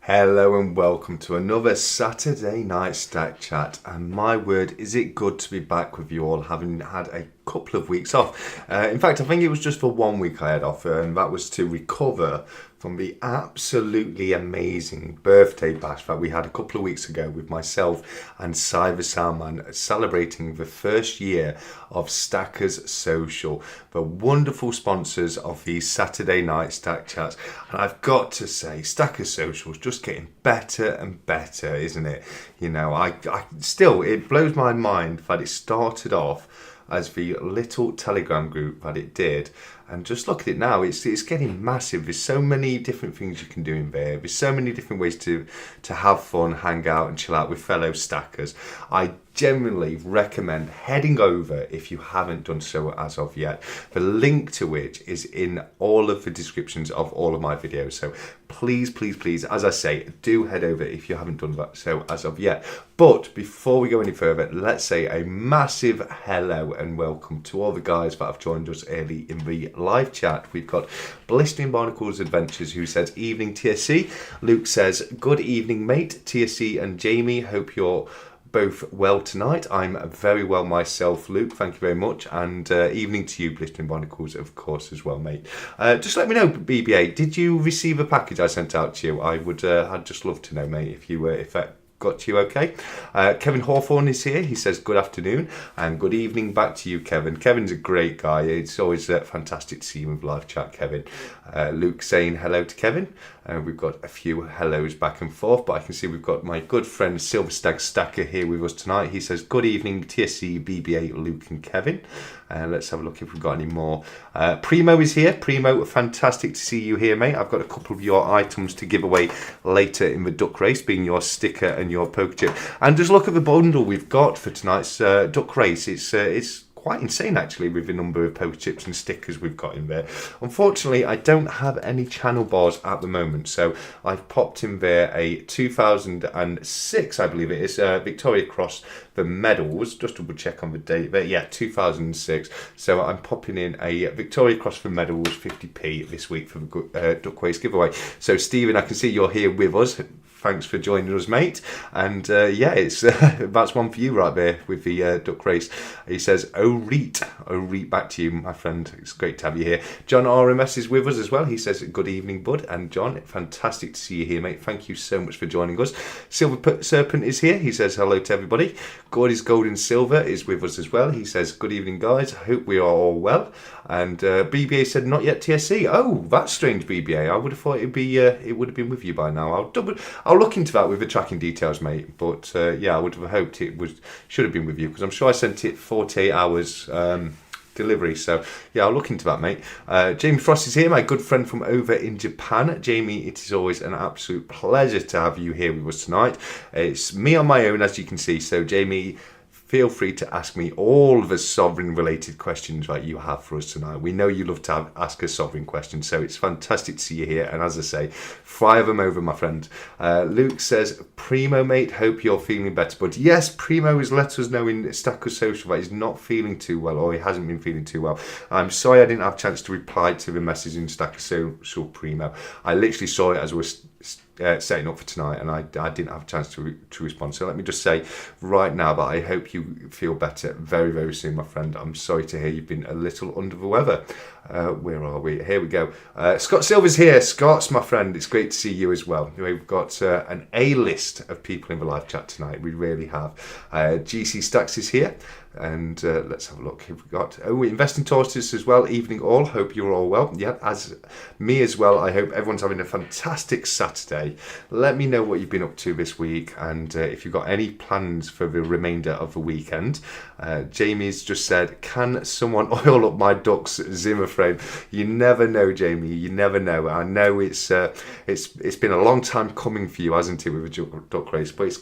Hello and welcome to another Saturday night stack chat. And my word, is it good to be back with you all, having had a couple of weeks off. In fact, I think it was just for 1 week I had off, and that was to recover from the absolutely amazing birthday bash that we had a couple of weeks ago with myself and Cyber Salman, celebrating the first year of Stackers Social, the wonderful sponsors of these Saturday night stack chats. And I've got to say, Stackers Social is just getting better and better, isn't it? You know, I still, it blows my mind that it started off as the little Telegram group that it did, and just look at it now, it's getting massive. There's so many different things you can do in there. There's so many different ways to have fun, hang out and chill out with fellow stackers. I genuinely recommend heading over if you haven't done so as of yet. The link to which is in all of the descriptions of all of my videos. So please, as I say, do head over if you haven't done that so as of yet. But before we go any further, let's say a massive hello and welcome to all the guys that have joined us early in the live chat. We've got Blistering Barnacles Adventures, who says evening TSC. Luke says good evening mate. TSC and Jamie, hope you're both well tonight. I'm very well myself, Luke. Thank you very much. And evening to you, Blistering Barnacles, of course, as well, mate. Just let me know, BB8, did you receive a package I sent out to you? I'd just love to know, mate, if that got to you okay. Kevin Hawthorne is here. He says good afternoon and good evening back to you, Kevin. Kevin's a great guy. It's always fantastic to see him with live chat, Kevin. Luke saying hello to Kevin. We've got a few hellos back and forth, but I can see we've got my good friend Silver Stag Stacker here with us tonight. He says good evening TSC, BB8, Luke and Kevin. Let's have a look if we've got any more. Primo is here. Primo, fantastic to see you here, mate. I've got a couple of your items to give away later in the duck race, being your sticker and your poker chip. And just look at the bundle we've got for tonight's duck race. It's quite insane actually with the number of poker chips and stickers we've got in there. Unfortunately, I don't have any channel bars at the moment, so I've popped in there a 2006, I believe it is, Victoria Cross for medals. Just double check on the date there. Yeah, 2006. So I'm popping in a Victoria Cross for medals 50p this week for the duck race giveaway. So Stephen, I can see you're here with us. Thanks for joining us, mate. And yeah, it's that's one for you right there with the duck race. He says, Reet, back to you, my friend. It's great to have you here. John RMS is with us as well. He says, good evening, bud. And John, fantastic to see you here, mate. Thank you so much for joining us. Silver Serpent is here. He says, hello to everybody. Gordy's Gold and Silver is with us as well. He says, good evening, guys. I hope we are all well. And BBA said, not yet TSC. Oh, that's strange, BBA. I would have thought it would have been with you by now. I'll look into that with the tracking details, mate. But yeah, I would have hoped should have been with you, because I'm sure I sent it 48 hours delivery. So yeah, I'll look into that, mate. Jamie Frost is here, my good friend from over in Japan. Jamie, it is always an absolute pleasure to have you here with us tonight. It's me on my own, as you can see. So Jamie, feel free to ask me all the sovereign related questions that you have for us tonight. We know you love to ask us sovereign questions, so it's fantastic to see you here. And as I say, fire them over, my friend. Luke says, Primo, mate, hope you're feeling better. But yes, Primo has let us know in Stackers Social that he's not feeling too well, or he hasn't been feeling too well. I'm sorry I didn't have a chance to reply to the message in Stackers Social, Primo. I literally saw it as we were setting up for tonight, and I didn't have a chance to respond. So let me just say right now that I hope you feel better very, very soon, my friend. I'm sorry to hear you've been a little under the weather. Where are we? Here we go. Scott Silver's here. Scott's my friend. It's great to see you as well. We've got an A-list of people in the live chat tonight. We really have. GC Stacks is here. And let's have a look. We've got Investing Tortoise as well. Evening all. Hope you're all well. Yeah, as me as well. I hope everyone's having a fantastic Saturday. Let me know what you've been up to this week, and if you've got any plans for the remainder of the weekend. Jamie's just said, can someone oil up my duck's Zimmer frame? You never know, Jamie. You never know. I know it's been a long time coming for you, hasn't it, with a duck race? But it's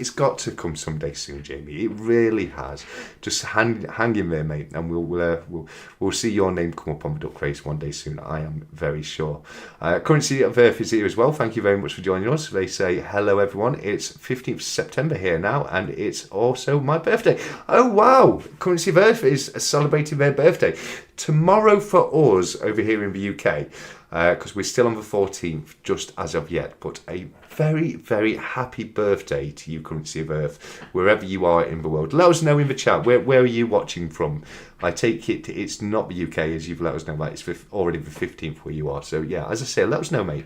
got to come someday soon, Jamie. It really has. Just hang in there, mate, and we'll see your name come up on the duck race one day soon. I am very sure. Currency of Earth is here as well. Thank you very much for joining us. They say hello, everyone. It's 15th September here now, and it's also my birthday. Oh wow! Currency of Earth is celebrating their birthday. tomorrow for us over here in the UK, because we're still on the 14th just as of yet. But a very, very happy birthday to you, Currency of Earth, wherever you are in the world. Let us know in the chat, where are you watching from? I take it it's not the UK, as you've let us know, mate. It's already the 15th where you are. So, yeah, as I say, let us know, mate.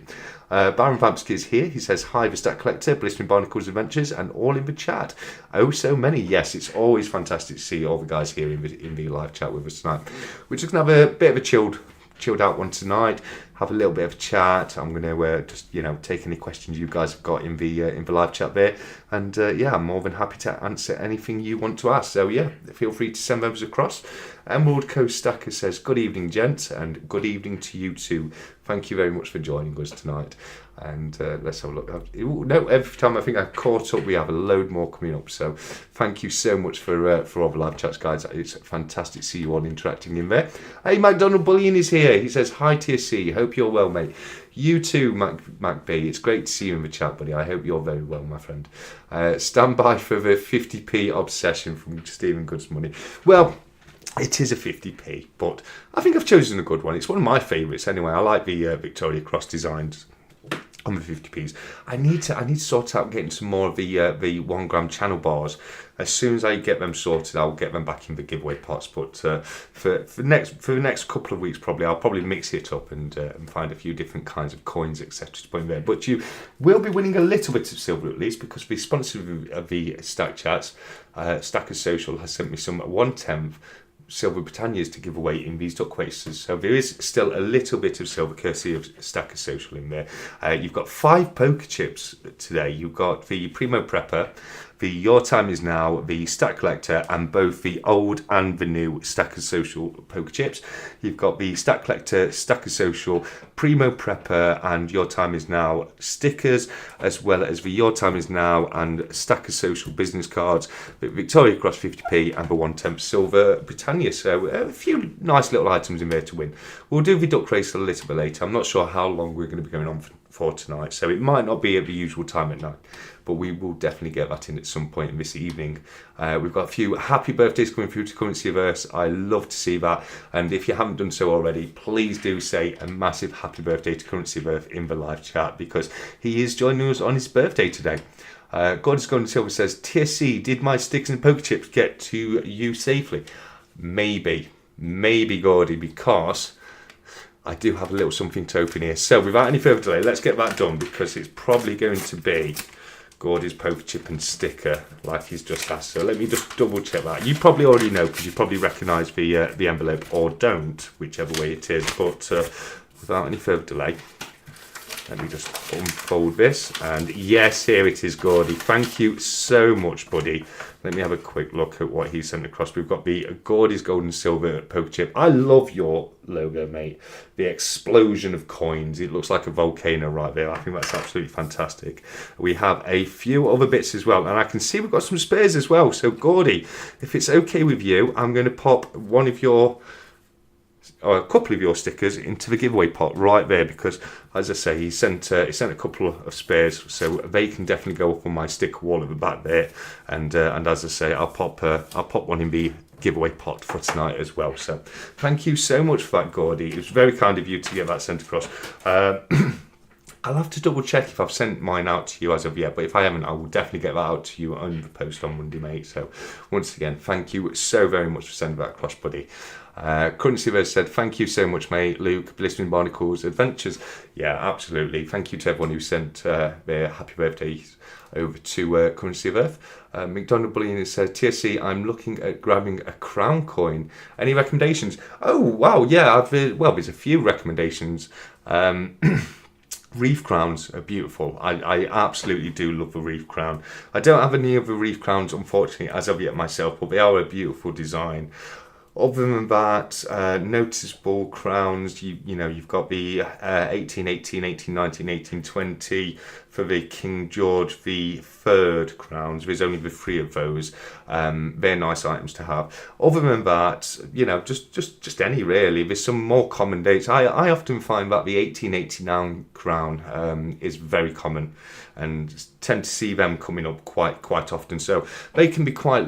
Baron Vampsky is here. He says, hi, the Stack Collector, Blistering Barnacles Adventures, and all in the chat. Oh, so many. Yes, it's always fantastic to see all the guys here in the live chat with us tonight. We're just going to have a bit of a chilled out one tonight, have a little bit of a chat. I'm going to just take any questions you guys have got in the live chat there, and I'm more than happy to answer anything you want to ask. So yeah, feel free to send those across. Emerald Coast Stacker says, good evening, gents, and good evening to you too. Thank you very much for joining us tonight. And let's have a look. No, every time I think I've caught up, we have a load more coming up. So thank you so much for all the live chats, guys. It's fantastic to see you all interacting in there. Hey, McDonald Bullion is here. He says, hi, TSC. Hope you're well, mate. You too, Mac B. It's great to see you in the chat, buddy. I hope you're very well, my friend. Stand by for the 50p obsession from Stephen Good's Money. Well, it is a 50p, but I think I've chosen a good one. It's one of my favourites anyway. I like the Victoria Cross designs on the 50p's. I need to sort out getting some more of the 1 gram channel bars. As soon as I get them sorted, I'll get them back in the giveaway pots. But for the next couple of weeks, I'll probably mix it up and find a few different kinds of coins, etc. to put in there. But you will be winning a little bit of silver at least, because the sponsor of the Stack Chats, Stackers Social, has sent me some 1/10 Silver Britannias to give away in these duck races. So there is still a little bit of silver courtesy of Stacker Social in there. You've got 5 poker chips today. You've got the Primo Prepper, the Your Time Is Now, the Stack Collector, and both the old and the new Stacker Social poker chips. You've got the Stack Collector, Stacker Social, Primo Prepper, and Your Time Is Now stickers, as well as the Your Time Is Now and Stacker Social business cards, the Victoria Cross 50p, and the 1/10 Silver Britannia. So a few nice little items in there to win. We'll do the duck race a little bit later. I'm not sure how long we're going to be going on for tonight, so it might not be at the usual time at night, but we will definitely get that in at some point in this evening. We've got a few happy birthdays coming through to Currency of Earth. I love to see that, and if you haven't done so already, please do say a massive happy birthday to Currency of Earth in the live chat, because he is joining us on his birthday today. God's Golden Silver says, TSC, did my sticks and poker chips get to you safely? Maybe Gordy, because I do have a little something to open here. So without any further delay, let's get that done, because it's probably going to be Gordy's poker chip and sticker like he's just asked. So let me just double check that. You probably already know, because you probably recognise the envelope, or don't, whichever way it is. But without any further delay, let me just unfold this. And yes, here it is, Gordy. Thank you so much, buddy. Let me have a quick look at what he sent across. We've got the Gordy's Gold and Silver poker chip. I love your logo, mate. The explosion of coins. It looks like a volcano right there. I think that's absolutely fantastic. We have a few other bits as well. And I can see we've got some spares as well. So, Gordy, if it's okay with you, I'm going to pop one of your, or a couple of your stickers into the giveaway pot right there, because as I say, he sent a couple of spares, so they can definitely go up on my sticker wall at the back there, and as I say, I'll pop one in the giveaway pot for tonight as well. So thank you so much for that, Gordy. It was very kind of you to get that sent across. I'll have to double check if I've sent mine out to you as of yet, but if I haven't, I will definitely get that out to you on the post on Monday, mate. So once again, thank you so very much for sending that across, buddy. Currency Verse said, thank you so much, mate. Luke, Blistering Barnacles Adventures. Yeah, absolutely. Thank you to everyone who sent their happy birthdays over to Currency of Earth. McDonald Bullion said, TSC, I'm looking at grabbing a crown coin. Any recommendations? Oh, wow, yeah. There's a few recommendations. Reef crowns are beautiful. I absolutely do love the reef crown. I don't have any of the reef crowns, unfortunately, as of yet myself, but they are a beautiful design. Other than that, noticeable crowns, you've got the 1818, 1819, 1820 for the King George III crowns. There's only the 3 of those. They're nice items to have. Other than that, just any really. There's some more common dates. I often find that the 1889 crown is very common, and tend to see them coming up quite often. So they can be quite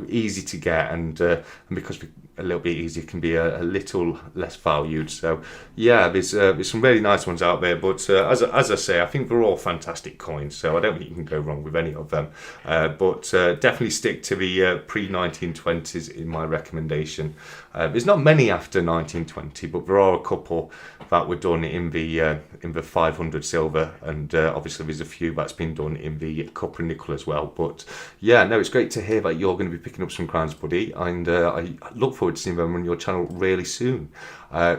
easy to get, and because a little bit easier can be a little less valued. So yeah, there's some really nice ones out there, but as I say, I think they're all fantastic coins, so I don't think you can go wrong with any of them. But definitely stick to the pre-1920s in my recommendation. There's not many after 1920, but there are a couple that were done in the 500 silver, and obviously there's a few that's been done in the copper and nickel as well. But yeah, no, it's great to hear that you're going to be picking up some crowns, buddy, and I look forward to seeing them on your channel really soon.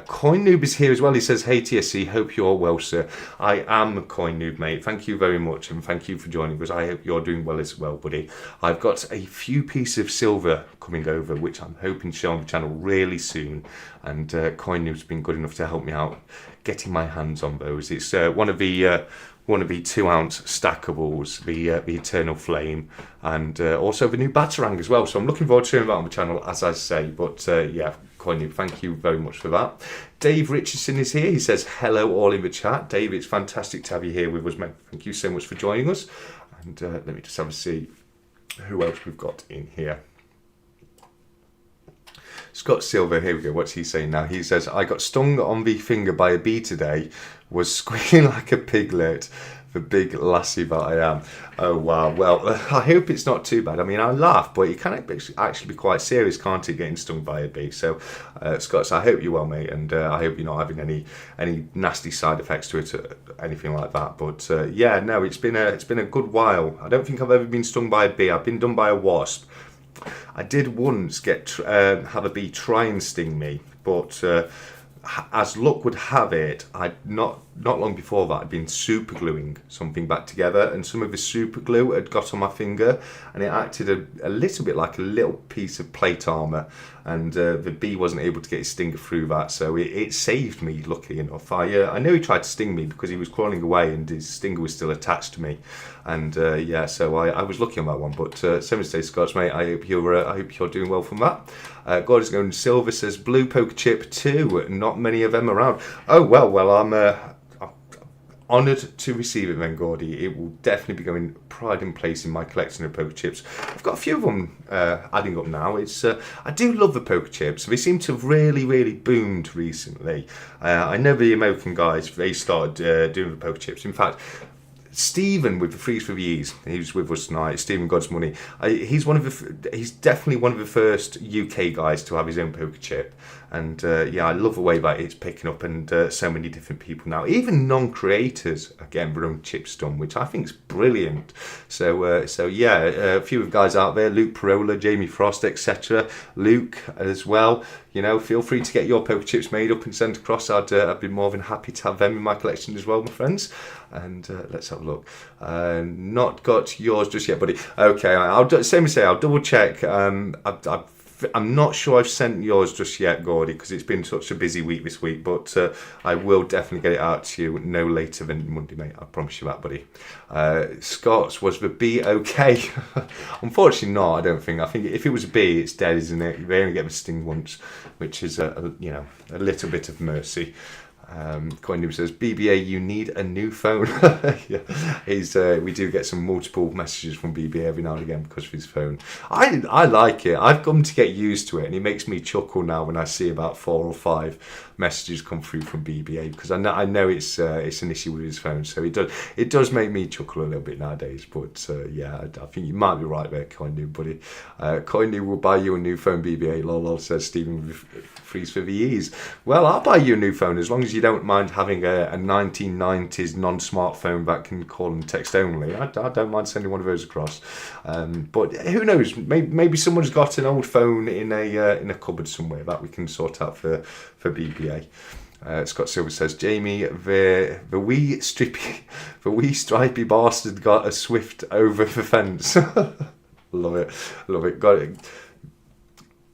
Coin Noob is here as well. He says, "Hey TSC, hope you're well, sir." I am Coin Noob, mate. Thank you very much, and thank you for joining us. I hope you're doing well as well, buddy. I've got a few pieces of silver coming over, which I'm hoping to show on the channel really soon. And Coin Noob's been good enough to help me out getting my hands on those. It's one of the 2-ounce stackables, the Eternal Flame, and also the new Batarang as well. So I'm looking forward to showing that on the channel, as I say. But yeah, Coin Noob, thank you very much for that. Dave Richardson is here. He says, "Hello all in the chat." Dave, it's fantastic to have you here with us, mate. Thank you so much for joining us. And let me just have a see who else we've got in here. Scott Silver, here we go. What's he saying now? He says, "I got stung on the finger by a bee today, was squealing like a piglet, the big lassie that I am." Oh, wow. Well, I hope it's not too bad. I mean, I laugh, but it can actually be quite serious, can't it, getting stung by a bee? So, Scott, I hope you're well, mate, and I hope you're not having any nasty side effects to it or anything like that. But, yeah, no, it's been a good while. I don't think I've ever been stung by a bee. I've been done by a wasp. I did once have a bee try and sting me, but as luck would have it, I'd not long before that I'd been super gluing something back together, and some of the super glue had got on my finger, and it acted a little bit like a little piece of plate armour, and the bee wasn't able to get his stinger through that, so it saved me, luckily enough. I know he tried to sting me because he was crawling away and his stinger was still attached to me, and yeah, so I was lucky on that one. But same as Scots, mate, I hope you're doing well from that. God is going silver, says blue poker chip too. Not many of them around. Oh well, I'm honoured to receive it then, Gordy. It will definitely be going pride in place in my collection of poker chips. I've got a few of them adding up now. I do love the poker chips. They seem to have really boomed recently. I know the American guys, they started doing the poker chips. In fact, Stephen with the Freeze for the Ease, he's with us tonight. Stephen God's Money. He's definitely one of the first UK guys to have his own poker chip, and yeah, I love the way that it's picking up, and so many different people now, even non-creators, are getting their own chips done, which I think is brilliant. So yeah, a few of the guys out there, Luke Parola, Jamie Frost, etc. Luke as well. You know, feel free to get your poker chips made up and sent across. I'd be more than happy to have them in my collection as well, my friends. And let's have a look. Not got yours just yet, buddy. Okay, I'll double check. I'm not sure I've sent yours just yet, Gordy, because it's been such a busy week this week, but I will definitely get it out to you no later than Monday, mate. I promise you that, buddy. Scott's, was the bee okay? Unfortunately not, I don't think. I think if it was a bee, it's dead, isn't it? They only get the sting once, which is, a little bit of mercy. Coin Noob says, BBA, you need a new phone. Yeah, we do get some multiple messages from BBA every now and again because of his phone. I like it. I've come to get used to it, and it makes me chuckle now when I see about 4 or 5 messages come through from BBA, because I know it's an issue with his phone, so it does make me chuckle a little bit nowadays. But yeah, I think you might be right there, Coin Noob, buddy. Coin Noob will buy you a new phone, BBA. Lol, says Stephen Freeze for the Ease. Well, I'll buy you a new phone as long as you don't mind having a 1990s non-smartphone that can call and text only. I don't mind sending one of those across. But who knows? Maybe someone's got an old phone in a cupboard somewhere that we can sort out for BBA. Scott Silver says, Jamie, the wee stripy bastard got a swift over the fence. Love it. Got it.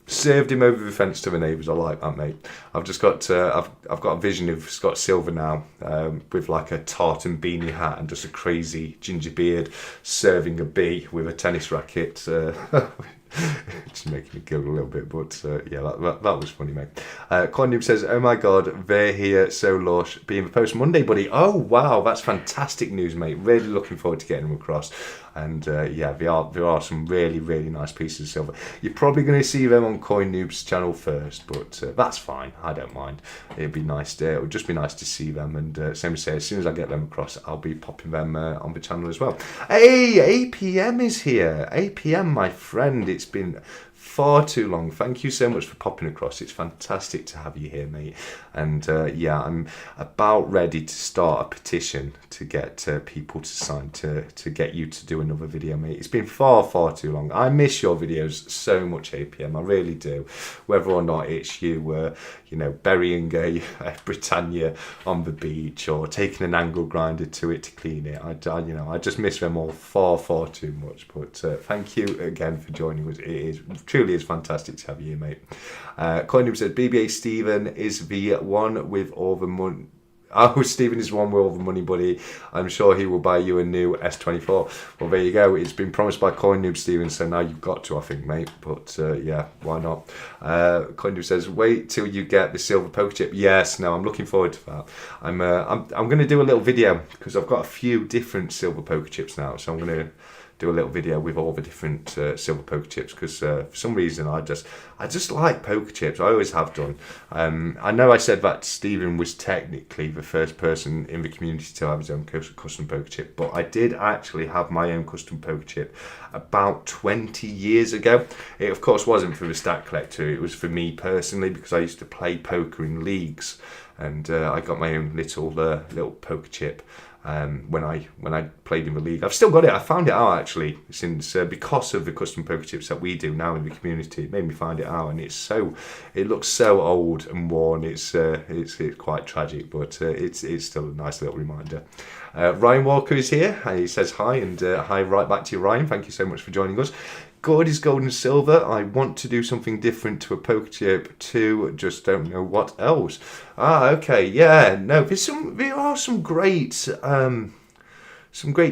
Served him over the fence to the neighbours. I like that, mate. I've just got I've got a vision of Scott Silver now, with like a tartan beanie hat and just a crazy ginger beard, serving a bee with a tennis racket. Just making me giggle a little bit, but yeah, that was funny, mate. Coin Noob says, "Oh my God, they're here, so lush. Being the post Monday, buddy." Oh wow, that's fantastic news, mate. Really looking forward to getting them across. And yeah, there are some really, really nice pieces of silver. You're probably going to see them on Coin Noob's channel first, but that's fine. I don't mind. It'd be nice. It would just be nice to see them. And same as say, as soon as I get them across, I'll be popping them on the channel as well. Hey, APM is here. APM, my friend. It's been far too long. Thank you so much for popping across. It's fantastic to have you here, mate. And yeah, I'm about ready to start a petition to get people to sign to get you to do another video, mate. It's been far too long. I miss your videos so much, APM. I really do. Whether or not it's you, you know, burying a Britannia on the beach or taking an angle grinder to it to clean it. You know, I just miss them all far too much. But thank you again for joining us. It truly is fantastic to have you here, mate. Coinum said, BBA Stephen is the one with all the money. Oh, Stephen is the one with all the money, buddy. I'm sure he will buy you a new S24. Well, there you go. It's been promised by CoinNoob, Stephen, so now you've got to, I think, mate. But yeah, why not? CoinNoob says, wait till you get the silver poker chip. Yes, no, I'm looking forward to that. I'm going to do a little video because I've got a few different silver poker chips now, so I'm going to do a little video with all the different silver poker chips because for some reason I just like poker chips. I always have done. I know I said that Stephen was technically the first person in the community to have his own custom poker chip, but I did actually have my own custom poker chip about 20 years ago. It of course wasn't for the stat collector, it was for me personally because I used to play poker in leagues, and I got my own little poker chip. When I played in the league, I've still got it. I found it out actually since because of the custom poker chips that we do now in the community. It made me find it out, and it looks so old and worn. It's quite tragic, but it's still a nice little reminder. Ryan Walker is here. He says hi, and hi right back to you, Ryan. Thank you so much for joining us. God is gold and silver. I want to do something different to a poker chip too. Just don't know what else. Okay, yeah, no. There are some great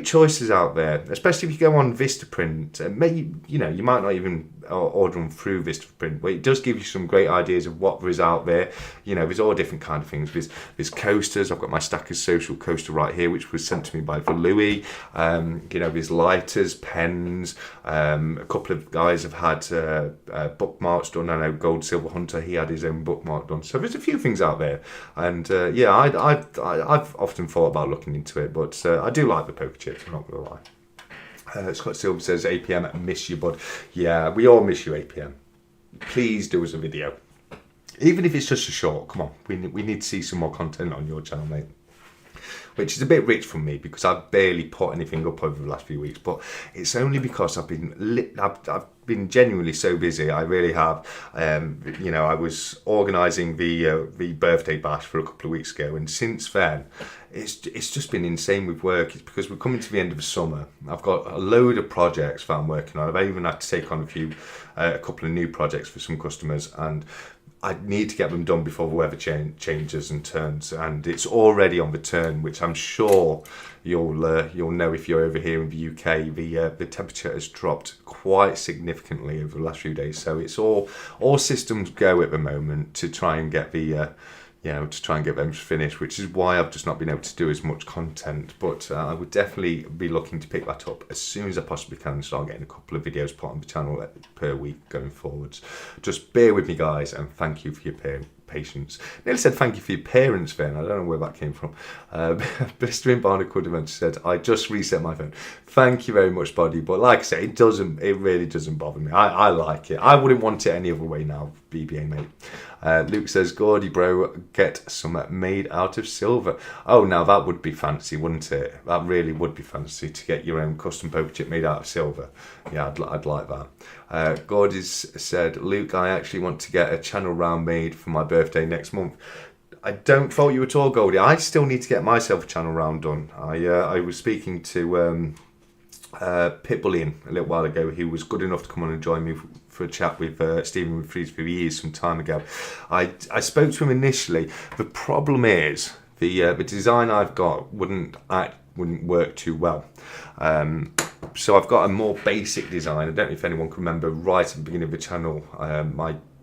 choices out there, especially if you go on Vistaprint. Maybe you might not even order them through Vistaprint, but it does give you some great ideas of what there is out there. You know, there's all different kind of things. There's coasters. I've got my Stackers Social coaster right here, which was sent to me by Louis. There's lighters, pens. A couple of guys have had bookmarks done. I know Gold Silver Hunter, he had his own bookmark done. So there's a few things out there, and yeah, I've often thought about looking into it, but I do like the poker chips. I'm not gonna lie. Scott Silver says, APM, miss you, bud. Yeah, we all miss you, APM. Please do us a video. Even if it's just a short, come on. We need to see some more content on your channel, mate. Which is a bit rich from me because I've barely put anything up over the last few weeks, but it's only because I've been genuinely so busy. I really have. I was organising the birthday bash for a couple of weeks ago, and since then, it's just been insane with work. It's because we're coming to the end of the summer. I've got a load of projects that I'm working on. I've even had to take on a couple of new projects for some customers, and I need to get them done before the weather changes and turns, and it's already on the turn, which I'm sure you'll know if you're over here in the UK. The temperature has dropped quite significantly over the last few days, so it's all systems go at the moment to try and get them finished, which is why I've just not been able to do as much content. But I would definitely be looking to pick that up as soon as I possibly can and start getting a couple of videos put on the channel per week going forwards. Just bear with me, guys, and thank you for your patience. Nearly said thank you for your parents, then. I don't know where that came from. Mr. in Barnacle Adventure said, I just reset my phone. Thank you very much, buddy. But like I say, it really doesn't bother me. I like it. I wouldn't want it any other way now, BBA, mate. Luke says, Gordy, bro, get some made out of silver. Oh, now that would be fancy, wouldn't it? That really would be fancy to get your own custom poker chip made out of silver. Yeah, I'd like that. Gordy's said, Luke, I actually want to get a channel round made for my birthday next month. I don't fault you at all, Goldie. I still need to get myself a channel round done. I was speaking to Pitbullion a little while ago. He was good enough to come on and join me for a chat with Stephen with Freeze for Years some time ago. I spoke to him initially. The problem is the design I've got wouldn't work too well. So I've got a more basic design. I don't know if anyone can remember right at the beginning of the channel,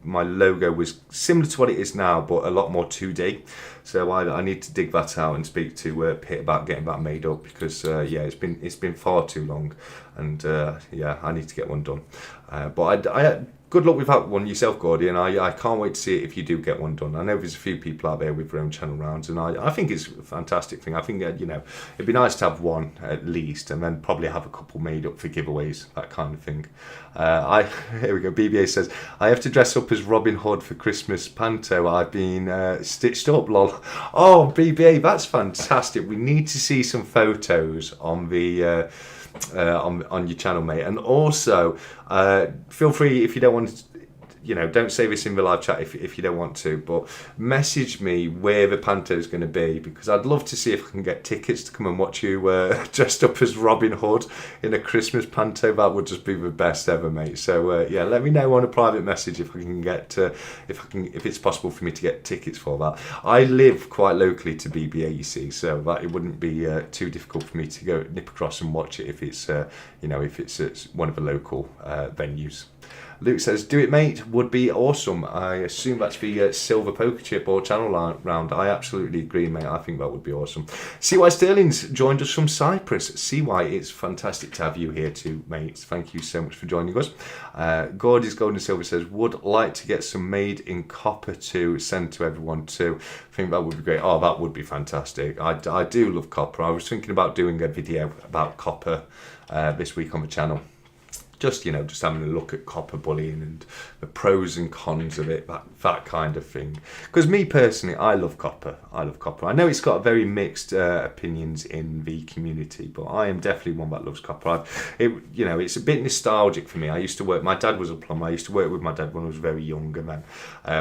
my logo was similar to what it is now, but a lot more 2D. So I need to dig that out and speak to Pete about getting that made up, because it's been far too long, and I need to get one done. But I good luck with that one yourself, Gordy, and I can't wait to see it if you do get one done. I know there's a few people out there with their own channel rounds, and I think it's a fantastic thing. I think it'd be nice to have one at least, and then probably have a couple made up for giveaways, that kind of thing. Here we go. BBA says, I have to dress up as Robin Hood for Christmas panto. I've been stitched up, lol. Oh, BBA, that's fantastic. We need to see some photos on the on your channel, mate. And also, feel free, if you don't want to, don't say this in the live chat if you don't want to, but message me where the panto is going to be, because I'd love to see if I can get tickets to come and watch you dressed up as Robin Hood in a Christmas panto. That would just be the best ever, mate. So let me know on a private message if I can get if it's possible for me to get tickets for that. I live quite locally to BBA, you see, so that it wouldn't be too difficult for me to go nip across and watch it if it's if it's at one of the local venues. Luke says, do it, mate, would be awesome. I assume that's the silver poker chip or channel round. I absolutely agree, mate. I think that would be awesome. CY Sterling's joined us from Cyprus. CY, it's fantastic to have you here too, mate. Thank you so much for joining us. Gordy's Gold and Silver says, would like to get some made in copper to send to everyone too. I think that would be great. Oh, that would be fantastic. I do love copper. I was thinking about doing a video about copper this week on the channel. Just having a look at copper bullion and the pros and cons of it, that kind of thing. Because me personally, I love copper. I know it's got very mixed opinions in the community, but I am definitely one that loves copper. It's a bit nostalgic for me. I used to work. My dad was a plumber. I used to work with my dad when I was very young, and then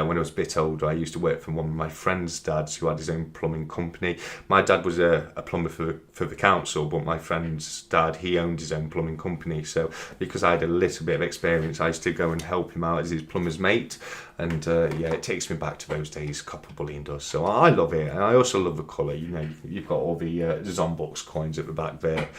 when I was a bit older, I used to work for one of my friend's dads who had his own plumbing company. My dad was a plumber for the council, but my friend's dad, he owned his own plumbing company. So because I had a little bit of experience, I used to go and help him out as his plumber's mate, and it takes me back to those days, copper bullion does. So I love it, and I also love the colour. You've got all the Zombox coins at the back there,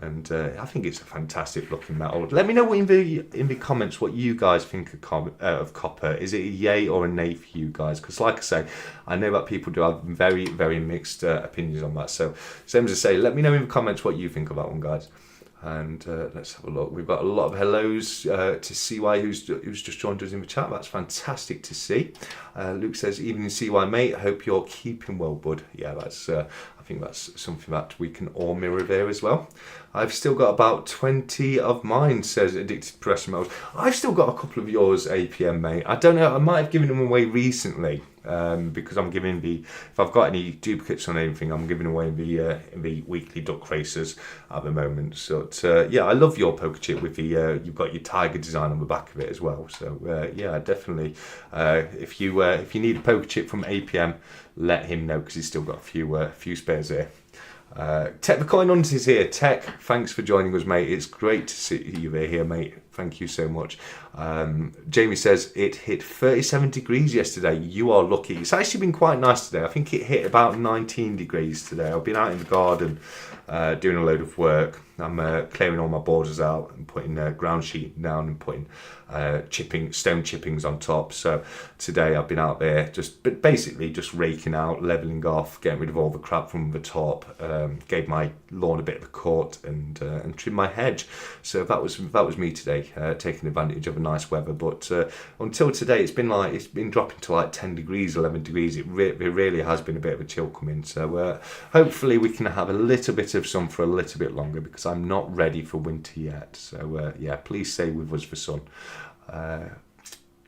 and I think it's a fantastic looking metal. Let me know in the comments what you guys think of copper. Is it a yay or a nay for you guys? Because like I say, I know that people do have very, very mixed opinions on that. So same as I say, let me know in the comments what you think of that one, guys. And let's have a look. We've got a lot of hellos to CY who's just joined us in the chat. That's fantastic to see. Luke says, evening CY mate, hope you're keeping well, bud. Yeah, that's I think that's something that we can all mirror there as well. I've still got about 20 of mine, says Addicted Pressure Mode. I've still got a couple of yours, APM mate. I don't know, I might have given them away recently. Because I'm giving if I've got any duplicates on anything, I'm giving away in the weekly duck races at the moment. So I love your poker chip with the you've got your tiger design on the back of it as well. So definitely, if you need a poker chip from APM, let him know, because he's still got a few spares there. Tech the Coin Hunt is here. Tech, thanks for joining us, mate. It's great to see you here, mate. Thank you so much. Jamie says it hit 37 degrees yesterday. You are lucky. It's actually been quite nice today. I think it hit about 19 degrees today. I've been out in the garden doing a load of work. I'm clearing all my borders out and putting ground sheet down and putting stone chippings on top. So today I've been out there basically just raking out, levelling off, getting rid of all the crap from the top. Gave my lawn a bit of a cut and trimmed my hedge. So that was me today, taking advantage of a nice weather. But until today, it's been dropping to like 10 degrees, 11 degrees. It really has been a bit of a chill coming. So hopefully we can have a little bit of sun for a little bit longer, because I'm not ready for winter yet. So please stay with us for sun.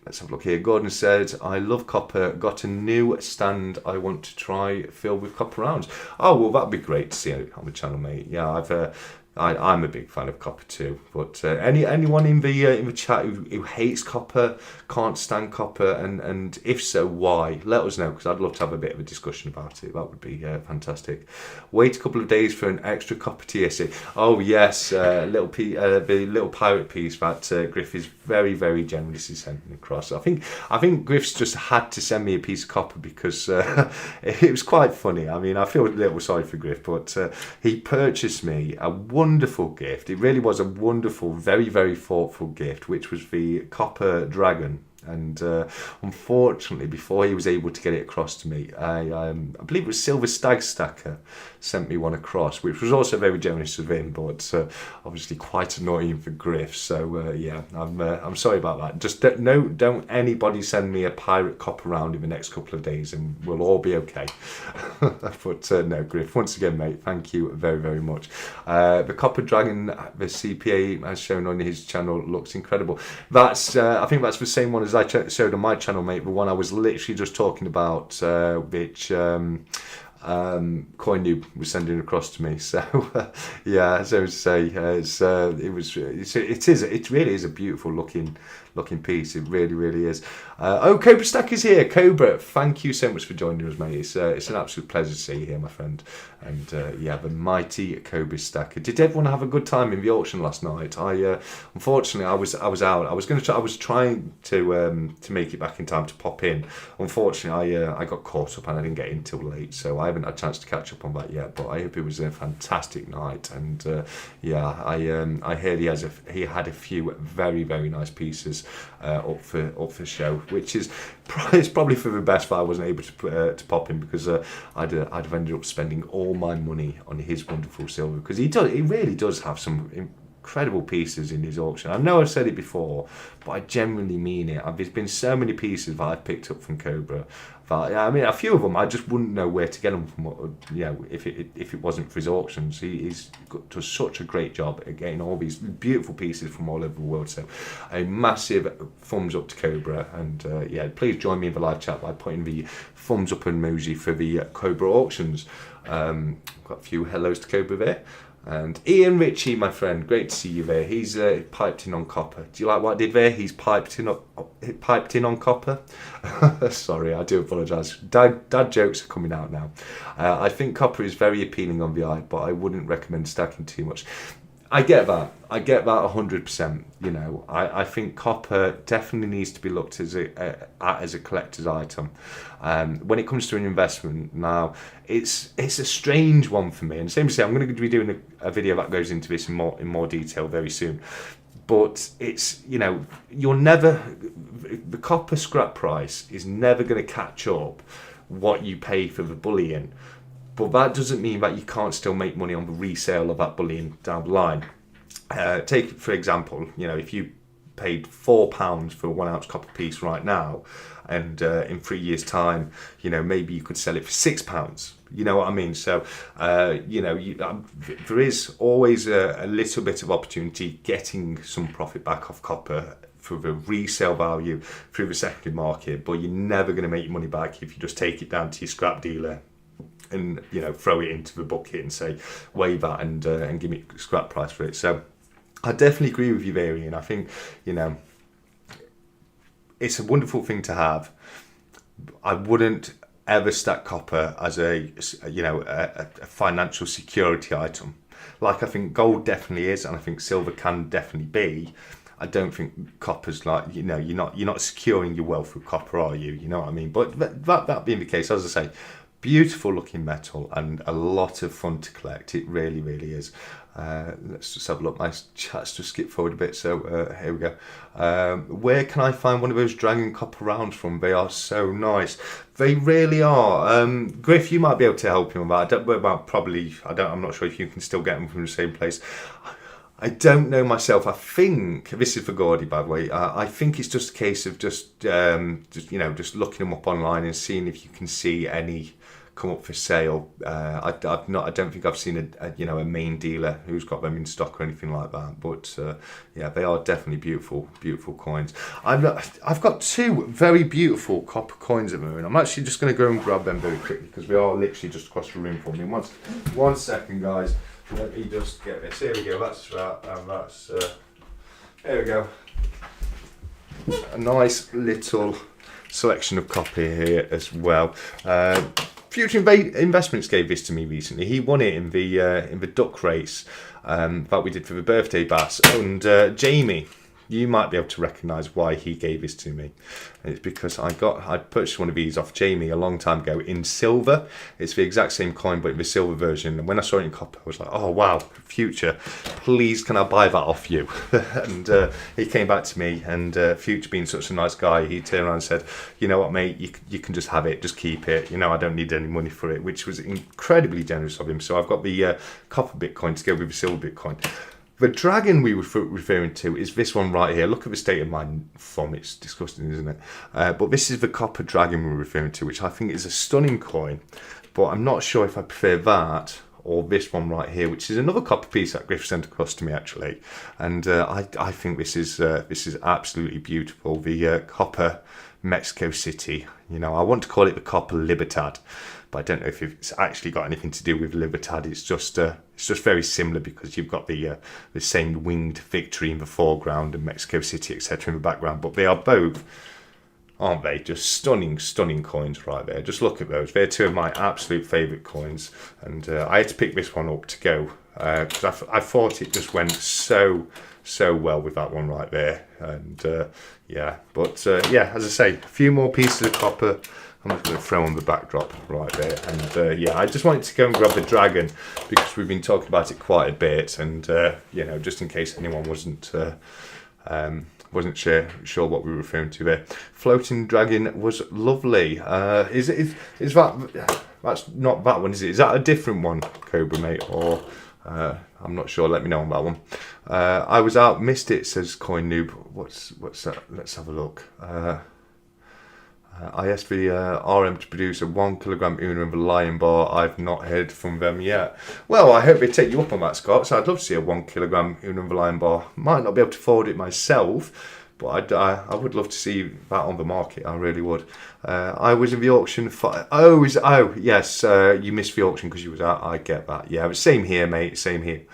Let's have a look here. Gordon said, I love copper. Got a new stand I want to try filled with copper rounds. Oh, well, that'd be great to see on the channel, mate. Yeah, I'm a big fan of copper too. But anyone in the chat who hates copper, can't stand copper, and if so, why? Let us know, because I'd love to have a bit of a discussion about it. That would be fantastic. Wait a couple of days for an extra copper TSC. Oh yes, the little pirate piece that Griff is very, very generously sending across. I think Griff's just had to send me a piece of copper because it was quite funny. I mean, I feel a little sorry for Griff, but he purchased me a wonderful gift. It really was a wonderful, very, very thoughtful gift, which was the copper dragon. And unfortunately, before he was able to get it across to me, I believe it was Silver Stag Stacker sent me one across, which was also very generous of him, but obviously quite annoying for Griff. So yeah, I'm sorry about that. Just don't anybody send me a pirate copper round in the next couple of days, and we'll all be okay. But no, Griff, once again, mate, thank you very, very much. The copper dragon, the CPA as shown on his channel, looks incredible. That's I think that's the same one as I showed on my channel, mate. The one I was literally just talking about, which CoinNoob was sending across to me. So yeah, so to say, it really is a beautiful looking piece. It really, really is. Cobra Stack is here. Cobra, thank you so much for joining us, mate. It's an absolute pleasure to see you here, my friend. And yeah, the mighty Cobra Stacker. Did everyone have a good time in the auction last night? Unfortunately, I was out. I was trying to make it back in time to pop in. Unfortunately, I got caught up and I didn't get in till late, so I haven't had a chance to catch up on that yet. But I hope it was a fantastic night. And yeah, I heard he had a few very, very nice pieces up for show, which is probably for the best that I wasn't able to pop in, because I'd have ended up spending all my money on his wonderful silver, because he really does have some incredible pieces in his auction. I know I've said it before, but I genuinely mean it. There's been so many pieces that I've picked up from Cobra that, I mean, a few of them I just wouldn't know where to get them from, you know, if it wasn't for his auctions. He's does such a great job at getting all these beautiful pieces from all over the world. So a massive thumbs up to Cobra, and yeah, please join me in the live chat by putting the thumbs up emoji for the Cobra auctions. Got a few hellos to Cobra there. And Ian Ritchie, my friend, great to see you there. He's piped in on copper. Do you like what I did there? He's piped in on copper. Sorry, I do apologise. Dad jokes are coming out now. I think copper is very appealing on the eye, but I wouldn't recommend stacking too much. I get that 100%. You know, I think copper definitely needs to be looked at as a collector's item. When it comes to an investment, now it's a strange one for me. And same to say, I'm going to be doing a video that goes into this in more detail very soon. But it's, you know, the copper scrap price is never going to catch up what you pay for the bullion. But that doesn't mean that you can't still make money on the resale of that bullion down the line. Take, for example, you know, if you paid £4 for a 1 ounce copper piece right now, and in 3 years' time, you know, maybe you could sell it for £6. You know what I mean? So, you know, there is always a little bit of opportunity getting some profit back off copper for the resale value through the secondary market, but you're never going to make your money back if you just take it down to your scrap dealer and, you know, throw it into the bucket and say, weigh that and give me scrap price for it. So I definitely agree with you there, Ian. I think, you know, it's a wonderful thing to have. I wouldn't ever stack copper as a financial security item. Like I think gold definitely is, and I think silver can definitely be. I don't think copper's like, you know, you're not securing your wealth with copper, are you? You know what I mean? But that being the case, as I say, beautiful looking metal and a lot of fun to collect. It really, really is. Let's just have a look. My chat's just skipped forward a bit, so here we go. Where can I find one of those dragon copper rounds from? They are so nice. They really are. Griff, you might be able to help him with that. I'm not sure if you can still get them from the same place. I don't know myself. I think this is for Gordy, by the way. I think it's just a case of just looking them up online and seeing if you can see any come up for sale. I don't think I've seen a main dealer who's got them in stock or anything like that. But yeah, they are definitely beautiful, beautiful coins. I've got two very beautiful copper coins at the moment. I'm actually just going to go and grab them very quickly because we are literally just across the room from me. One second, guys. Let me just get this. Here we go. That's right. And there we go. A nice little selection of copper here as well. Future Investments gave this to me recently. He won it in the duck race that we did for the birthday bass. And Jamie you might be able to recognise why he gave this to me. And it's because I purchased one of these off Jamie a long time ago in silver. It's the exact same coin, but in the silver version. And when I saw it in copper, I was like, oh wow, Future, please can I buy that off you? And he came back to me, and Future being such a nice guy, he turned around and said, you know what, mate, you can just have it, just keep it. You know, I don't need any money for it, which was incredibly generous of him. So I've got the copper Bitcoin to go with the silver Bitcoin. The dragon we were referring to is this one right here. Look at the state of my thumb. It's disgusting, isn't it? But this is the copper dragon we're referring to, which I think is a stunning coin. But I'm not sure if I prefer that or this one right here, which is another copper piece that Griff sent across to me, actually. And I think this is absolutely beautiful. The copper Mexico City. You know, I want to call it the copper Libertad, but I don't know if it's actually got anything to do with Libertad. It's just very similar because you've got the same winged victory in the foreground and Mexico City, etc. in the background. But they are both, aren't they, just stunning coins right there. Just look at those. They're two of my absolute favourite coins, and I had to pick this one up to go because I thought it just went so well with that one right there. And as I say, a few more pieces of copper I'm just going to throw on the backdrop right there. And I just wanted to go and grab the dragon because we've been talking about it quite a bit, and just in case anyone wasn't sure what we were referring to there. Floating dragon was lovely. Is that that's not that one, is it? Is that a different one, Cobra mate? Or I'm not sure. Let me know on that one. I was out, missed it, says Coin Noob. What's that? Let's have a look. I asked the RM to produce a 1 kilogram Una of a lion bar. I've not heard from them yet. Well, I hope they take you up on that, Scott. So I'd love to see a 1 kilogram Una of a lion bar. Might not be able to afford it myself, but I would love to see that on the market. I really would. I was in the auction. Yes, you missed the auction because you was out. I get that. Yeah, but same here, mate. Same here.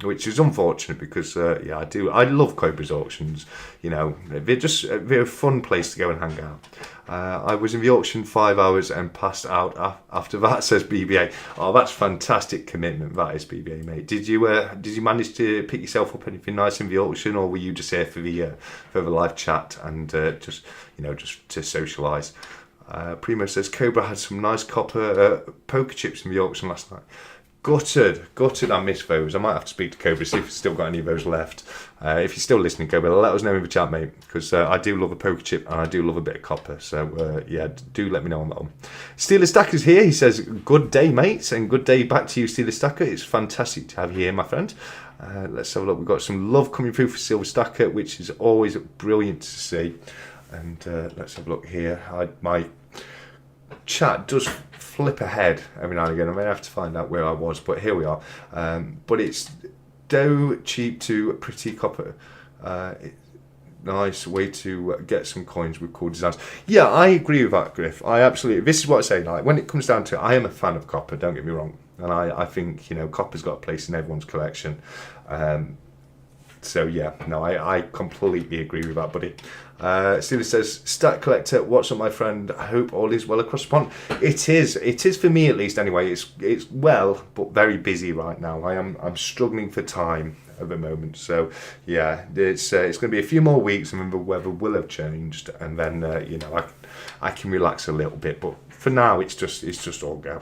Which is unfortunate because I love Cobra's auctions. You know, they're a fun place to go and hang out. I was in the auction 5 hours and passed out after that, says BBA. Oh, that's fantastic commitment, that is, BBA, mate. Did you manage to pick yourself up anything nice in the auction, or were you just here for the live chat and just to socialise? Primo says Cobra had some nice copper poker chips in the auction last night. Gutted, I missed those. I might have to speak to Cobra, see if he's still got any of those left. If you're still listening, Cobra, let us know in the chat, mate, because I do love a poker chip and I do love a bit of copper. So, do let me know on that one. Steeler Stacker's here. He says, good day, mates, and good day back to you, Steeler Stacker. It's fantastic to have you here, my friend. Let's have a look. We've got some love coming through for Silver Stacker, which is always brilliant to see. And let's have a look here. My chat does flip ahead every now and again. I may have to find out where I was, but here we are. But it's dough cheap to pretty copper. Nice way to get some coins with cool designs. Yeah, I agree with that, Griff. I absolutely. This is what I say. Like, when it comes down to it, I am a fan of copper. Don't get me wrong, and I think copper's got a place in everyone's collection. I completely agree with that, buddy. Steven says, Stat Collector, what's up, my friend? I hope all is well across the pond. It is for me at least anyway. It's well, but very busy right now. I'm struggling for time at the moment. So yeah, it's going to be a few more weeks and then the weather will have changed, and then I can relax a little bit. But for now, it's just all go.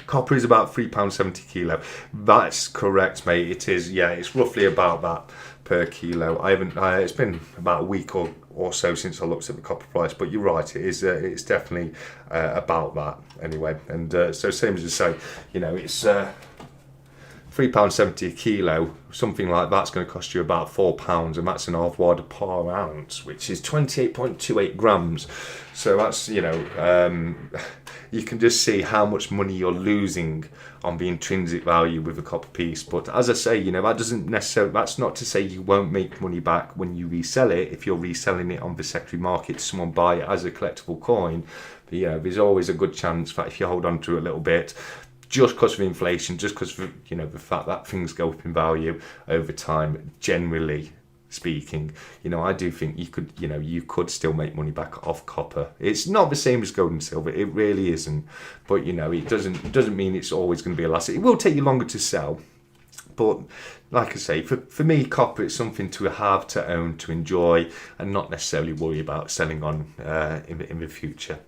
Copper is about £3.70 kilo. That's correct, mate. It is. Yeah, it's roughly about that per kilo. It's been about a week or so since I looked at the copper price, but you're right. It is. It's definitely about that anyway. And so same as you say, it's £3.70 a kilo. Something like that's going to cost you about £4, and that's an avoirdupois per ounce, which is 28.28 grams. So that's you can just see how much money you're losing on the intrinsic value with a copper piece. But as I say, that's not to say you won't make money back when you resell it if you're reselling it on the secondary market to someone buy it as a collectible coin. But there's always a good chance that if you hold on to it a little bit, just because of inflation, just because of the fact that things go up in value over time, generally speaking, I do think you could still make money back off copper. It's not the same as gold and silver, it really isn't. But it doesn't mean it's always going to be a loss. It will take you longer to sell, But like I say, for me, copper is something to have, to own, to enjoy, and not necessarily worry about selling on in the future.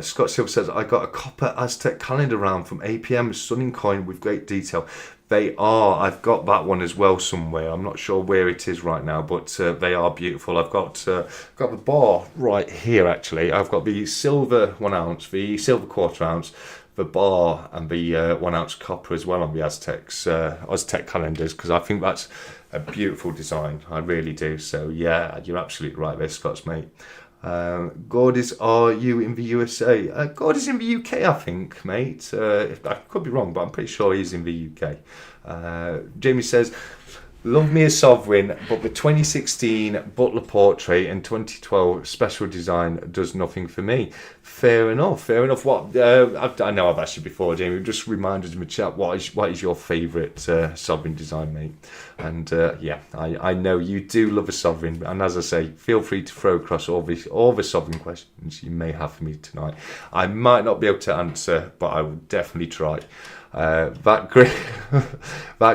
Scott Silver says, I got a copper Aztec calendar round from APM, stunning coin with great detail. They are. I've got that one as well somewhere. I'm not sure where it is right now, but they are beautiful. I've got the bar right here, actually. I've got the silver 1 ounce, the silver quarter ounce, the bar, and the 1 ounce copper as well on the Aztec calendars, because I think that's a beautiful design. I really do. So yeah, you're absolutely right there, Scott's mate. Gordis, are you in the USA? Gordis in the UK, I think, mate. I could be wrong, but I'm pretty sure he's in the UK. Jamie says, love me a sovereign, but the 2016 Butler portrait and 2012 special design does nothing for me. Fair enough. What I know I've asked you before, Jamie. Just remind us in the chat, what is your favourite sovereign design, mate? And yeah, I know you do love a sovereign, and as I say, feel free to throw across all the sovereign questions you may have for me tonight. I might not be able to answer, but I will definitely try. That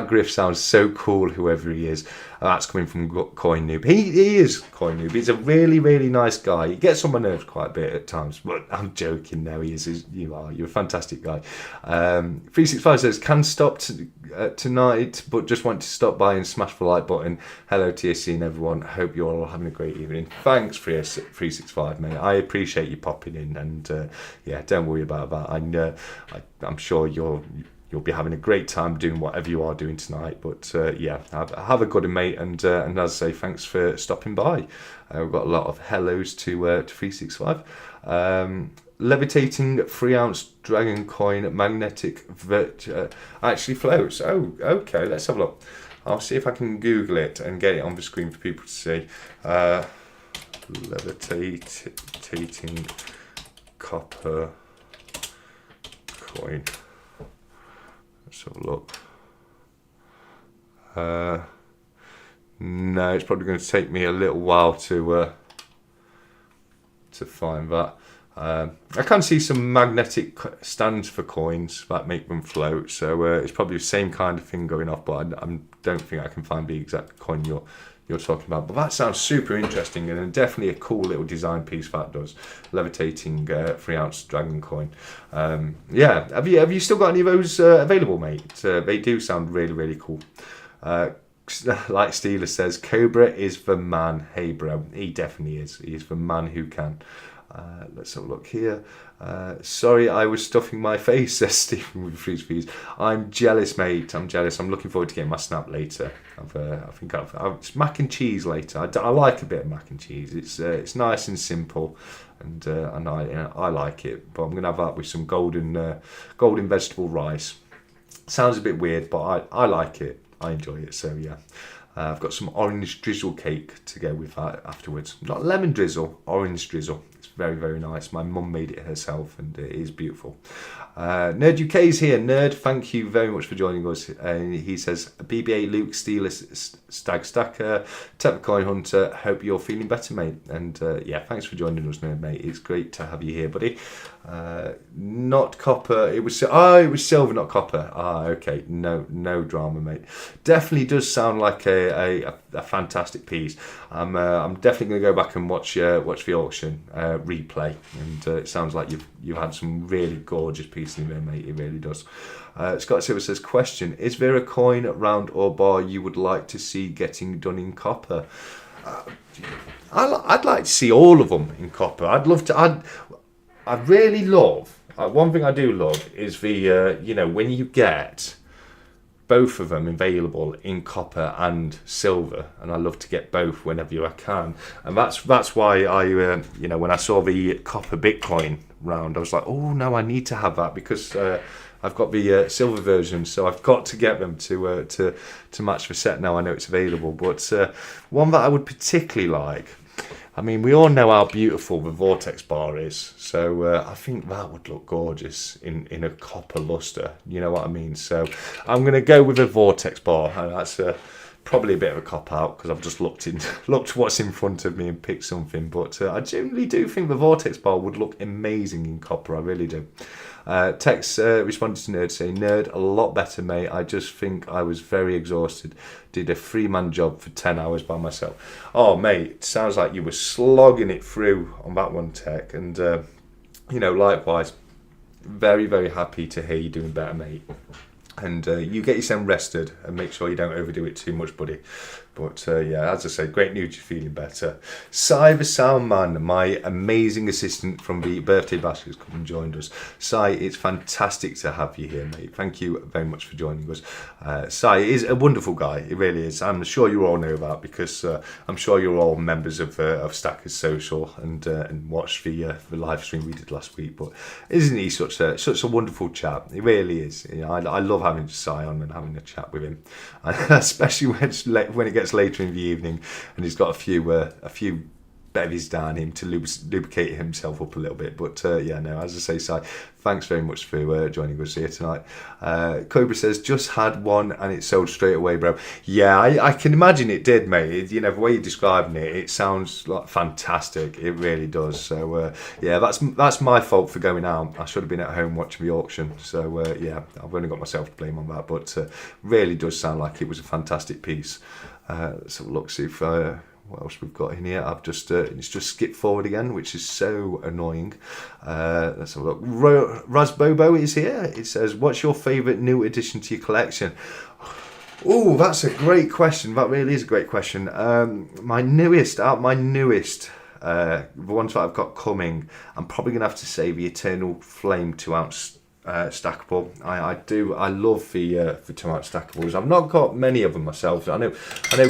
griff sounds so cool, whoever he is. That's coming from Coin Noob. He is Coin Noob. He's a really, really nice guy. He gets on my nerves quite a bit at times, but I'm joking. No, you're a fantastic guy. 365 says, can stop tonight, but just want to stop by and smash the like button. Hello TSC and everyone. Hope you're all having a great evening. Thanks 365, mate. I appreciate you popping in, and yeah, don't worry about that. I'm sure you'll be having a great time doing whatever you are doing tonight. But yeah, have a good one, mate. And as I say, thanks for stopping by. We've got a lot of hellos to 365. Levitating 3 ounce dragon coin magnetic actually floats. Oh, okay. Let's have a look. I'll see if I can Google it and get it on the screen for people to see. Levitating copper coin. Let's have a look. No, it's probably going to take me a little while to find that. I can see some magnetic stands for coins that make them float, so it's probably the same kind of thing going off, but I don't think I can find the exact coin you're talking about. But that sounds super interesting, and definitely a cool little design piece that does. Levitating 3 ounce dragon coin. Yeah, have you still got any of those available, mate? They do sound really, really cool. Like Steeler says, Cobra is the man. Hey bro, he definitely is. He's the man who can. Let's have a look here. Sorry, I was stuffing my face, says Stephen with freeze fees. I'm jealous, mate. I'm jealous. I'm looking forward to getting my snap later. It's mac and cheese later. I like a bit of mac and cheese. It's nice and simple, and I like it. But I'm gonna have that with some golden vegetable rice. Sounds a bit weird, but I like it. I enjoy it. So yeah. I've got some orange drizzle cake to go with that afterwards. Not lemon drizzle, orange drizzle. It's very, very nice. My mum made it herself, and it is beautiful. Nerd UK is here. Nerd, thank you very much for joining us. He says, BBA Luke, Steeler, Stag Stacker, Tep Coin Hunter, hope you're feeling better, mate. And yeah, thanks for joining us, Nerd, mate. It's great to have you here, buddy. Not copper. It was silver, not copper. Okay. No drama, mate. Definitely does sound like a fantastic piece. I'm definitely going to go back and watch the auction replay, and it sounds like you've had some really gorgeous pieces in there, mate. It really does. Scott Silver says, question, is there a coin, round or bar you would like to see getting done in copper? I'd like to see all of them in copper. I'd love to. I really love, one thing I do love is the, when you get both of them available in copper and silver, and I love to get both whenever I can. And that's why I, when I saw the copper Bitcoin round, I was like, oh no, I need to have that, because I've got the silver version, so I've got to get them to match the set now I know it's available. But one that I would particularly like, I mean, we all know how beautiful the Vortex bar is, so I think that would look gorgeous in a copper luster, you know what I mean? So I'm going to go with a Vortex bar, and Probably a bit of a cop out because I've just looked what's in front of me and picked something. But I generally do think the Vortex bar would look amazing in copper. I really do. Tex responded to Nerd saying, "Nerd, a lot better, mate. I just think I was very exhausted. Did a 3-man job for 10 hours by myself." Oh, mate, it sounds like you were slogging it through on that one, Tech. And, likewise, very, very happy to hear you doing better, mate. And you get yourself rested and make sure you don't overdo it too much, buddy. But as I say, great news, you're feeling better. Cy the Sound Man, my amazing assistant from the birthday bash, has come and joined us. Cy, it's fantastic to have you here, mate. Thank you very much for joining us. Cy is a wonderful guy, he really is. I'm sure you all know that because I'm sure you're all members of Stackers Social and watched the live stream we did last week. But isn't he such a wonderful chap? He really is. I love having Cy on and having a chat with him, especially when it gets later in the evening and he's got a few bevies down him to lubricate himself up a little bit. But as I say, Si, thanks very much for joining us here tonight. Cobra says, "Just had one and it sold straight away, bro." Yeah, I can imagine it did, mate. The way you're describing it sounds like fantastic. It really does. So that's my fault for going out. I should have been at home watching the auction. So I've only got myself to blame on that. But really does sound like it was a fantastic piece. Let's have a look, see if what else we've got in here. I've just it's just skipped forward again, which is so annoying. Let's have a look. Razbobo is here. It says, "What's your favourite new addition to your collection?" Oh, that's a great question. That really is a great question. My newest, the ones that I've got coming, I'm probably gonna have to say the Eternal Flame 2-ounce. Stackable. I love the 2-ounce stackables. I've not got many of them myself. I know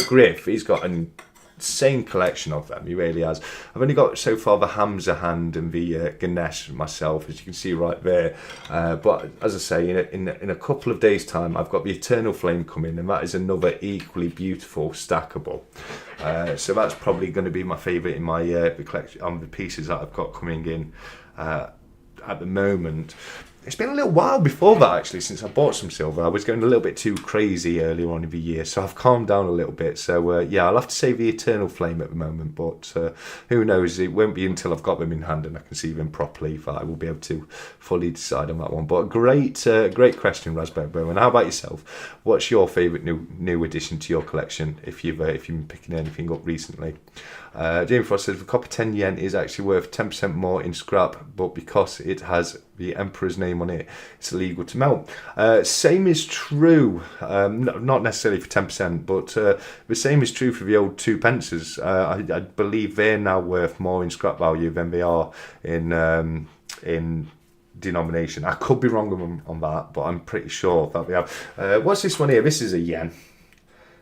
Griff, he's got an insane collection of them. He really has. I've only got so far the Hamza hand and the Ganesh myself, as you can see right there. But as I say, in a couple of days' time, I've got the Eternal Flame coming, and that is another equally beautiful stackable. So that's probably going to be my favourite in my the collection on the pieces that I've got coming in at the moment. It's been a little while before that, actually, since I bought some silver. I was going a little bit too crazy earlier on in the year, so I've calmed down a little bit. So, I'll have to say the Eternal Flame at the moment, but who knows? It won't be until I've got them in hand and I can see them properly that I will be able to fully decide on that one. But great question, Raspberry. And how about yourself? What's your favourite new addition to your collection, if you've been picking anything up recently? Jamie Frost says, "The copper 10 yen is actually worth 10% more in scrap, but because it has the Emperor's name on it, it's illegal to melt." Same is true, not necessarily for 10%, but the same is true for the old 2 pences. I believe they're now worth more in scrap value than they are in denomination. I could be wrong on that, but I'm pretty sure that they have. What's this one here? This is a yen.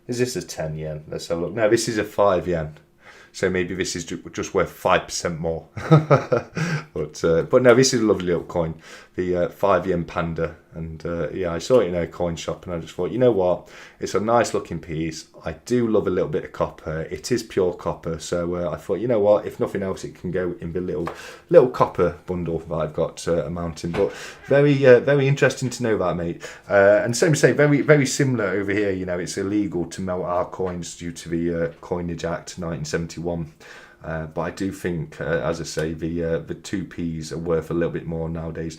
Is this a 10 yen? Let's have a look. No, this is a 5 yen. So maybe this is just worth 5% more. But no, this is a lovely little coin. The 5 yen panda. And I saw it in a coin shop and I just thought, you know what? It's a nice looking piece. I do love a little bit of copper. It is pure copper. So I thought, you know what? If nothing else, it can go in the little copper bundle that I've got mounting. But very interesting to know that, mate. And same to say, very, very similar over here. It's illegal to melt our coins due to the Coinage Act 1971. But I do think, as I say, the 2Ps are worth a little bit more nowadays.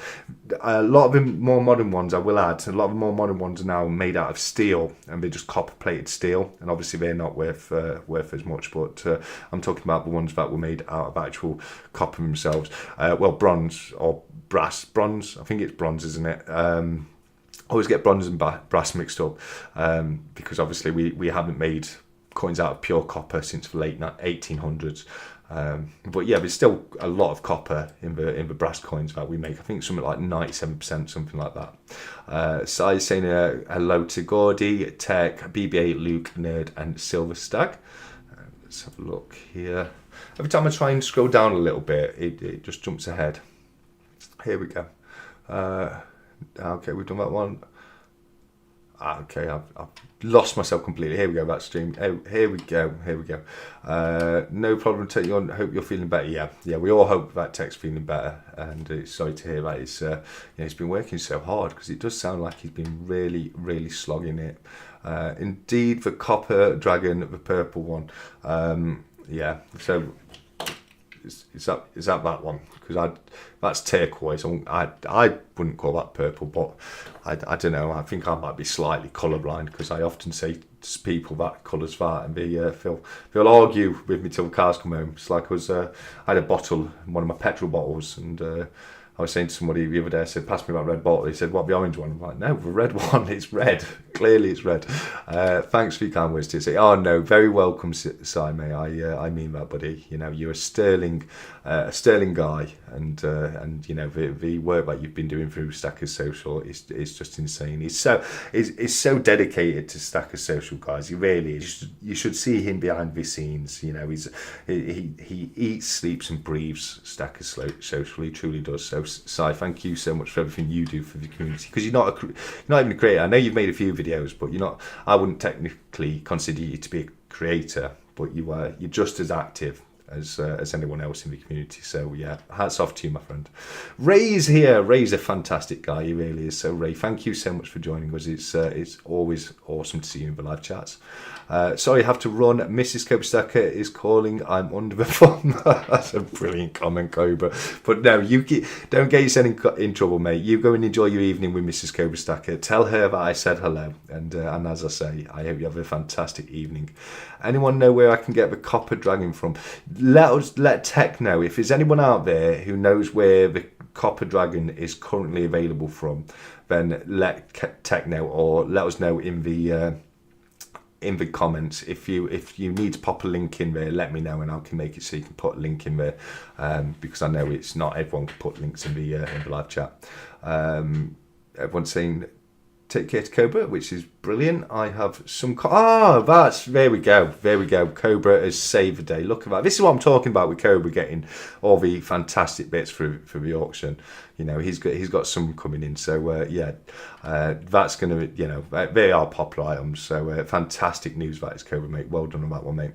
A lot of the more modern ones, I will add, a lot of the more modern ones are now made out of steel, and they're just copper-plated steel, and obviously they're not worth as much. But I'm talking about the ones that were made out of actual copper themselves. Bronze or brass. Bronze, I think it's bronze, isn't it? I always get bronze and brass mixed up because obviously we haven't made coins out of pure copper since the late 1800s. But yeah, there's still a lot of copper in the brass coins that we make. I think something like 97%, something like that. Sai saying hello to Gordy, Tech, BB8, Luke, Nerd, and Silver Stag. Let's have a look here. Every time I try and scroll down a little bit, it just jumps ahead. Here we go. Okay, we've done that one. Okay, I've lost myself completely. Here we go, that stream. Oh, here we go. No problem. Take you on. Hope you're feeling better. Yeah. We all hope that Tech's feeling better, and sorry to hear that. He's been working so hard, because it does sound like he's been really, really slogging it. Indeed, the copper dragon, the purple one. Yeah. So is that one? Because that's turquoise. I wouldn't call that purple, but I don't know. I think I might be slightly colourblind, because I often say to people that colour's that, and they'll argue with me till the cars come home. It's like I had a bottle, one of my petrol bottles, and I was saying to somebody the other day, I said, pass me that red bottle. He said, what, the orange one? I'm like, no, the red one, it's red. Clearly it's red. Thanks for your kind words to say, oh no, very welcome, Simon. I mean that, buddy. You know, you're a sterling guy, and you know, the work that you've been doing through Stackers Social is just insane. He's so dedicated to Stackers Social, guys. He really is. You should see him behind the scenes. You know, he eats, sleeps and breathes Stackers Social. He truly does. So, Si, thank you so much for everything you do for the community, because you're not even a creator. I know you've made a few videos, but you're not. I wouldn't technically consider you to be a creator, but you're just as active as anyone else in the community. So yeah, hats off to you, my friend. Ray's here. Ray's a fantastic guy. He really is. So Ray, thank you so much for joining us. It's always awesome to see you in the live chats. Sorry, I have to run. Mrs. Cobra is calling. I'm under the phone. That's a brilliant comment, Cobra. But no, don't get yourself in trouble, mate. You go and enjoy your evening with Mrs. Cobra. Tell her that I said hello. And as I say, I hope you have a fantastic evening. Anyone know where I can get the copper dragon from? Let Tech know. If there's anyone out there who knows where the copper dragon is currently available from, then let Tech know, or let us know in the comments. If you need to pop a link in there, let me know, and I can make it so you can put a link in there, because I know it's not everyone can put links in the live chat. Everyone's saying take care to Cobra, which is brilliant. I have some there we go. Cobra has saved the day. Look at that. This is what I'm talking about with Cobra getting all the fantastic bits for the auction. You know, he's got some coming in. So that's gonna, you know, they are popular items. So fantastic news that is, Cobra, mate. Well done on that one, mate.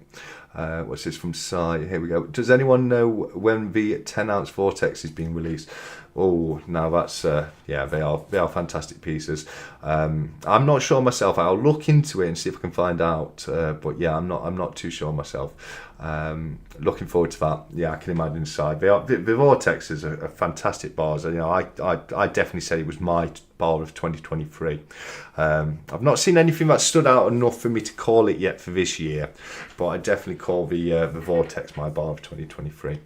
What's this from Sai? Here we go. Does anyone know when the 10-ounce Vortex is being released? Oh, now that's they are fantastic pieces. I'm not sure myself. I'll look into it and see if I can find out. But yeah, I'm not too sure myself. Looking forward to that. Yeah, I can imagine inside. The Vortex is a fantastic bars. You know, I definitely said it was my bar of 2023. I've not seen anything that stood out enough for me to call it yet for this year, but I definitely call the Vortex my bar of 2023.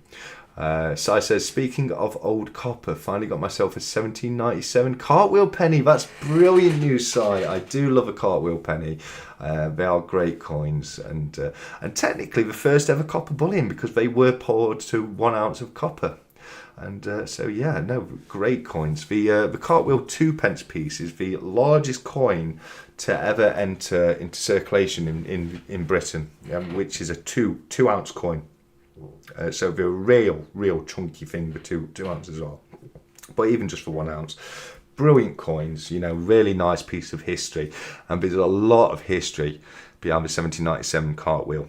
Sai says, speaking of old copper, finally got myself a 1797 cartwheel penny. That's brilliant news, Sai. I do love a cartwheel penny. They are great coins, and technically the first ever copper bullion, because they were poured to 1 ounce of copper. And so yeah, no, great coins. The cartwheel 2p piece is the largest coin to ever enter into circulation in Britain, which is a 2 ounce coin. So they're a real chunky thing, the 2 ounces are. But even just for 1 ounce, brilliant coins, you know, really nice piece of history. And there's a lot of history behind the 1797 cartwheel.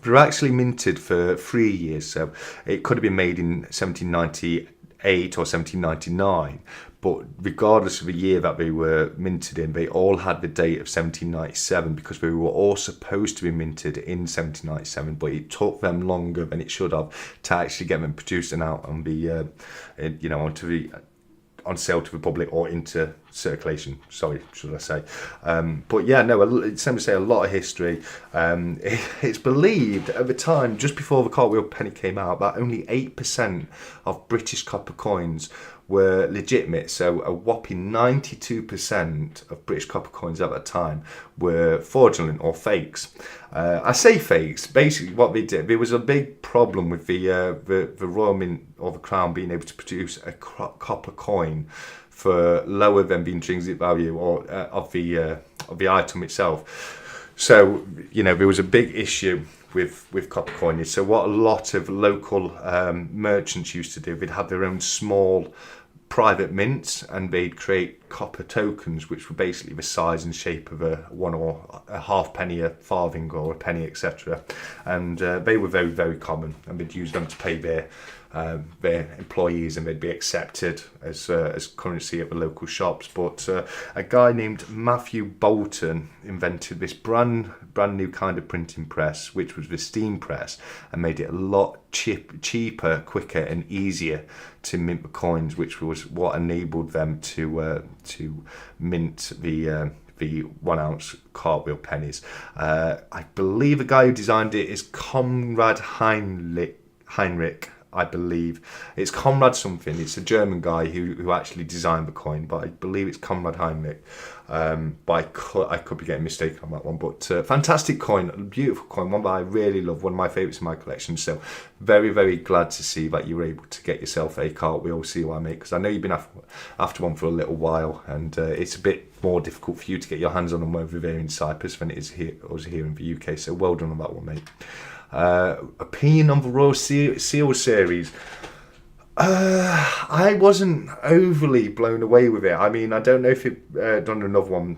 They were actually minted for 3 years, so it could have been made in 1798 or 1799. But regardless of the year that they were minted in, they all had the date of 1797, because they were all supposed to be minted in 1797, but it took them longer than it should have to actually get them produced and out and be, on sale to the public or into circulation. Sorry, should I say? But yeah, no, it's time to say a lot of history. It's believed at the time, just before the cartwheel penny came out, that only 8% of British copper coins were legitimate. So a whopping 92% of British copper coins at that time were fraudulent or fakes. I say fakes. Basically, what they did, there was a big problem with the Royal Mint or the Crown being able to produce a copper coin for lower than the intrinsic value or of the item itself. So, you know, there was a big issue with copper coinage. So what a lot of local merchants used to do, they'd have their own small private mints, and they'd create copper tokens, which were basically the size and shape of a 1 or a halfpenny, a farthing, or a penny, etc. And they were very, very common, and they'd use them to pay their employees, and they'd be accepted as currency at the local shops. But a guy named Matthew Bolton invented this brand new kind of printing press, which was the steam press, and made it a lot cheaper, quicker, and easier to mint the coins, which was what enabled them to mint the 1 ounce cartwheel pennies. I believe the guy who designed it is Conrad Heinrich. I believe it's Conrad something. It's a German guy who actually designed the coin, but I believe it's Conrad Heinrich. But I could be getting mistaken on that one. But fantastic coin, beautiful coin, one that I really love, one of my favourites in my collection. So very, very glad to see that you were able to get yourself a cartwheel seal, mate, because I know you've been after one for a little while, and it's a bit more difficult for you to get your hands on them over there in Cyprus than it is us here in the UK. So well done on that one, mate. Opinion on the Royal Seal series. I wasn't overly blown away with it. I mean, I don't know if it done another one.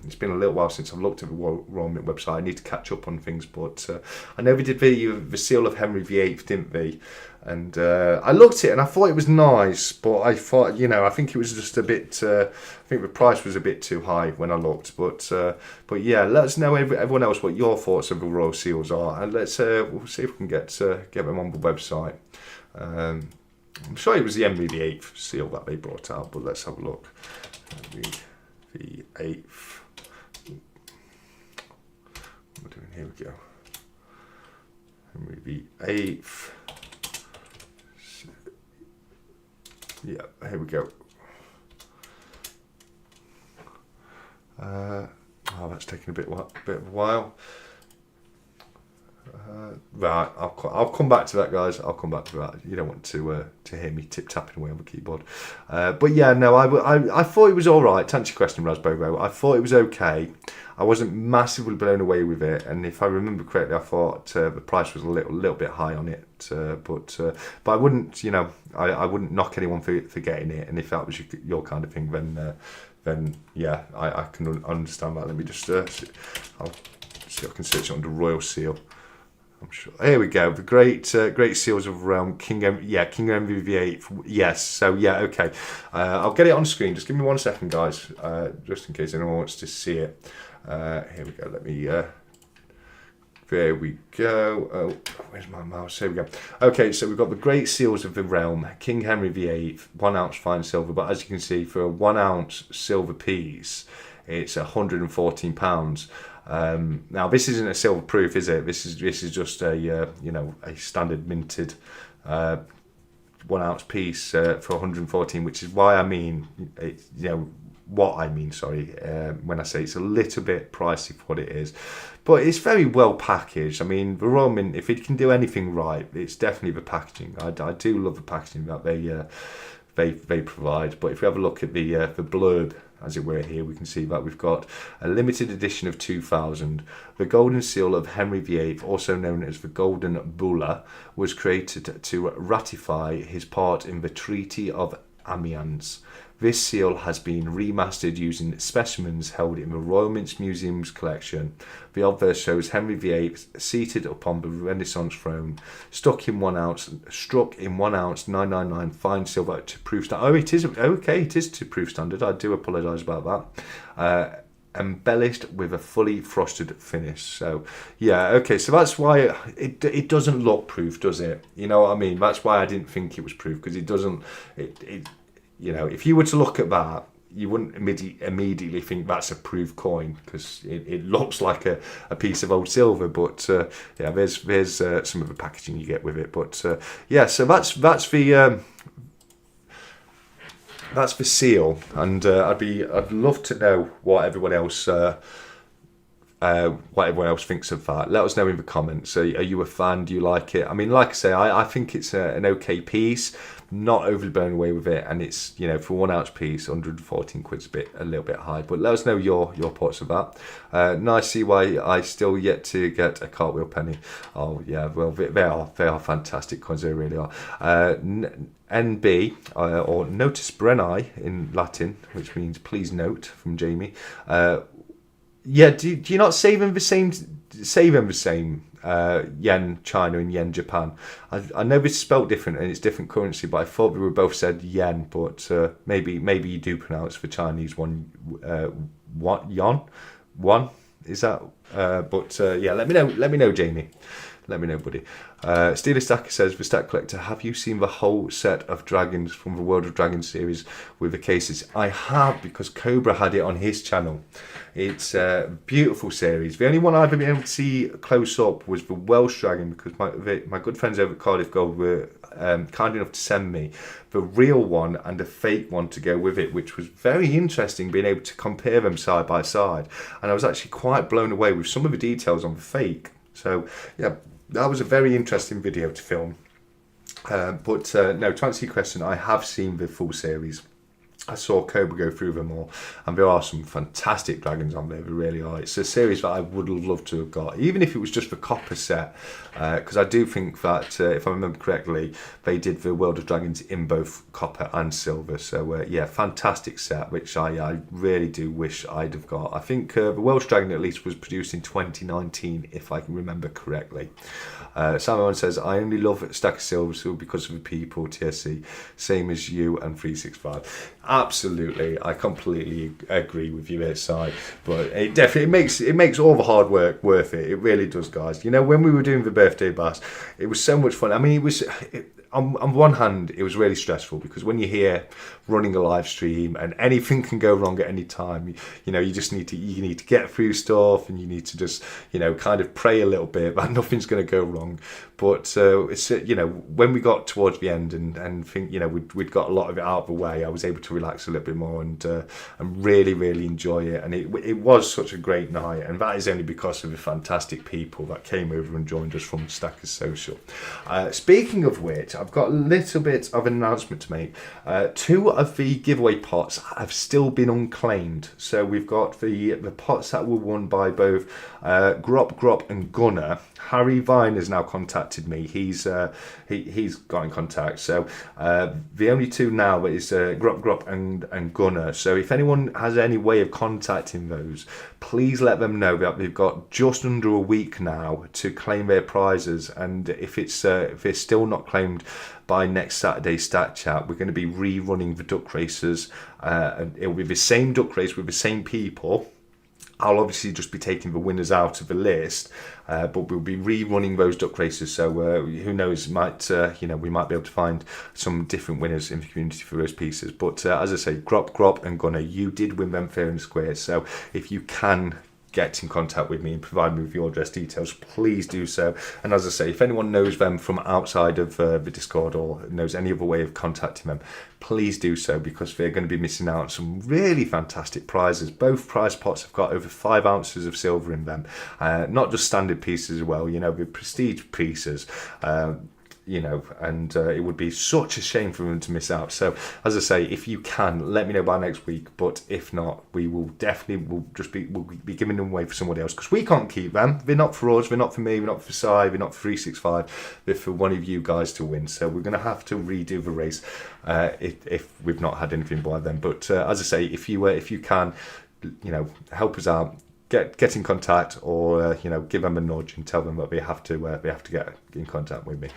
It's been a little while since I've looked at the Royal Mint website. I need to catch up on things, but I know they did the seal of Henry VIII, didn't they? And I looked at it and I thought it was nice, but I thought, I think it was just a bit. I think the price was a bit too high when I looked. But yeah, let us know, everyone else, what your thoughts of the Royal Seals are, and we'll see if we can get them on the website. I'm sure it was the Henry VIII seal that they brought out, but let's have a look. Henry VIII. What we're doing here, we go. Henry VIII. Yeah, here we go. That's taking a bit of a while. Right, I'll come back to that, guys. I'll come back to that. You don't want to hear me tip tapping away on the keyboard. But yeah, no, I thought it was all right. To answer your question, Raspberry, I thought it was okay. I wasn't massively blown away with it, and if I remember correctly, I thought the price was a little bit high on it. But I wouldn't, I wouldn't knock anyone for getting it. And if that was your kind of thing, then yeah, I can understand that. Let me just I'll see if I can search it under Royal Seal. I'm sure. Here we go. The great seals of realm, King Henry VIII. Yes. So yeah, okay. I'll get it on screen. Just give me 1 second, guys, just in case anyone wants to see it. Here we go. Let me. There we go. Oh, where's my mouse? Here we go. Okay, so we've got the great seals of the realm, King Henry VIII, 1 ounce fine silver. But as you can see, for a 1 ounce silver piece, it's £114. Now this isn't a silver proof, is it? This is just a a standard minted 1 ounce piece for 114, which is why I mean when I say it's a little bit pricey for what it is, but it's very well packaged. I mean, the Royal Mint, if it can do anything right, it's definitely the packaging. I do love the packaging that they provide. But if we have a look at the blurb, as it were, here we can see that we've got a limited edition of 2000. The golden seal of Henry VIII, also known as the Golden Bulla, was created to ratify his part in the Treaty of Amiens. This seal has been remastered using specimens held in the Royal Mint Museum's collection. The obverse shows Henry VIII seated upon the Renaissance throne, struck in 1 ounce 999 fine silver to proof standard. Oh, it is okay. It is to proof standard. I do apologise about that. Embellished with a fully frosted finish. So yeah, okay. So that's why it doesn't look proof, does it? You know what I mean? That's why I didn't think it was proof, because it doesn't. If you were to look at that, you wouldn't immediately think that's a proof coin, because it looks like a piece of old silver. But there's some of the packaging you get with it. But so that's the seal, and I'd love to know what everyone else what everyone else thinks of that. Let us know in the comments. Are you a fan? Do you like it? I mean, like I say, I think it's an okay piece. Not overly blown away with it, and it's, you know, for 1 ounce piece, 114 quid's a little bit high. But let us know your thoughts of that. Nice CY. I still yet to get a cartwheel penny. Oh yeah, well they are fantastic coins. They really are. NB or Notice Brenni in Latin, which means please note, from Jamie. Yeah, do you not save them the same yen China and yen Japan? I know it's spelt different and it's different currency, but I thought we were both said yen. But maybe you do pronounce the Chinese one what yon one, is that? Yeah, let me know, Jamie. Let me know, buddy. Steeler Stacker says, the Stack Collector, have you seen the whole set of dragons from the World of Dragons series with the cases? I have, because Cobra had it on his channel. It's a beautiful series. The only one I've been able to see close up was the Welsh Dragon, because my good friends over at Cardiff Gold were kind enough to send me the real one and a fake one to go with it, which was very interesting, being able to compare them side by side. And I was actually quite blown away with some of the details on the fake. So, yeah, that was a very interesting video to film. No, to answer your question, I have seen the full series. I saw Cobra go through them all, and there are some fantastic dragons on there. There really are. It's a series that I would have loved to have got, even if it was just the copper set, because I do think that, if I remember correctly, they did the World of Dragons in both copper and silver. So yeah, fantastic set, which I really do wish I'd have got. I think the Welsh Dragon at least was produced in 2019, if I can remember correctly. Simon says, I only love Stack of Silver because of the people, TSC, same as you and 365. Absolutely, I completely agree with you, SI. But it definitely makes all the hard work worth it. It really does, guys. You know, when we were doing the birthday bash, it was so much fun. I mean, on one hand, it was really stressful, because when you're here running a live stream and anything can go wrong at any time, you know, you need to get through stuff, and you need to just, you know, kind of pray a little bit that nothing's going to go wrong. But it's, you know, when we got towards the end and think, you know, we'd got a lot of it out of the way, I was able to relax a little bit more and really enjoy it. And it was such a great night, and that is only because of the fantastic people that came over and joined us from Stackers Social. Speaking of which, I've got a little bit of an announcement to make. 2 of the giveaway pots have still been unclaimed. So we've got the pots that were won by both Grop and Gunner. Harry Vine has now contacted me. He's got in contact. So the only 2 now is Grop and Gunner. So if anyone has any way of contacting those, please let them know that they've got just under a week now to claim their prizes. And if they're still not claimed by next Saturday's Stat Chat, we're going to be rerunning the duck races. It'll be the same duck race with the same people. I'll obviously just be taking the winners out of the list, but we'll be rerunning those duck races. So who knows? We might be able to find some different winners in the community for those pieces. But as I say, Grop and Gunner, you did win them fair and square. So if you can get in contact with me and provide me with your address details, please do so. And as I say, if anyone knows them from outside of the Discord or knows any other way of contacting them, please do so, because they're going to be missing out on some really fantastic prizes. Both prize pots have got over 5 ounces of silver in them, not just standard pieces as well, you know, the prestige pieces. You know, and it would be such a shame for them to miss out. So, as I say, if you can, let me know by next week. But if not, we'll be giving them away for somebody else, because we can't keep them. They're not for us. They're not for me. They're not for Si. They're not for 365. They're for one of you guys to win. So we're going to have to redo the race if we've not had anything by then. But as I say, if you can, you know, help us out. Get in contact, or you know, give them a nudge and tell them that they have to get in contact with me.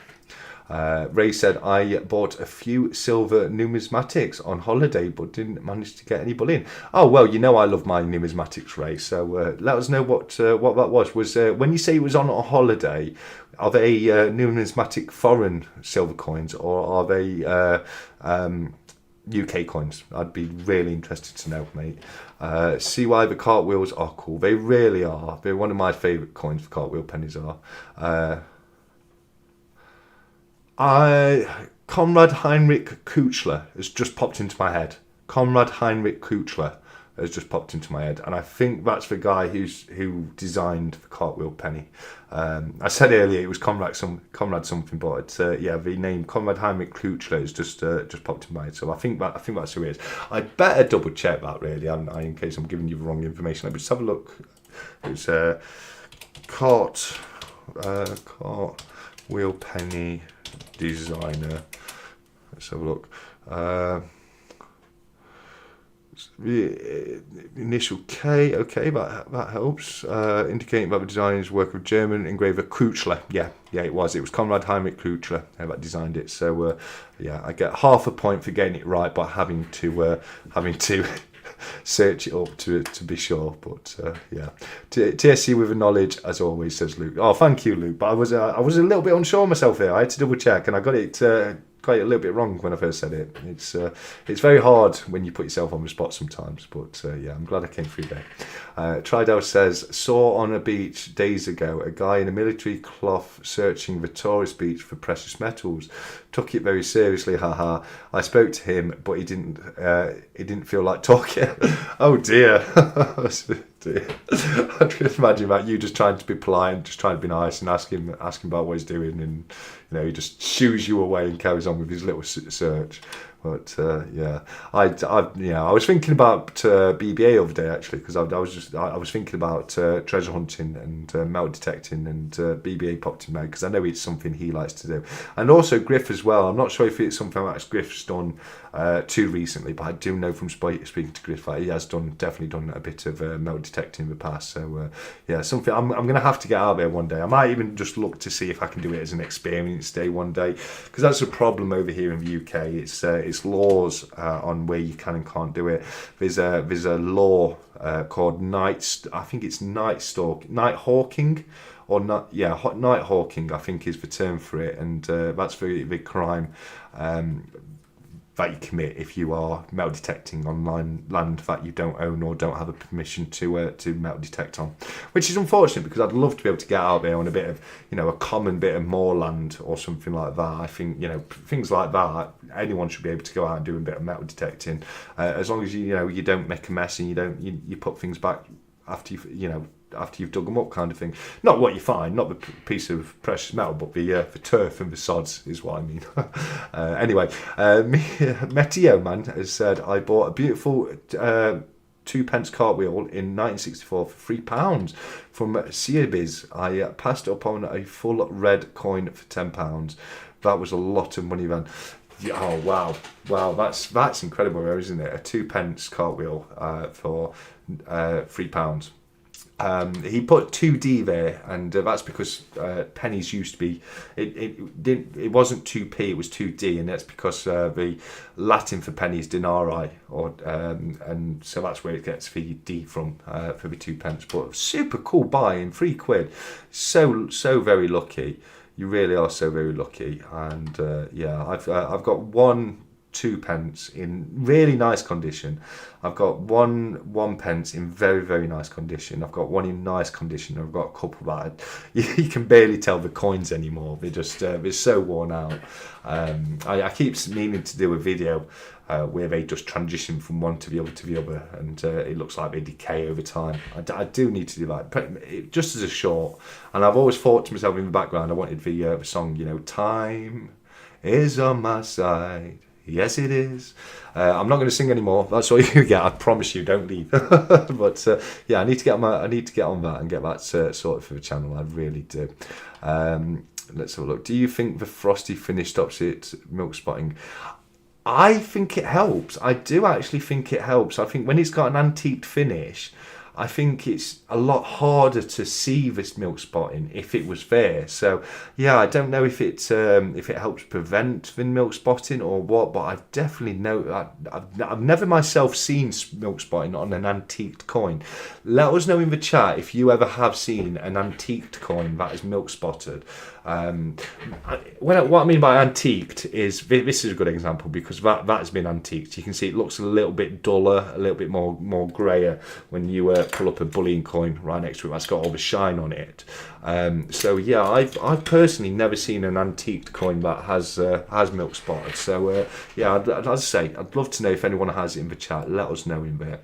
Ray said, I bought a few silver numismatics on holiday but didn't manage to get any bullion. Oh, well, you know I love my numismatics, Ray, so let us know what that was. When you say it was on a holiday, are they numismatic foreign silver coins, or are they UK coins? I'd be really interested to know, mate. See why the cartwheels are cool. They really are. They're one of my favourite coins. The cartwheel pennies are. Konrad Heinrich Kuchler has just popped into my head. Konrad Heinrich Kuchler. has just popped into my head, and I think that's the guy who designed the cartwheel penny. I said earlier it was Conrad something, but the name Conrad Heinrich Klutschler has just popped in my head. So I think that's who it is. I better double check that really, in case I'm giving you the wrong information. Let me just have a look. It's cartwheel penny designer. Let's have a look. The initial K, okay, that helps. Indicating that the design is work of German engraver Klutschler. Yeah, it was Conrad Heinrich Klutschler that designed it. So I get half a point for getting it right, but having to search it up to be sure. But TSC with the knowledge as always, says Luke. Oh, thank you, Luke. But I was a little bit unsure myself there. I had to double check, and I got it quite a little bit wrong when I first said it. It's very hard when you put yourself on the spot sometimes, but I'm glad I came through there. Tridell says, saw on a beach days ago a guy in a military cloth searching the tourist beach for precious metals. Took it very seriously, haha. I spoke to him, but he didn't feel like talking. Oh dear. Dear. I can imagine that you just trying to be polite, just trying to be nice, and ask him about what he's doing, and he just shoos you away and carries on with his little search. But I was thinking about BBA the other day actually, because I was thinking about treasure hunting and metal detecting, and BBA popped in my head because I know it's something he likes to do, and also Griff as well. I'm not sure if it's something that Griff's done too recently, but I do know from speaking to Griff that he has definitely done a bit of metal detecting in the past. So something I'm going to have to get out there one day. I might even just look to see if I can do it as an experience day one day, because that's a problem over here in the UK. It's laws on where you can and can't do it. There's a law called night hawking, night hawking I think is the term for it, and that's the crime that you commit if you are metal detecting on land that you don't own or don't have a permission to metal detect on, which is unfortunate, because I'd love to be able to get out there on a bit of a common bit of moorland or something like that. I think things like that, anyone should be able to go out and do a bit of metal detecting, as long as you don't make a mess and you put things back after you've dug them up, kind of thing. Not what you find, not the piece of precious metal, but the turf and the sods is what I mean. Anyway, Meteo Man has said, I bought a beautiful 2p cartwheel in 1964 for £3 from Seabiz. I passed up on a full red coin for £10. That was a lot of money then. Oh wow, that's incredible, isn't it? A 2p cartwheel for £3. He put 2D there, and that's because pennies used to be. It wasn't 2p, it was 2D, and that's because the Latin for penny is denarii, and so that's where it gets the D from for the 2p. But super cool buy in £3. So very lucky. You really are so very lucky, and I've got 2p in really nice condition. I've got one pence in very, very nice condition. I've got one in nice condition. I've got a couple that you can barely tell the coins anymore. They're so worn out. I keep meaning to do a video where they just transition from one to the other to the other, and it looks like they decay over time. I do need to do that, just as a short. And I've always thought to myself in the background, I wanted the song, time is on my side. Yes, it is. I'm not going to sing anymore. That's all you get. I promise you. Don't leave. But I need to get on that and get that sorted for the channel. I really do. Let's have a look. Do you think the frosty finish stops it milk spotting? I think it helps. I do actually think it helps. I think when it's got an antiqued finish, I think it's a lot harder to see this milk spotting if it was there. So I don't know if it helps prevent the milk spotting or what, but I've definitely I've never myself seen milk spotting on an antiqued coin. Let us know in the chat if you ever have seen an antiqued coin that is milk spotted. What I mean by antiqued is, this is a good example, because that has been antiqued. You can see it looks a little bit duller, a little bit more grayer when you pull up a bullion coin right next to it. That's got all the shine on it. I've personally never seen an antiqued coin that has milk spotted. So as I say, I'd love to know if anyone has it in the chat. Let us know in there.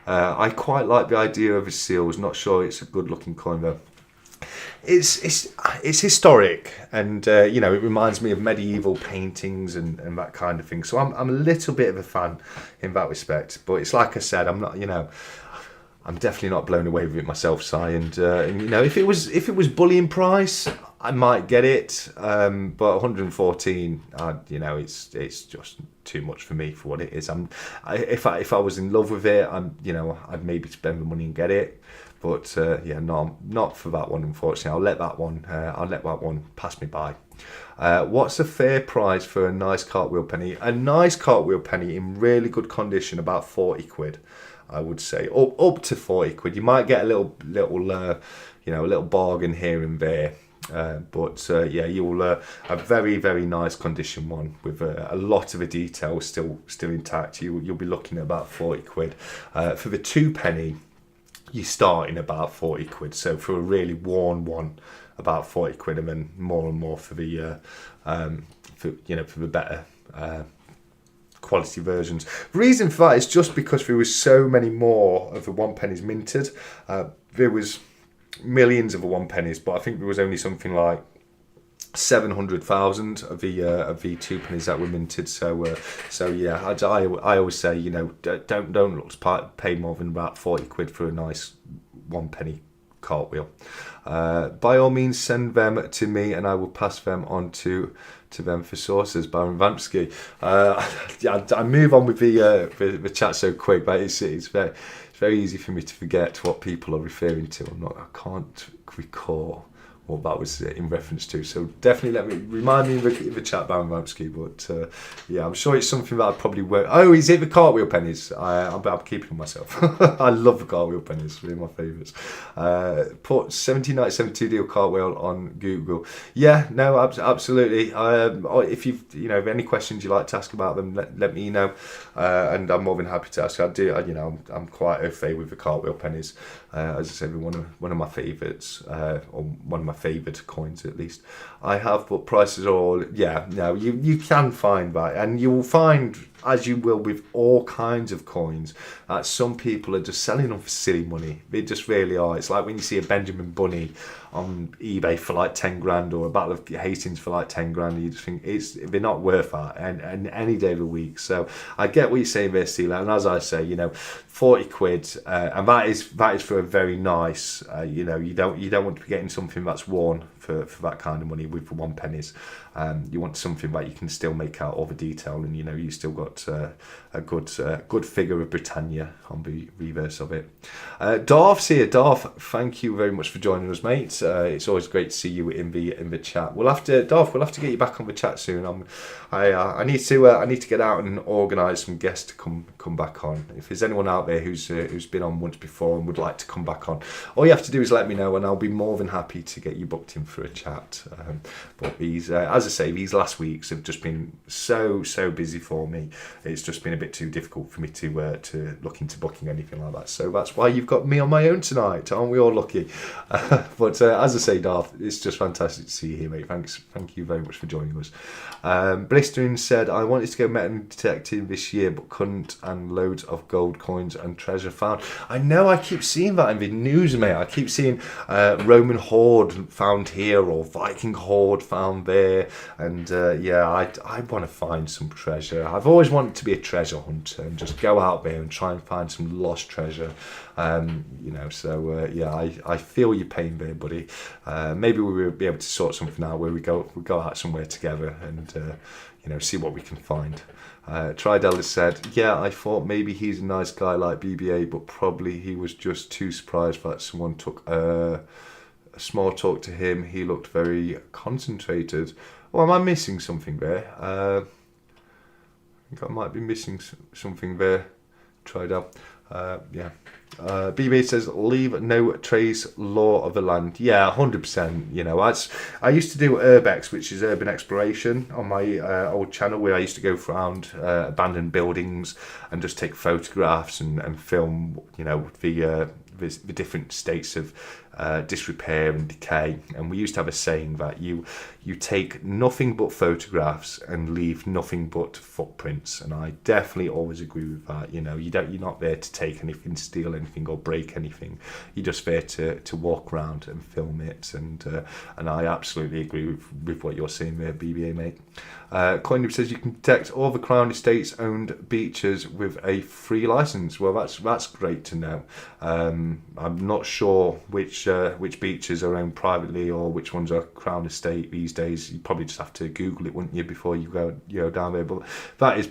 I quite like the idea of a seal. I was not sure it's a good looking coin though. It's historic, and you know, it reminds me of medieval paintings and that kind of thing. So I'm a little bit of a fan in that respect. But it's like I said, I'm not, you know, I'm definitely not blown away with it myself, Si. And you know, if it was bullion price, I might get it. But 114, you know, it's just too much for me for what it is. If I was in love with it, you know, I'd maybe spend the money and get it. But yeah, no, not for that one, unfortunately. I'll let that one pass me by. What's a fair price for a nice cartwheel penny? A nice cartwheel penny in really good condition, about 40 quid, I would say. Up to 40 quid. You might get a little you know, a little bargain here and there. But yeah, you'll a very, very nice condition one with a lot of the detail still intact. You'll be looking at about 40 quid. For the 2 penny, you start in about 40 quid. So for a really worn one, about 40 quid, and then more and more for the for the better quality versions. The reason for that is just because there was so many more of the 1 pennies minted. There was millions of the 1 pennies, but I think there was only something like 700,000 of the 2 pennies that were minted. So yeah, I always say, you know, don't look to pay more than about 40 quid for a nice 1 penny cartwheel. By all means, send them to me and I will pass them on to them for sources. Baron Vamsky. I move on with the chat so quick, but it's very easy for me to forget what people are referring to. I can't recall what that was in reference to. So definitely remind me of the chat, Baron Vamsky. But yeah, I'm sure it's something that I probably won't. Oh, is it the cartwheel pennies? I'm keeping them myself. I love the cartwheel pennies. They're my favourites. Put 1792 deal cartwheel on Google. Yeah, no, absolutely. If you have any questions you'd like to ask about them, let me know. And I'm more than happy to ask. I'm quite au fait with the cartwheel pennies. As I said, one of my favourites, or one of my favoured coins at least. I have, but prices are all, yeah, no, you can find that, and you will find, as you will with all kinds of coins, that some people are just selling them for silly money. They just really are. It's like when you see a Benjamin Bunny on eBay for like 10 grand, or a Battle of Hastings for like 10 grand, you just think they're not worth that and any day of the week. So I get what you're saying there, Steeler, and as I say, you know, 40 quid, and that is for a very nice, you know, you don't want to be getting something that's worn for that kind of money with the 1 pennies. You want something that you can still make out all the detail, and you know, you still got a good figure of Britannia on the reverse of it. Darth's here. Darth, thank you very much for joining us, mate. It's always great to see you in the chat. We'll have to get you back on the chat soon. I need to get out and organise some guests to come back on. If there's anyone out there who's been on once before and would like to come back on, all you have to do is let me know, and I'll be more than happy to get you booked in for a chat. But these, as I say, these last weeks have just been so busy for me. It's just been a bit too difficult for me to look into booking anything like that. So that's why you've got me on my own tonight. Aren't we all lucky? But as I say, Darth, it's just fantastic to see you here, mate. Thank you very much for joining us. Blistering said, I wanted to go metal detecting this year but couldn't, and loads of gold coins and treasure found. I know, I keep seeing that in the news, mate. I keep seeing Roman hoard found here, or Viking hoard found there, and yeah, I want to find some treasure. I've always wanted to be a treasure hunter and just go out there and try and find some lost treasure. You know, so yeah, I feel your pain there, buddy. Maybe we'll be able to sort something out where we go out somewhere together and you know, see what we can find. Tridel has said, yeah, I thought maybe he's a nice guy like BBA, but probably he was just too surprised that someone took a small talk to him. He looked very concentrated. Well, am I missing something there? I think I might be missing something there. Tridel. Yeah. BB says, leave no trace law of the land. Yeah, 100%. You know, I used to do Urbex, which is urban exploration, on my old channel, where I used to go around abandoned buildings and just take photographs and film, you know, the different states of disrepair and decay. And we used to have a saying that you take nothing but photographs and leave nothing but footprints, and I definitely always agree with that. You know, you're not there to take anything, steal anything, or break anything. You're just there to walk around and film it, and I absolutely agree with what you're saying there, BBA mate. Coinoob says you can detect all the Crown Estates owned beaches with a free license. Well, that's great to know. I'm not sure which beaches are owned privately or which ones are Crown Estate these days. You probably just have to Google it, wouldn't you, before you go down there? But that is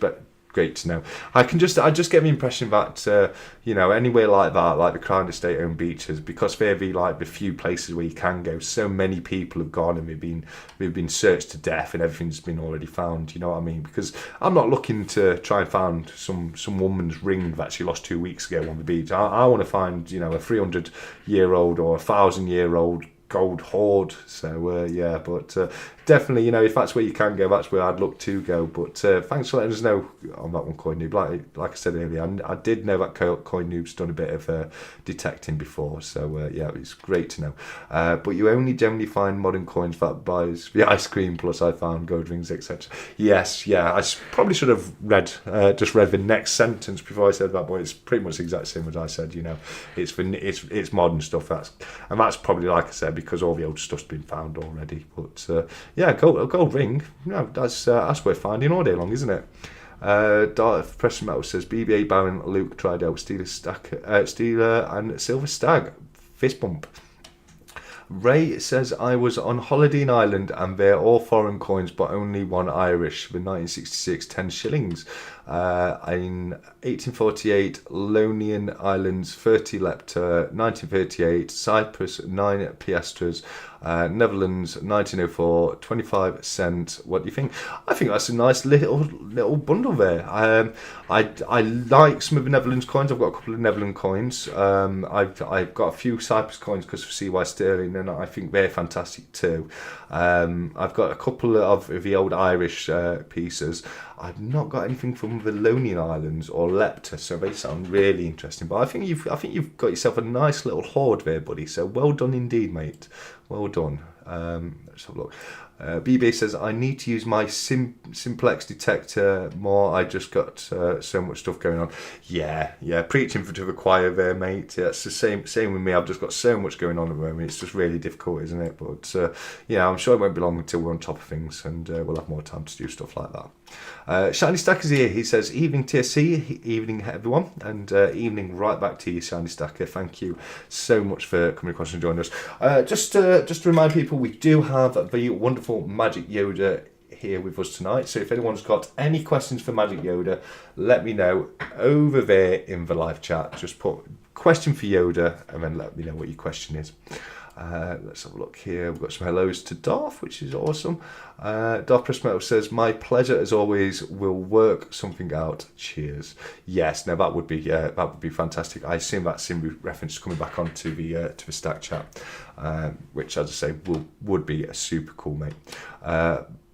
great to know. I just get the impression that you know, anywhere like that, like the Crown Estate owned beaches, because they're the few places where you can go. So many people have gone, and we've been searched to death, and everything's been already found. You know what I mean? Because I'm not looking to try and find some woman's ring that she lost 2 weeks ago on the beach. I want to find, you know, a 300-year-old or a 1,000-year-old gold hoard. So yeah, but definitely, you know, if that's where you can go, that's where I'd look to go. But thanks for letting us know on that one, Coinoob. Like I said earlier, I did know that Coinoob's done a bit of detecting before, so yeah, it's great to know. But you only generally find modern coins that buys the ice cream, plus I found gold rings, etc. Yes, yeah, I probably should have read the next sentence before I said that, but it's pretty much the exact same as I said. You know, it's modern stuff, that's probably, like I said, because all the old stuff's been found already. But yeah, gold ring, you know, that's worth finding all day long, isn't it? Darth Preston Metal says BBA Baron Luke tried out Steeler and Silver Stag. Fist bump. Ray says, I was on holiday in Ireland and they're all foreign coins but only one Irish, the 1966 10 shillings. In 1848, Ionian Islands 30 lepta, 1938 Cyprus 9 piastres, Netherlands 1904 25 cent. What do you think? I think that's a nice little bundle there. I like some of the Netherlands coins. I've got a couple of Netherlands coins. I've got a few Cyprus coins because of CY Sterling, and I think they're fantastic too. I've got a couple of the old Irish pieces. I've not got anything from the Ionian Islands or Lepta, so they sound really interesting. But I think you've got yourself a nice little hoard there, buddy. So well done indeed, mate. Well done. Let's have a look. BB says, I need to use my simplex detector more. I just got so much stuff going on. Yeah, preaching to the choir there, mate. Yeah, it's the same with me. I've just got so much going on at the moment. It's just really difficult, isn't it? But yeah, I'm sure it won't be long until we're on top of things, and we'll have more time to do stuff like that. Shiny Stacker's here. He says, evening TSC, evening everyone, and evening right back to you, Shiny Stacker. Thank you so much for coming across and joining us. Just to remind people, we do have the wonderful Magic Yoda here with us tonight, so if anyone's got any questions for Magic Yoda, let me know over there in the live chat. Just put question for Yoda and then let me know what your question is. Let's have a look here. We've got some hellos to Darth, which is awesome. Darth Pressmetal says, my pleasure as always, will work something out. Cheers. Yes, now that would be fantastic. I assume that's in reference to coming back onto the stack chat, which, as I say, would be a super cool, mate.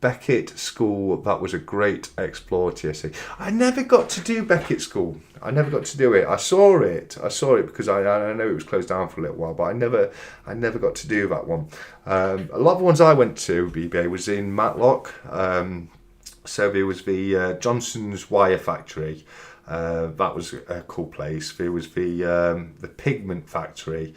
Beckett School, that was a great explore, TSC. I never got to do Beckett School. I never got to do it. I saw it because I know it was closed down for a little while, but I never got to do that one. A lot of the ones I went to, BBA, was in Matlock. So there was the Johnson's Wire Factory. That was a cool place. There was the Pigment Factory,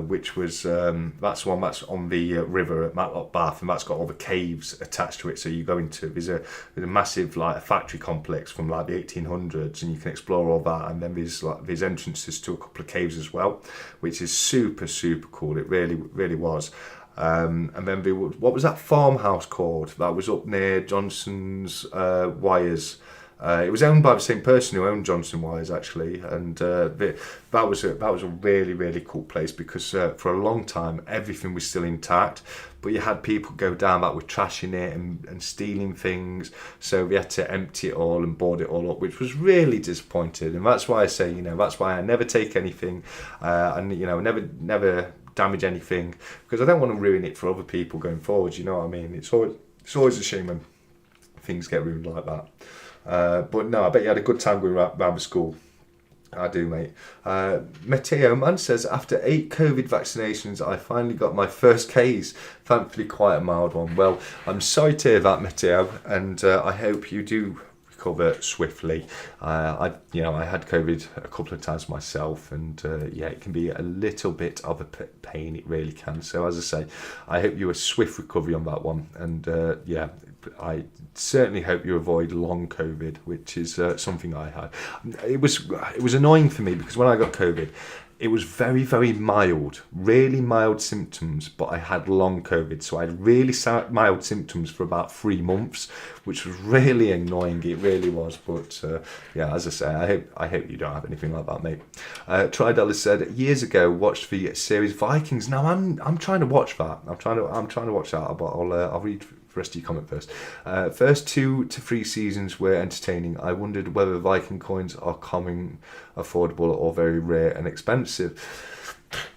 which was that's one that's on the river at Matlock Bath, and that's got all the caves attached to it. So you go into there's a massive a factory complex from the 1800s, and you can explore all that. And then there's entrances to a couple of caves as well, which is super cool. It really was. And then what was that farmhouse called? That was up near Johnson's Wires. It was owned by the same person who owned Johnson Wise, actually, and that was a really, really cool place because for a long time everything was still intact, but you had people go down that were trashing it and stealing things, so we had to empty it all and board it all up, which was really disappointing. And that's why I say, that's why I never take anything, and never damage anything, because I don't want to ruin it for other people going forward. You know what I mean? It's always a shame when things get ruined like that. But no, I bet you had a good time going round the school. I do, mate. Matteo Man says, after 8 COVID vaccinations, I finally got my first case. Thankfully, quite a mild one. Well, I'm sorry to hear that, Matteo, and I hope you do recover swiftly. I had COVID a couple of times myself, and it can be a little bit of a pain. It really can. So, as I say, I hope you a swift recovery on that one, and I certainly hope you avoid long COVID, which is something I had. It was annoying for me because when I got COVID, it was very, very mild, really mild symptoms, but I had long COVID. So I had really mild symptoms for about 3 months, which was really annoying. It really was. But as I say, I hope you don't have anything like that, mate. Tridell has said, years ago, watched the series Vikings. Now I'm trying to watch that. I'm trying to watch that, but I'll read the rest of your comment first. First 2 to 3 seasons were entertaining. I wondered whether Viking coins are common, affordable, or very rare and expensive.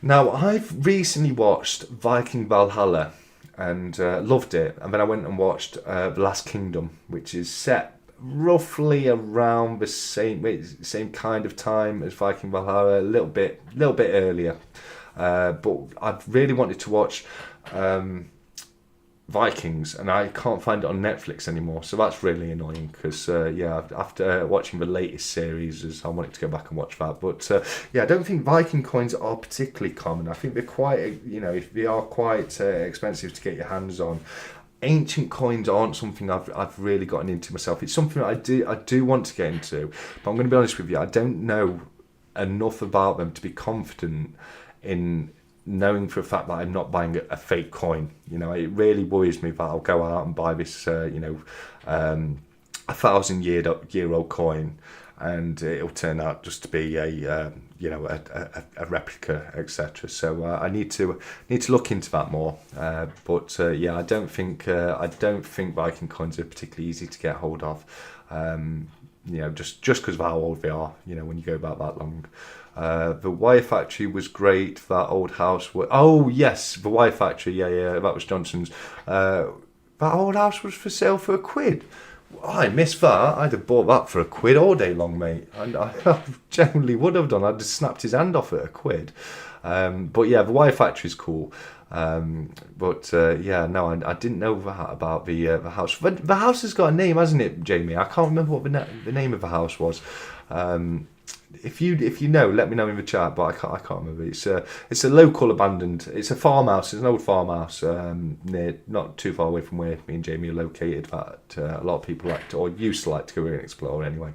Now, I've recently watched Viking Valhalla and loved it. And then I went and watched The Last Kingdom, which is set roughly around the same kind of time as Viking Valhalla, a little bit earlier. But I've really wanted to watch Vikings, and I can't find it on Netflix anymore, so that's really annoying because after watching the latest series, I wanted to go back and watch that. But I don't think Viking coins are particularly common. I think they're quite, they are quite expensive to get your hands on. Ancient coins aren't something I've really gotten into myself. It's something I do want to get into, but I'm going to be honest with you, I don't know enough about them to be confident in knowing for a fact that I'm not buying a fake coin. It really worries me that I'll go out and buy this, 1,000-year-old coin, and it'll turn out just to be a replica, etc. So I need to look into that more. But I don't think Viking coins are particularly easy to get hold of. Just because of how old they are. When you go back that long. The Wire Factory was great. That old house. Oh yes, the Wire Factory. Yeah, that was Johnson's. That old house was for sale for £1. I missed that. I'd have bought that for £1 all day long, mate. And I generally would have done. I'd just snapped his hand off at £1. But yeah, the Wire Factory is cool. I didn't know that about the house. The house has got a name, hasn't it, Jamie? I can't remember what the name of the house was. If you know, let me know in the chat. But I can't remember. It's a local abandoned. It's a farmhouse. It's an old farmhouse near, not too far away from where me and Jamie are located. That a lot of people used to like to go and explore anyway.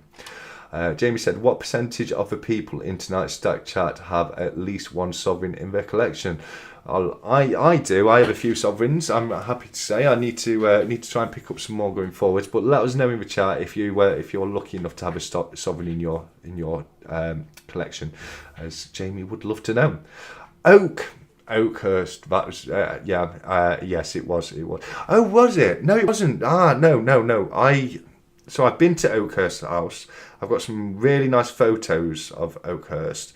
Jamie said, what percentage of the people in tonight's Stack Chat have at least one sovereign in their collection? I do. I have a few sovereigns. I'm happy to say. I need to try and pick up some more going forwards. But let us know in the chat if you're lucky enough to have a sovereign in your collection, as Jamie would love to know. Oakhurst. That was yes, it was. Oh, was it? No, it wasn't. No. So I've been to Oakhurst House. I've got some really nice photos of Oakhurst.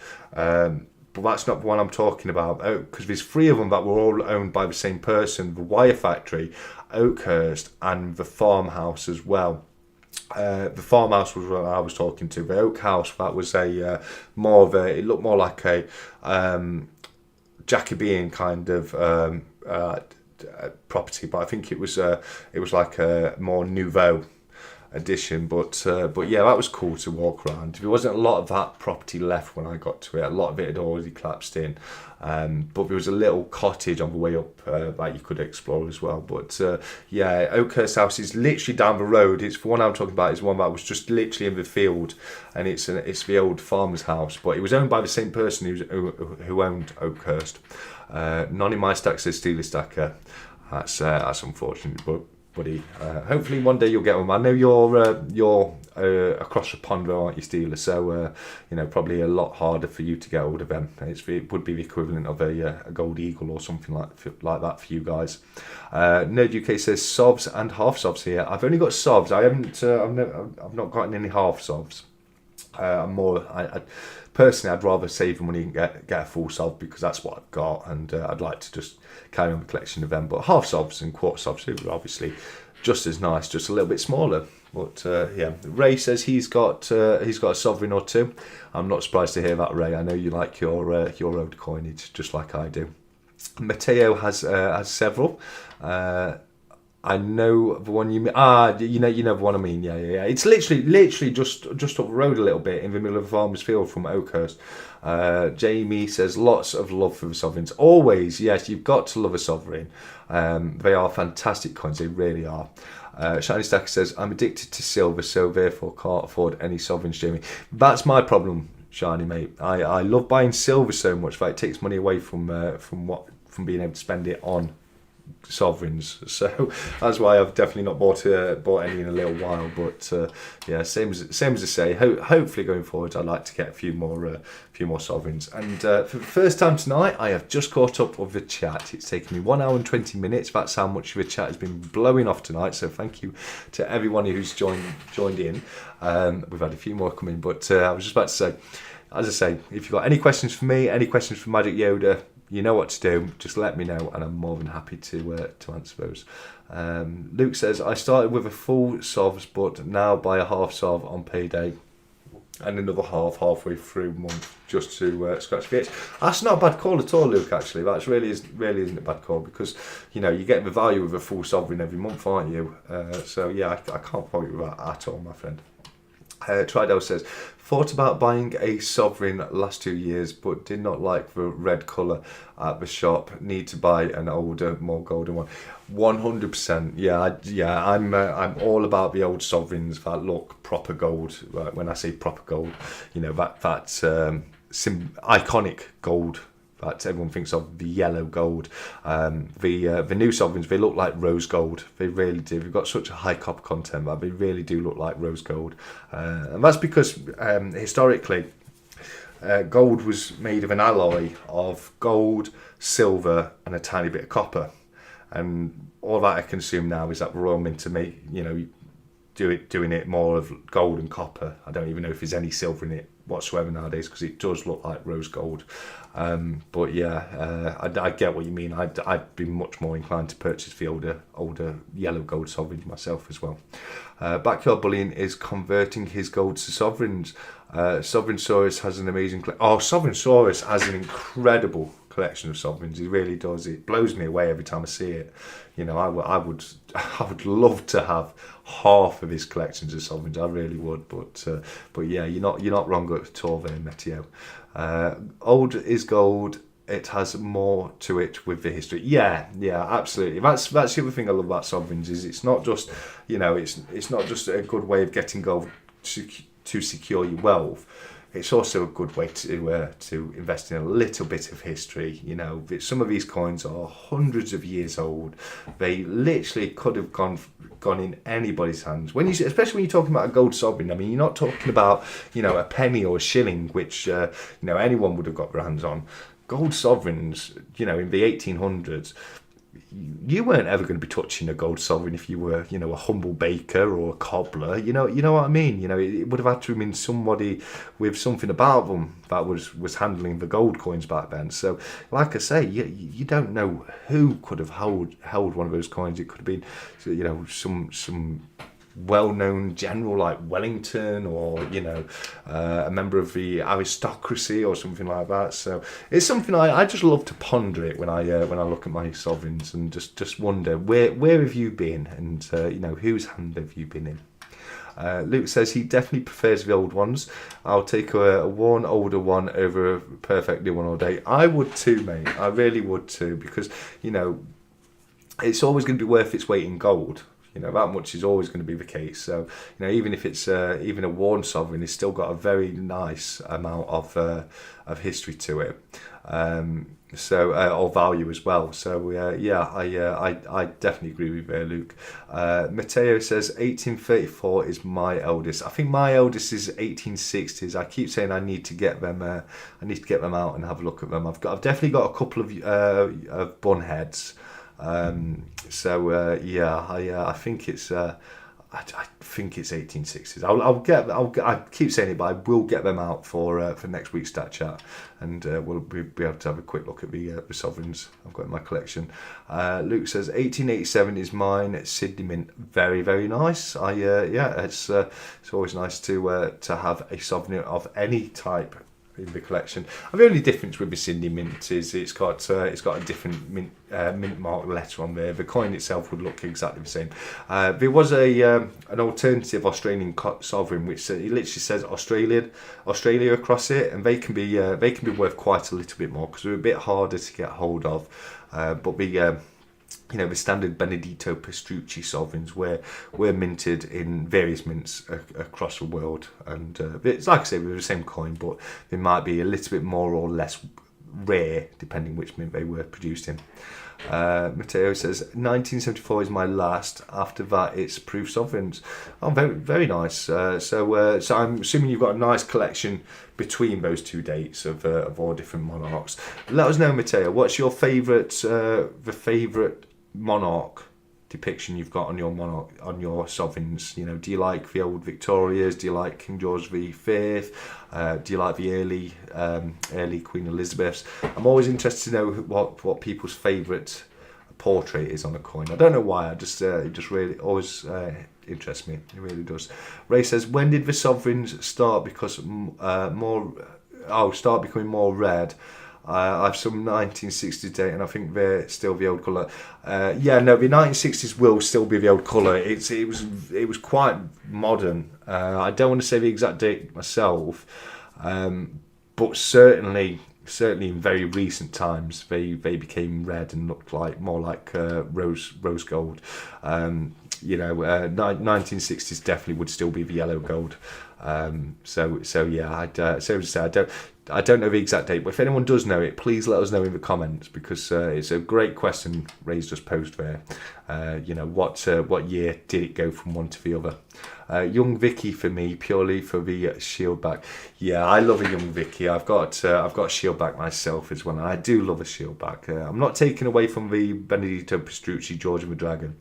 But that's not the one I'm talking about, because there's 3 of them that were all owned by the same person: the Wire Factory, Oakhurst, and the farmhouse as well. The farmhouse was what I was talking to. The Oak House, that was it looked more like a Jacobean kind of property, but I think it was like a more nouveau edition, but yeah, that was cool to walk around. There wasn't a lot of that property left when I got to it. A lot of it had already collapsed in, but there was a little cottage on the way up that you could explore as well. But Oakhurst House is literally down the road. It's the one I'm talking about. Is one that was just literally in the field, and it's the old farmer's house, but it was owned by the same person who owned Oakhurst. None in my stack says Steely Stacker. That's unfortunate, but buddy. Hopefully one day you'll get one. I know you're across the pond, aren't you, Steeler? So probably a lot harder for you to get hold of them. It would be the equivalent of a gold eagle or something like that for you guys. Nerd UK says sovs and half sovs here. I've only got sovs. I haven't. I've not gotten any half sovs. Personally, I'd rather save them when you can get a full sov, because that's what I've got, and I'd like to just carry on the collection of them. But half sovs and quarter sovs are obviously just as nice, just a little bit smaller. But Ray says he's got a sovereign or two. I'm not surprised to hear that, Ray. I know you like your old coinage just like I do. Matteo has several. I know the one you mean. You know the one I mean. Yeah. It's literally just up the road a little bit in the middle of a farmer's field from Oakhurst. Jamie says lots of love for the sovereigns. Always, yes, you've got to love a sovereign. They are fantastic coins. They really are. Shiny Stacker says I'm addicted to silver, so therefore can't afford any sovereigns, Jamie. That's my problem, Shiny mate. I love buying silver so much that it takes money away from being able to spend it on sovereigns, so that's why I've definitely not bought any in a little while. But same as I say, hopefully going forward I'd like to get a few more sovereigns. And for the first time tonight I have just caught up with the chat. It's taken me 1 hour and 20 minutes. That's how much of the chat has been blowing off tonight, so thank you to everyone who's joined in. We've had a few more coming, but I was just about to say, as I say, if you've got any questions for me, any questions for Magic Yoda, you know what to do. Just let me know, and I'm more than happy to answer those. Luke says I started with a full sovs, but now buy a half sov on payday, and another halfway through month just to scratch the itch. That's not a bad call at all, Luke. Actually, that's really isn't a bad call, because you get the value of a full sovereign every month, aren't you? So yeah, I can't fault you with that at all, my friend. Tridell says, thought about buying a sovereign last 2 years, but did not like the red colour at the shop. Need to buy an older, more golden one. 100%. Yeah. I'm all about the old sovereigns that look proper gold. When I say proper gold, that iconic gold that everyone thinks of, the yellow gold. The new sovereigns, they look like rose gold. They really do. They've got such a high copper content that they really do look like rose gold. And that's because historically, gold was made of an alloy of gold, silver, and a tiny bit of copper. And all that I consume now is that the Royal Mint to make, doing it more of gold and copper. I don't even know if there's any silver in it whatsoever nowadays, because it does look like rose gold. But yeah, I get what you mean. I'd be much more inclined to purchase the older yellow gold sovereigns myself as well. Backyard Bullying is converting his golds to sovereigns. Sovereignsaurus has an amazing Sovereignsaurus has an incredible collection of sovereigns. He really does. It blows me away every time I see it. I would love to have half of his collections of sovereigns. I really would. But yeah, you're not wrong at all there, Meteo. Old is gold. It has more to it with the history. Yeah, absolutely. That's the other thing I love about sovereigns, is it's not just it's not just a good way of getting gold to secure your wealth. It's also a good way to invest in a little bit of history. Some of these coins are hundreds of years old. They literally could have gone in anybody's hands. Especially when you're talking about a gold sovereign, I mean, you're not talking about a penny or a shilling, which anyone would have got their hands on. Gold sovereigns, in the 1800s. You weren't ever going to be touching a gold sovereign if you were, a humble baker or a cobbler. You know what I mean. It would have had to have been somebody with something about them that was handling the gold coins back then. So, like I say, you don't know who could have held one of those coins. It could have been, some well-known general like Wellington, or a member of the aristocracy or something like that. So it's something I just love to ponder it when I look at my sovereigns, and just wonder where have you been, and whose hand have you been in. Luke says he definitely prefers the old ones. I'll take a worn older one over a perfect new one all day. I would too, mate. I really would too, because it's always going to be worth its weight in gold. That much is always going to be the case. So, even if it's even a worn sovereign, it's still got a very nice amount of history to it. Or value as well. So I definitely agree with Luke. Matteo says 1834 is my eldest. I think my eldest is 1860s. I keep saying I need to get them. I need to get them out and have a look at them. I've definitely got a couple of bun heads. I think it's. I think it's 1860s. I keep saying it, but I will get them out for next week's Stat Chat, and we'll be able to have a quick look at the sovereigns I've got in my collection. Luke says 1887 is mine. Sydney Mint, very very nice. It's always nice to have a sovereign of any type in the collection. And the only difference with the Sydney Mint is it's got a different mint mark letter on there. The coin itself would look exactly the same. There was an alternative Australian sovereign which it literally says Australia across it, and they can be worth quite a little bit more because they're a bit harder to get hold of. But the standard Benedetto Pastrucci sovereigns were minted in various mints across the world, and it's like I say, they're the same coin, but they might be a little bit more or less rare depending which mint they were produced in. Matteo says 1974 is my last. After that, it's proof sovereigns. Oh, very very nice. So I'm assuming you've got a nice collection between those two dates of all different monarchs. Let us know, Matteo. What's your favourite monarch depiction you've got on your sovereigns? Do you like the old Victorias? Do you like King George V? Do you like the early Queen Elizabeths? I'm always interested to know what people's favourite portrait is on a coin. I don't know why. It just really always interests me. It really does. Ray says, when did the sovereigns start becoming more red? I have some 1960s date, and I think they're still the old colour. The 1960s will still be the old colour. It was quite modern. I don't want to say the exact date myself, but certainly in very recent times they became red and looked more like rose gold. 1960s definitely would still be the yellow gold. I don't know the exact date, but if anyone does know it, please let us know in the comments, because it's a great question Ray's just posed there. What year did it go from one to the other? Young Vicky for me, purely for the shield back. Yeah, I love a Young Vicky. I've got a shield back myself as well. I do love a shield back. I'm not taking away from the Benedetto Pastrucci George and the Dragon,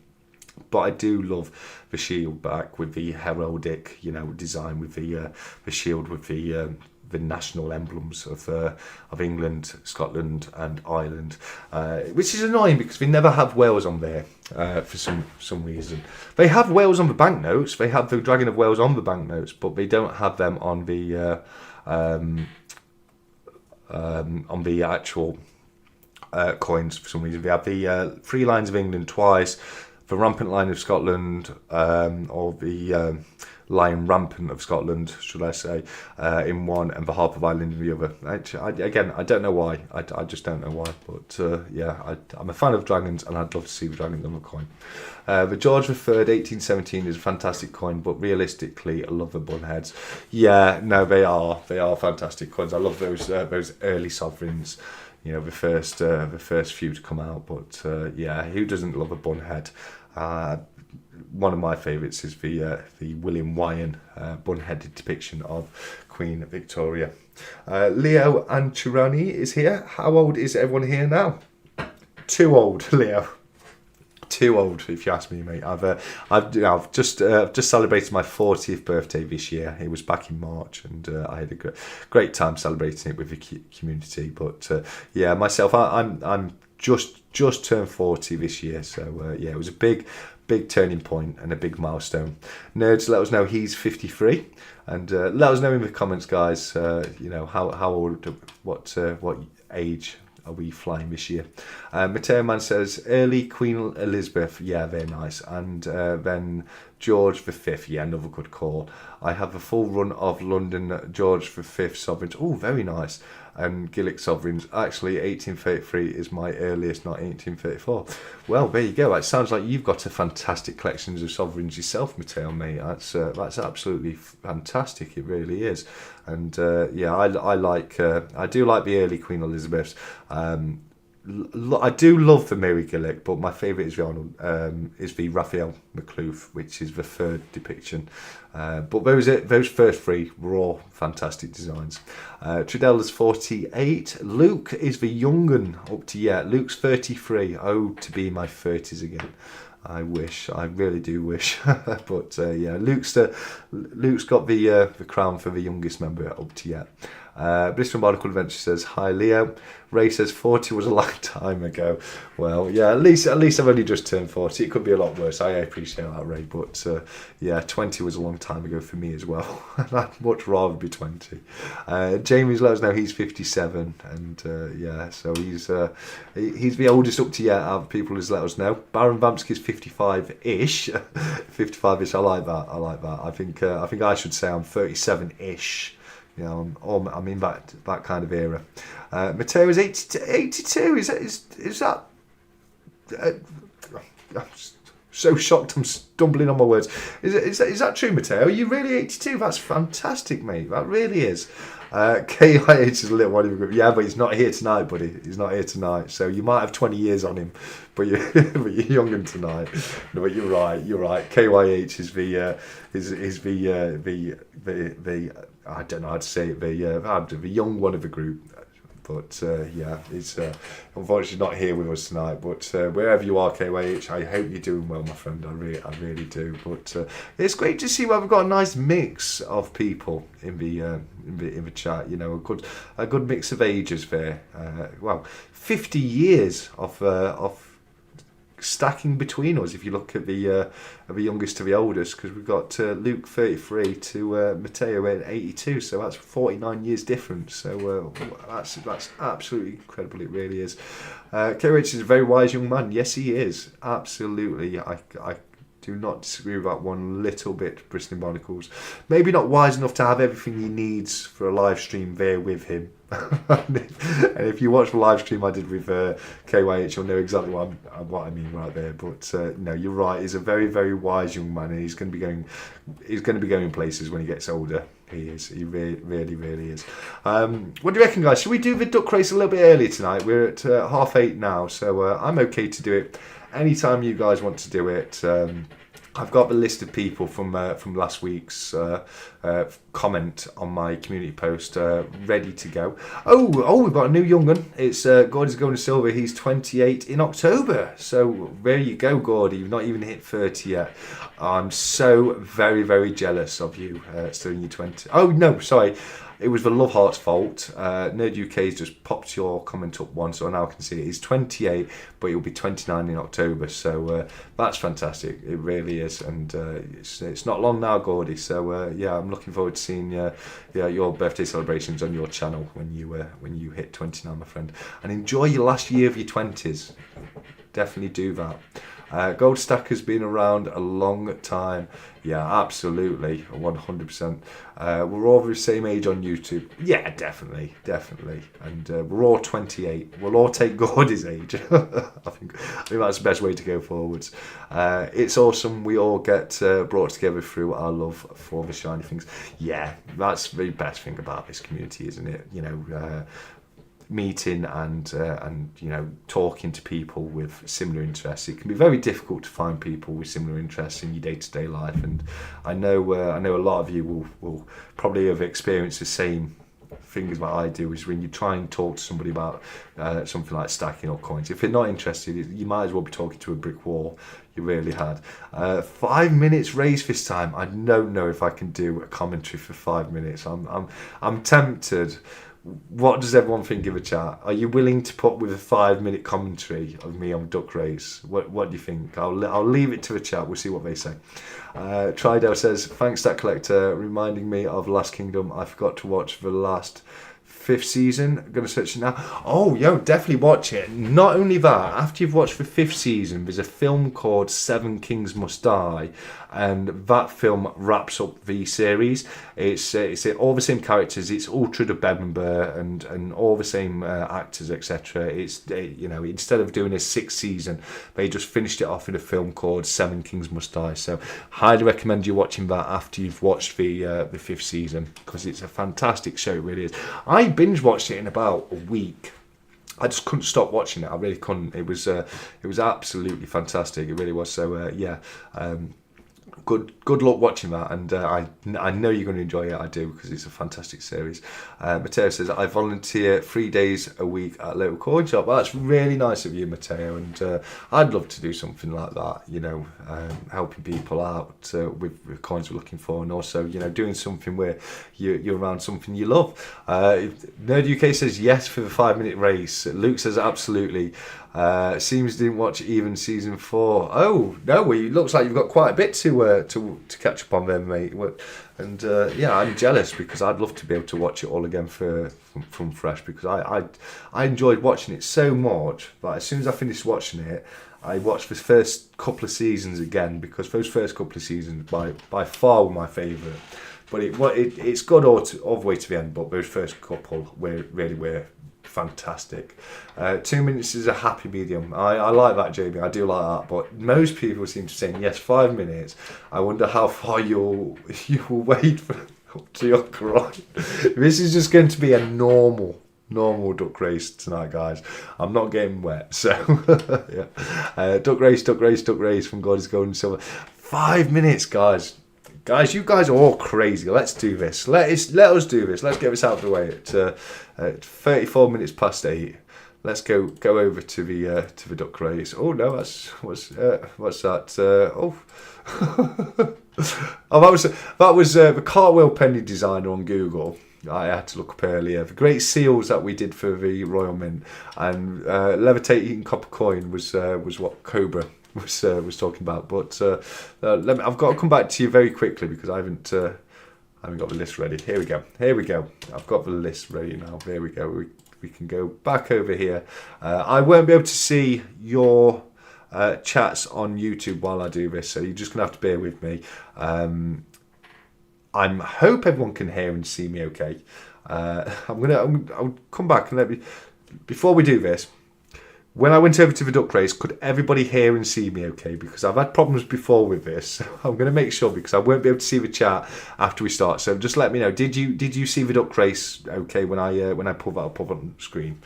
but I do love the shield back with the heraldic, design with the shield with the national emblems of England, Scotland, and Ireland, which is annoying because they never have Wales on there for some reason. They have Wales on the banknotes. They have the Dragon of Wales on the banknotes, but they don't have them on the actual coins for some reason. They have the three lines of England twice, the rampant line of Scotland, or the Lion Rampant of Scotland, should I say, in one, and the Harp of Ireland in the other. I don't know why. I just don't know why. But I'm a fan of dragons, and I'd love to see the dragons on the coin. The George III 1817 is a fantastic coin, but realistically, I love the bun heads. Yeah, no, they are fantastic coins. I love those early sovereigns. The first few to come out. But who doesn't love a bun head? One of my favourites is the William Wyan bun-headed depiction of Queen Victoria. Leo Anturani is here. How old is everyone here now? Too old, Leo. Too old, if you ask me, mate. I've just celebrated my 40th birthday this year. It was back in March, and I had a great time celebrating it with the community. But myself, I'm just turned 40 this year, so it was a big turning point and a big milestone. Nerds, let us know he's 53, and let us know in the comments, guys. How old, what age are we flying this year? Mateo Man says early Queen Elizabeth. Yeah, very nice. And then George V. Yeah, another good call. I have a full run of London George V sovereigns. Oh, very nice. And Gillick sovereigns. Actually, 1833 is my earliest, not 1834. Well, there you go. It sounds like you've got a fantastic collection of sovereigns yourself, Matteo, mate. That's absolutely fantastic. It really is. And yeah, I do like the early Queen Elizabeths. I do love the Mary Gillick, but my favourite is the Raphael McLuth, which is the third depiction. But those first three were all fantastic designs. Tridella's 48. Luke is the young un up to yet. Luke's 33. Oh, to be my 30s again. I wish. I really do wish. But yeah, Luke's got the crown for the youngest member up to yet. Bristol Barnacle Adventure says, hi Leo. Ray says 40 was a long time ago. Well, yeah, at least I've only just turned 40. It could be a lot worse. I appreciate that, Ray. But yeah, 20 was a long time ago for me as well. I'd much rather be 20. Jamie's let us know he's 57, and yeah, so he's the oldest up to yet out of people who's let us know. Baron Vamsky's 55-ish. 55-ish. I like that. I think I should say I'm 37-ish. You know, I'm in that kind of era. Matteo is 82. Is that? I'm so shocked. I'm stumbling on my words. Is that true, Matteo? Are you really 82? That's fantastic, mate. That really is. KIH is a little one of the group. Yeah, but he's not here tonight, buddy. He's not here tonight. So you might have 20 years on him, but you're young tonight. No, but you're right. KYH is the I don't know how to say it. The young one of the group. But yeah, he's unfortunately not here with us tonight. But wherever you are, KYH, I hope you're doing well, my friend. I really do. But it's great to see where we've got a nice mix of people in the chat. You know, a good mix of ages there. Well, 50 years of stacking between us. If you look at the youngest to the oldest, because we've got Luke 33 to Matteo at 82, so that's 49 years difference. So that's absolutely incredible. It really is. KH is a very wise young man. Yes, he is. Absolutely. I do not disagree with that one little bit, Bristling Barnacles. Maybe not wise enough to have everything he needs for a live stream there with him. And if you watch the live stream I did with KYH, you'll know exactly what I mean right there. But no, you're right. He's a very, very wise young man, and he's going to be going places when he gets older. He is. He really is. What do you reckon, guys? Should we do the duck race a little bit earlier tonight? We're at 8:30 now, so I'm okay to do it anytime you guys want to do it. I've got the list of people from last week's comment on my community post ready to go. Oh, we've got a new young one. It's Gordy's going to Silver. He's 28 in October. So there you go, Gordy. You've not even hit 30 yet. I'm so very, very jealous of you still in your 20s. Oh, no, sorry. It was the Love Heart's fault. Nerd UK's just popped your comment up once, so now I can see it. He's 28, but he'll be 29 in October. So that's fantastic. It really is, and it's not long now, Gordy. So yeah, I'm looking forward to seeing your birthday celebrations on your channel when you hit 29, my friend. And enjoy your last year of your 20s. Definitely do that. Gold Stack has been around a long time. Yeah, absolutely, 100%. We're all the same age on YouTube. Yeah, definitely. And we're all 28. We'll all take Gordy's age. I think that's the best way to go forwards. It's awesome. We all get brought together through our love for the shiny things. Yeah, that's the best thing about this community, isn't it? You know, meeting and you know, talking to people with similar interests. It can be very difficult to find people with similar interests in your day-to-day life, and I know a lot of you will probably have experienced the same things that I do, is when you try and talk to somebody about something like stacking or coins. If you're not interested, you might as well be talking to a brick wall. You really had 5 minutes raised this time. I don't know if I can do a commentary for 5 minutes. I'm tempted. What does everyone think of a chat? Are you willing to put with a 5-minute commentary of me on Duck Race? What do you think? I'll leave it to the chat. We'll see what they say. Tridell says, thanks, Stat Collector, reminding me of Last Kingdom. I forgot to watch the last 5th season. I'm going to search it now. Oh, definitely watch it. Not only that, after you've watched the 5th season, there's a film called Seven Kings Must Die, and that film wraps up the series. It's all the same characters. It's Uhtred of Bedmundur and all the same actors, etc. It's instead of doing a 6th season, they just finished it off in a film called Seven Kings Must Die. So highly recommend you watching that after you've watched the 5th season, because it's a fantastic show. It really is. I binge watched it in about a week. I just couldn't stop watching it. I really couldn't. It was absolutely fantastic. It really was. So good luck watching that, and I know you're going to enjoy it. I do, because it's a fantastic series. Matteo says, I volunteer 3 days a week at a local coin shop. Well, that's really nice of you, Matteo, and I'd love to do something like that, helping people out with coins we're looking for, and also doing something where you're around something you love. Nerd UK says yes for the 5-minute race. Luke says absolutely. Seems didn't watch even season 4. Oh no, well, it looks like you've got quite a bit to catch up on there, mate. And I'm jealous, because I'd love to be able to watch it all again from fresh, because I enjoyed watching it so much. But as soon as I finished watching it, I watched the first couple of seasons again, because those first couple of seasons by far were my favourite. But it's got all the way to the end. But those first couple really were fantastic. 2 minutes is a happy medium. I like that, Jamie. I do like that. But most people seem to say yes, 5 minutes. I wonder how far you'll wait for up to your cry. This is just going to be a normal duck race tonight, guys. I'm not getting wet, so yeah. Duck race from God is Gold and Silver. 5 minutes, guys. Guys, you guys are all crazy. Let's do this. Let us do this. Let's get this out of the way. At 34 minutes past 8. Let's go over to the duck race. Oh no, what's that? That was the cartwheel penny designer on Google. I had to look up earlier. The great seals that we did for the Royal Mint, and levitating copper coin was what Cobra was talking about. But I've got to come back to you very quickly, because I haven't got the list ready. Here we go. I've got the list ready now. There we go. We can go back over here. I won't be able to see your chats on YouTube while I do this, so you're just gonna have to bear with me. I hope everyone can hear and see me okay. I'll come back and before we do this. When I went over to the duck race, could everybody hear and see me okay? Because I've had problems before with this. I'm going to make sure, because I won't be able to see the chat after we start. So just let me know. Did you see the duck race okay when I pulled that up on the screen?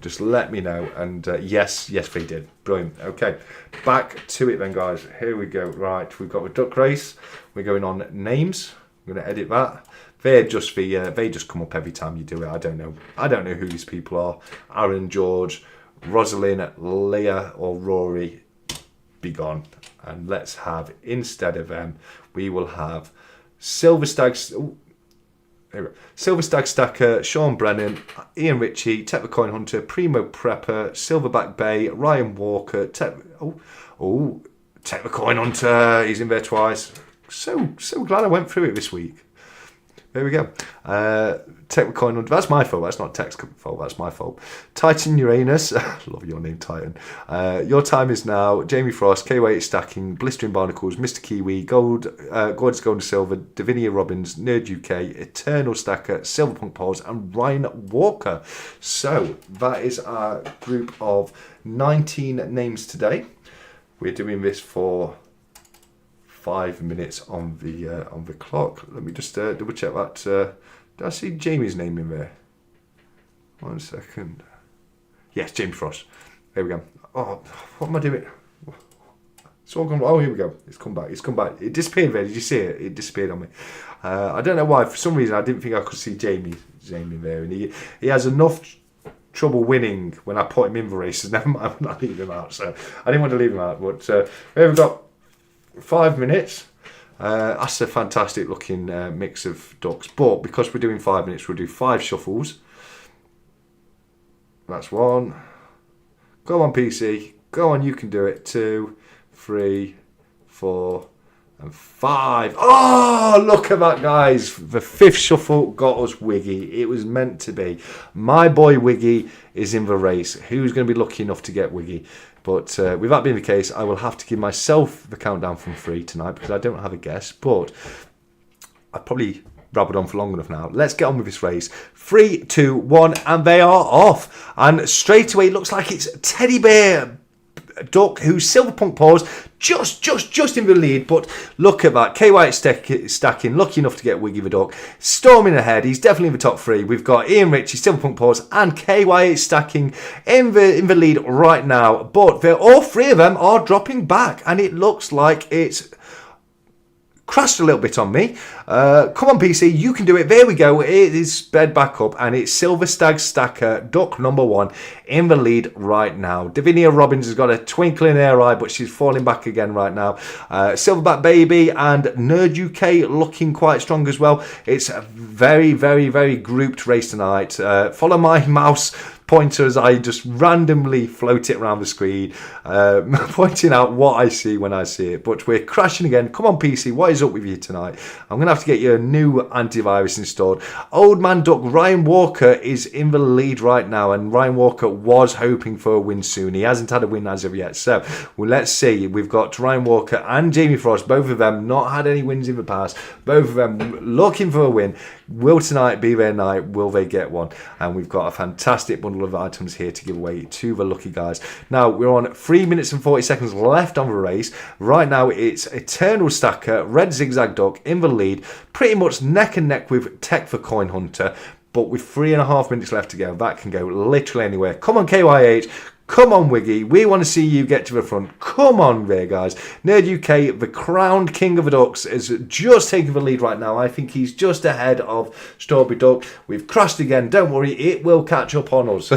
Just let me know. And yes, they did. Brilliant. Okay, back to it then, guys. Here we go. Right, we've got the duck race. We're going on names. I'm going to edit that. They just come up every time you do it. I don't know who these people are. Aaron, George, Rosalind, Leah or Rory, be gone. And let's have, instead of them, we will have Silver Stag Stacker, Sean Brennan, Ian Ritchie, Tech Coin Hunter, Primo Prepper, Silverback Bay, Ryan Walker, Tech Coin Hunter, he's in there twice. So glad I went through it this week. There we go. Tech Coin Hunter. That's my fault. That's not Tech's fault. That's my fault. Titan Uranus. Love your name, Titan. Your time is now. Jamie Frost, K8 Stacking, Blistering Barnacles, Mr. Kiwi, Gorgeous Gold and Silver, Davinia Robbins, Nerd UK, Eternal Stacker, Silverpunk Pause, and Ryan Walker. So that is our group of 19 names today. We're doing this for 5 minutes on the clock. Let me just double check that. Did I see Jamie's name in there? 1 second. Yes, Jamie Frost. There we go. Oh, what am I doing? It's all gone. Oh, here we go. It's come back. It disappeared there. Did you see it? It disappeared on me. I don't know why. For some reason, I didn't think I could see Jamie's name in there. And he has enough trouble winning when I put him in the races. Never mind when I leave him out. So I didn't want to leave him out. But we've got 5 minutes. That's a fantastic looking mix of ducks. But because we're doing 5 minutes, we'll do 5 shuffles. That's 1. Go on, PC. Go on, you can do it. 2, 3, 4, And 5. Oh, look at that, guys. The 5th shuffle got us Wiggy. It was meant to be. My boy Wiggy is in the race. Who's going to be lucky enough to get Wiggy? But with that being the case, I will have to give myself the countdown from 3 tonight because I don't have a guess. But I've probably rabbled on for long enough now. Let's get on with this race. 3, 2, 1, and they are off. And straight away, it looks like it's Teddy Bear Duck, who's Silver Punk Paws, just in the lead. But look at that. KY stacking, lucky enough to get Wiggy the Duck. Storming ahead, he's definitely in the top 3. We've got Ian Ritchie, Silver Punk Paws, and KY stacking in the lead right now. But all 3 of them are dropping back, and it looks like it's crashed a little bit on me. Come on, PC, you can do it. There we go. It is sped back up, and it's Silver Stag Stacker, Duck number 1, in the lead right now. Davinia Robbins has got a twinkle in her eye, but she's falling back again right now. Silverback Baby and Nerd UK looking quite strong as well. It's a very, very, very grouped race tonight. Follow my mouse pointer as I just randomly float it around the screen, pointing out what I see when I see it. But we're crashing again. Come on, PC, what is up with you tonight? I'm going to have to get you a new antivirus installed. Old Man Duck Ryan Walker is in the lead right now, and Ryan Walker was hoping for a win soon. He hasn't had a win as of yet. So, well, let's see. We've got Ryan Walker and Jamie Frost, both of them not had any wins in the past. Both of them looking for a win. Will tonight be their night? Will they get one? And we've got a fantastic bundle of items here to give away to the lucky guys. Now, we're on 3 minutes and 40 seconds left on the race. Right now, it's Eternal Stacker, Red Zigzag Duck in the lead, pretty much neck and neck with Tech for Coin Hunter. But with 3.5 minutes left to go, that can go literally anywhere. Come on, KYH. Come on, Wiggy. We want to see you get to the front. Come on there, guys. Nerd UK, the crowned king of the ducks, is just taking the lead right now. I think he's just ahead of Strawberry Duck. We've crashed again. Don't worry, it will catch up on us.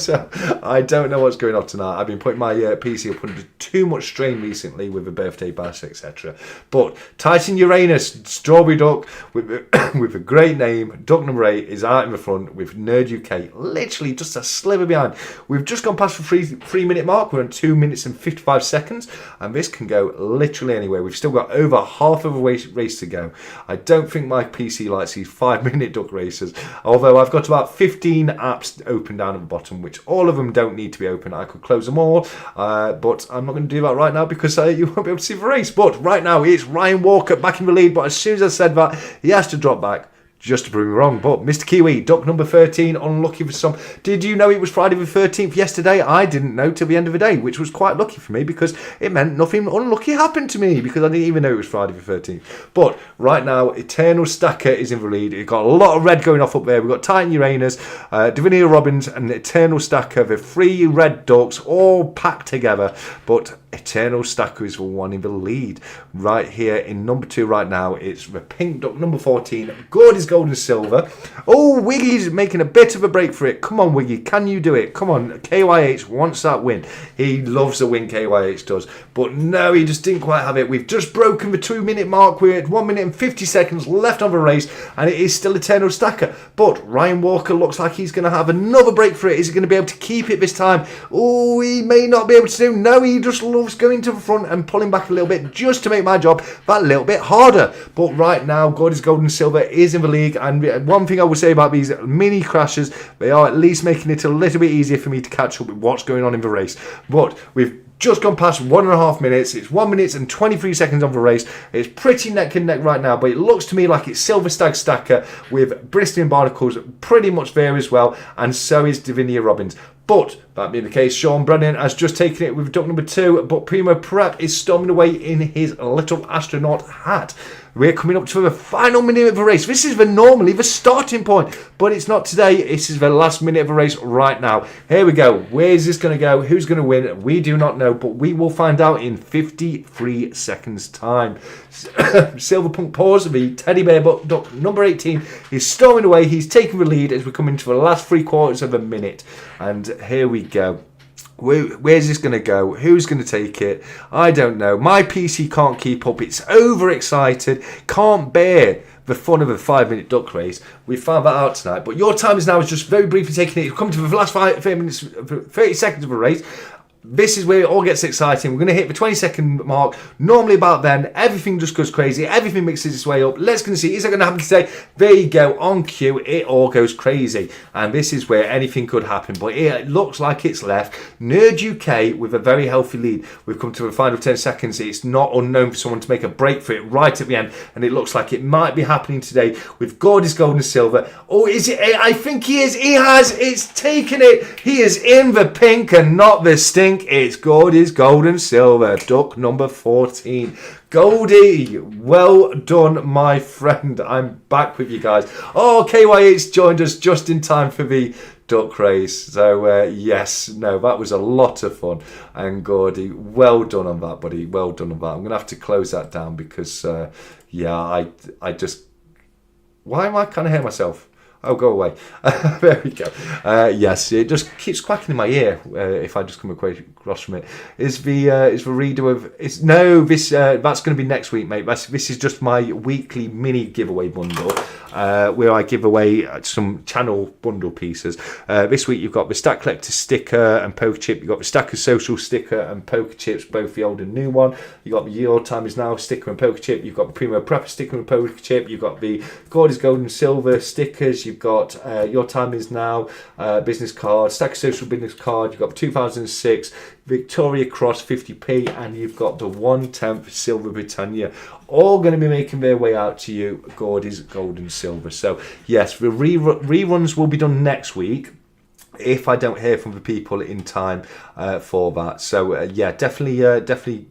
So I don't know what's going on tonight. I've been putting my PC up under too much strain recently with the birthday bash, etc. But Titan Uranus, Strawberry Duck, with a great name, Duck number 8, is out in the front with Nerd UK literally just a sliver behind. We've just gone past the 3-minute mark. We're on 2 minutes and 55 seconds, and this can go literally anywhere. We've still got over half of a race to go. I don't think my PC likes these 5-minute duck races, although I've got about 15 apps open down at the bottom, which all of them don't need to be open. I could close them all, but I'm not going to do that right now because you won't be able to see the race. But right now it's Ryan Walker back in the lead, but as soon as I said that, he has to drop back just to prove me wrong. But Mr. Kiwi, Duck number 13, unlucky for some. Did you know it was Friday the 13th yesterday? I didn't know till the end of the day, which was quite lucky for me because it meant nothing unlucky happened to me because I didn't even know it was Friday the 13th. But right now, Eternal Stacker is in the lead. It's got a lot of red going off up there. We've got Titan Uranus, Davinia Robbins and Eternal Stacker, the 3 red ducks all packed together. But Eternal Stacker is the one in the lead right here in number 2 right now. It's the pink duck number 14. Good is gold and silver. Oh, Wiggy's making a bit of a break for it. Come on, Wiggy, can you do it? Come on, KYH wants that win. He loves the win, KYH does. But no, he just didn't quite have it. We've just broken the 2-minute mark. We're at 1 minute and 50 seconds left on the race, and it is still Eternal Stacker. But Ryan Walker looks like he's going to have another break for it. Is he going to be able to keep it this time? Oh, he may not be able to do. No, he just loves going to the front and pulling back a little bit just to make my job that little bit harder. But right now, God is Gold and Silver is in the league, and one thing I will say about these mini crashes, they are at least making it a little bit easier for me to catch up with what's going on in the race. But we've just gone past 1.5 minutes. It's 1 minute and 23 seconds on the race. It's pretty neck and neck right now, but it looks to me like it's Silver Stag Stacker with Bristling Barnacles pretty much there as well, and so is Davinia Robbins. But that being the case, Sean Brennan has just taken it with duck number 2, but Primo Prep is storming away in his little astronaut hat. We're coming up to the final minute of the race. This is normally the starting point, but it's not today. This is the last minute of the race right now. Here we go. Where is this going to go? Who's going to win? We do not know, but we will find out in 53 seconds' time. Silverpunk Paws, the teddy bear duck number 18, is storming away. He's taking the lead as we come into the last 3/4 of a minute. And here we go. Where's this going to go? Who's going to take it? I don't know. My PC can't keep up. It's overexcited. Can't bear the fun of a 5-minute duck race. We found that out tonight. But your time is now just very briefly taking it. You've come to the last 5 minutes, 30 seconds of a race. this is where it all gets exciting. We're going to hit the 20-second mark. Normally about then, everything just goes crazy. Everything mixes its way up. Let's go see, is that going to happen today? There you go, on cue, it all goes crazy. And this is where anything could happen. But it looks like it's left Nerd UK with a very healthy lead. We've come to the final 10 seconds. It's not unknown for someone to make a break for it right at the end. And it looks like it might be happening today with Gordy's Gold and Silver. Oh, is it? I think he is. He has. It's taken it. He is in the pink and not the stink. It's Gordy's Gold and Silver. Duck number 14. Goldie, well done, my friend. I'm back with you guys. Oh, KY8's joined us just in time for the duck race. So, yes, no, that was a lot of fun. And Gordy, well done on that, buddy. Well done on that. I'm going to have to close that down because, yeah, I just... Why am I kind of hear myself? Oh, go away. There we go. Yes, it just keeps quacking in my ear if I just come across from it. Is the reader of... It's no, this that's going to be next week, mate. This is just my weekly mini giveaway bundle where I give away some channel bundle pieces. This week you've got the Stack Collector sticker and poker chip. You've got the Stacker Social sticker and poker chips, both the old and new one. You've got the Your Time Is Now sticker and poker chip. You've got the Primo Prepper sticker and poker chip. You've got the Gordy's Gold and Silver stickers. You've got Your Time Is Now business card, Stacker Social business card. You've got the 2006 Victoria Cross 50p, and you've got the 1/10 Silver Britannia, all going to be making their way out to you, Gordy's Gold and Silver. So yes, the reruns will be done next week if I don't hear from the people in time for that. So yeah, definitely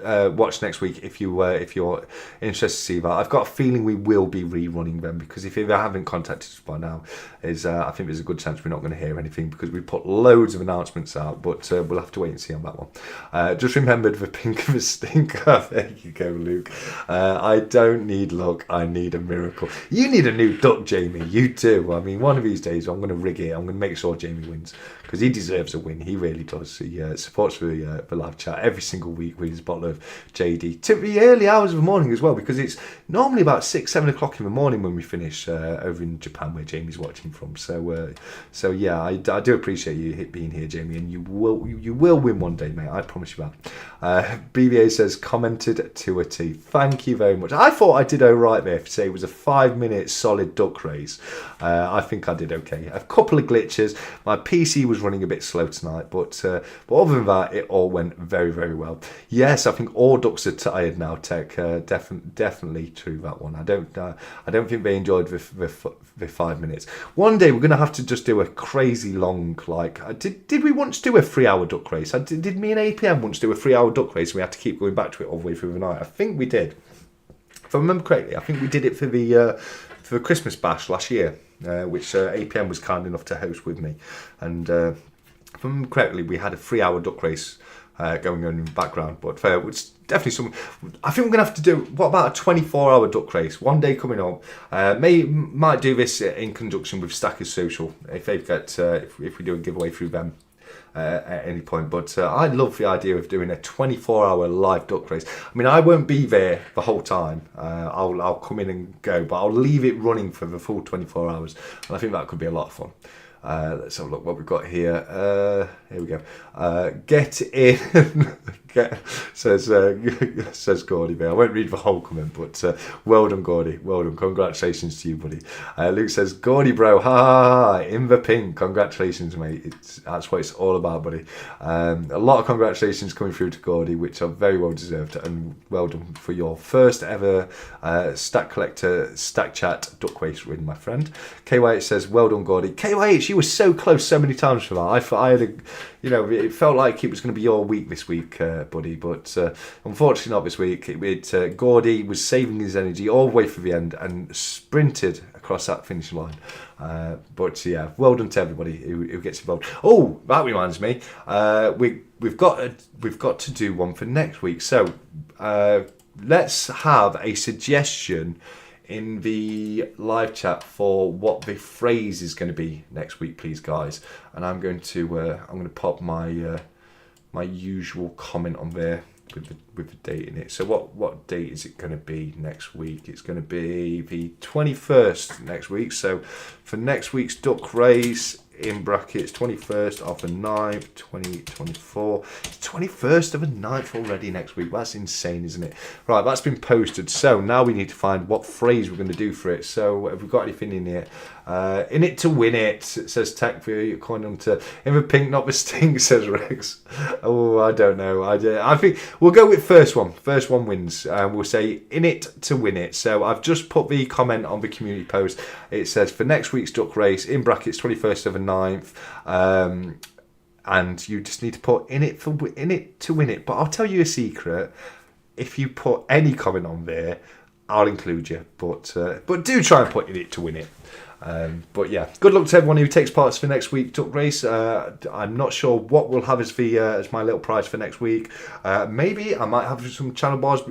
watch next week if you're interested to see that. I've got a feeling we will be rerunning them, because if they haven't contacted us by now, I think there's a good chance we're not going to hear anything, because we put loads of announcements out, but we'll have to wait and see on that one. Just remembered the pink of a stinker. There you go, Luke. I don't need luck, I need a miracle. You need a new duck, Jamie. You do. I mean, one of these days I'm going to rig it. I'm going to make sure Jamie wins, because he deserves a win. He really does. He supports the live chat every single week with his bottle of JD to the early hours of the morning as well, because it's normally about 6-7 o'clock in the morning when we finish over in Japan, where Jamie's watching from. So yeah, I do appreciate you being here, Jamie, and you will win one day, mate. I promise you that. BBA says commented to a T. Thank you very much. I thought I did all right there. Say it was a 5-minute solid duck race. I think I did okay. A couple of glitches. My PC was running a bit slow tonight, but other than that, it all went very, very well. Yes, I think all ducks are tired now, Tech. Definitely true, that one. I don't think they enjoyed the 5 minutes. One day we're going to have to just do a crazy long, like, did we once do a 3-hour duck race? Did me and APM once do a 3-hour duck race and we had to keep going back to it all the way through the night? I think we did. If I remember correctly, I think we did it for the Christmas bash last year, which APM was kind enough to host with me. And if I remember correctly, we had a 3-hour duck race going on in the background, but it's definitely something. I think we're going to have to do. What about a 24-hour duck race? One day coming up. Might do this in conjunction with Stackers Social if they've got if we do a giveaway through them at any point. But I love the idea of doing a 24-hour live duck race. I mean, I won't be there the whole time. I'll come in and go, but I'll leave it running for the full 24 hours, and I think that could be a lot of fun. Let's have a look what we've got here. Here we go. Get in, says Gordy there. I won't read the whole comment, but well done, Gordy. Well done. Congratulations to you, buddy. Luke says, Gordy, bro, ha ha ha, in the pink. Congratulations, mate. That's what it's all about, buddy. A lot of congratulations coming through to Gordy, which are very well deserved, and well done for your first ever Stack Collector Stack Chat duck race win, my friend. KY8 says, well done, Gordy. KY8, you were so close so many times for that. I had a, it felt like it was going to be your week this week, buddy, but unfortunately not this week. Gordy was saving his energy all the way for the end and sprinted across that finish line. But yeah, well done to everybody who gets involved. Oh, that reminds me, we've got to do one for next week. So let's have a suggestion in the live chat for what the phrase is going to be next week, please, guys. And I'm going to pop my my usual comment on there with the date in it. So what date is it going to be next week? It's going to be the 21st next week. So for next week's duck race, in brackets 21st of the 9th, 2024. It's 21st of the 9th already next week. That's insane, isn't it? Right, that's been posted. So now we need to find what phrase we're going to do for it. So have we got anything in here? In it to win it, says Tech View, according to in the pink, not the stink, says Rex. Oh, I don't know. I think we'll go with first one. First one wins. We'll say in it to win it. So I've just put the comment on the community post. It says for next week's duck race, in brackets 21st of the 9th. And you just need to put in it to win it. But I'll tell you a secret. If you put any comment on there, I'll include you. But do try and put in it to win it. But yeah, good luck to everyone who takes part for next week's duck race. I'm not sure what we'll have as my little prize for next week. Maybe I might have some channel bars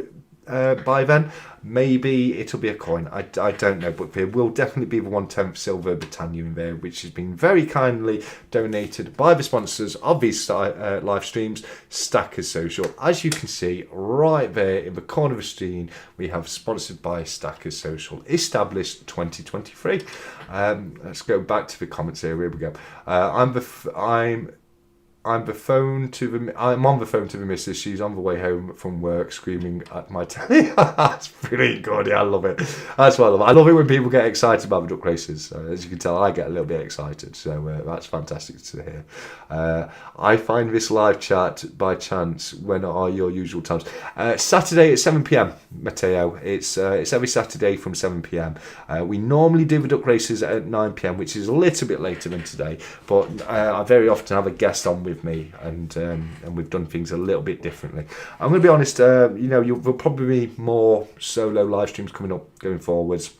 by then. Maybe it'll be a coin. I don't know, but there will definitely be the 1/10 silver Britannia in there, which has been very kindly donated by the sponsors of these live streams, Stackers Social. As you can see right there in the corner of the screen, we have sponsored by Stackers Social, established 2023. Let's go back to the comments here. Here we go. I'm on the phone to the missus. She's on the way home from work, screaming at my telly. That's pretty good. Yeah, I love it. That's what I love. I love it when people get excited about the duck races. As you can tell, I get a little bit excited. So that's fantastic to hear. I find this live chat by chance. When are your usual times? Saturday at 7 p.m. Matteo. It's every Saturday from 7 p.m. We normally do the duck races at 9 p.m., which is a little bit later than today. But I very often have a guest on with me, and we've done things a little bit differently. I'm going to be honest, there'll probably be more solo live streams coming up going forwards.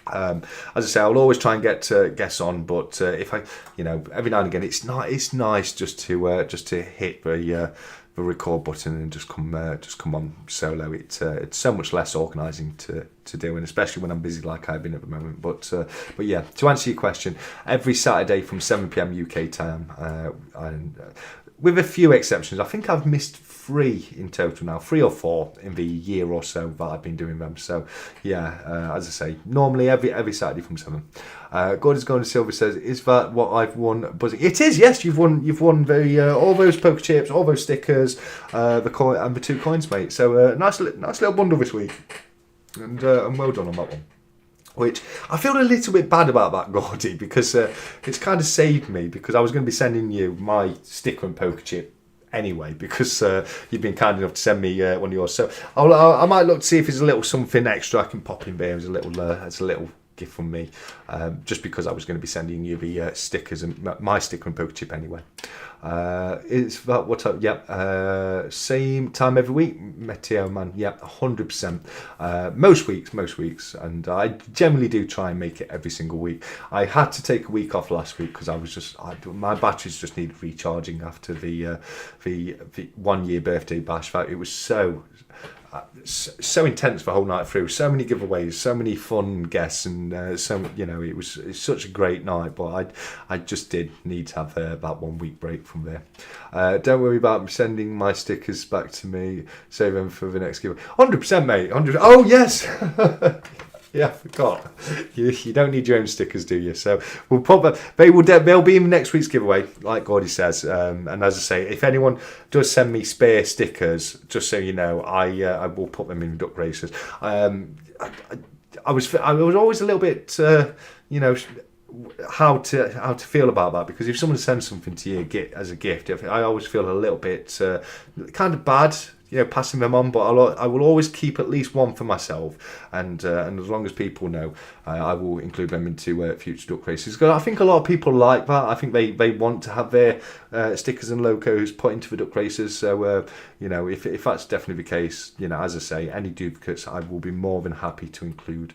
As I say, I'll always try and get guests on, but if I, every now and again, it's nice just to hit the record button and just come on solo. It's so much less organising to do, and especially when I'm busy like I've been at the moment. But yeah, to answer your question, every Saturday from 7 p.m. UK time, and with a few exceptions, I think I've missed 3 in total now, 3 or 4 in the year or so that I've been doing them. So yeah, as I say, normally every Saturday from 7. Gordon's Going to Silver says, "Is that what I've won buzzing?" It is. Yes, you've won all those poker chips, all those stickers, the coin and the 2 coins, mate. So nice little bundle this week, and well done on that one. Which I feel a little bit bad about that, Gordy, because it's kind of saved me, because I was going to be sending you my sticker and poker chip anyway, because you've been kind enough to send me one of yours. So I might look to see if there's a little something extra I can pop in there as a little gift from me, just because I was going to be sending you the stickers and my sticker and poker chip anyway. Is that what time? Yep. Same time every week, Meteo man. Yep, 100%. Most weeks, and I generally do try and make it every single week. I had to take a week off last week because my batteries just needed recharging after the 1 year birthday bash. It was so intense the whole night through, so many giveaways, so many fun guests, and it's such a great night. But I just did need to have that 1 week break from there. Don't worry about sending my stickers back to me. Save them for the next giveaway. 100%, mate. 100. Oh yes. Yeah, I forgot. You don't need your own stickers, do you? So we'll pop. They'll be in next week's giveaway, like Gordy says. And as I say, if anyone does send me spare stickers, just so you know, I will put them in duck races. I was always a little bit, how to feel about that, because if someone sends something to you as a gift, I always feel a little bit kind of bad. Passing them on, but I will always keep at least one for myself, and as long as people know, I will include them into future duck races. Because I think a lot of people like that. I think they want to have their stickers and logos put into the duck races. So if that's definitely the case, as I say, any duplicates I will be more than happy to include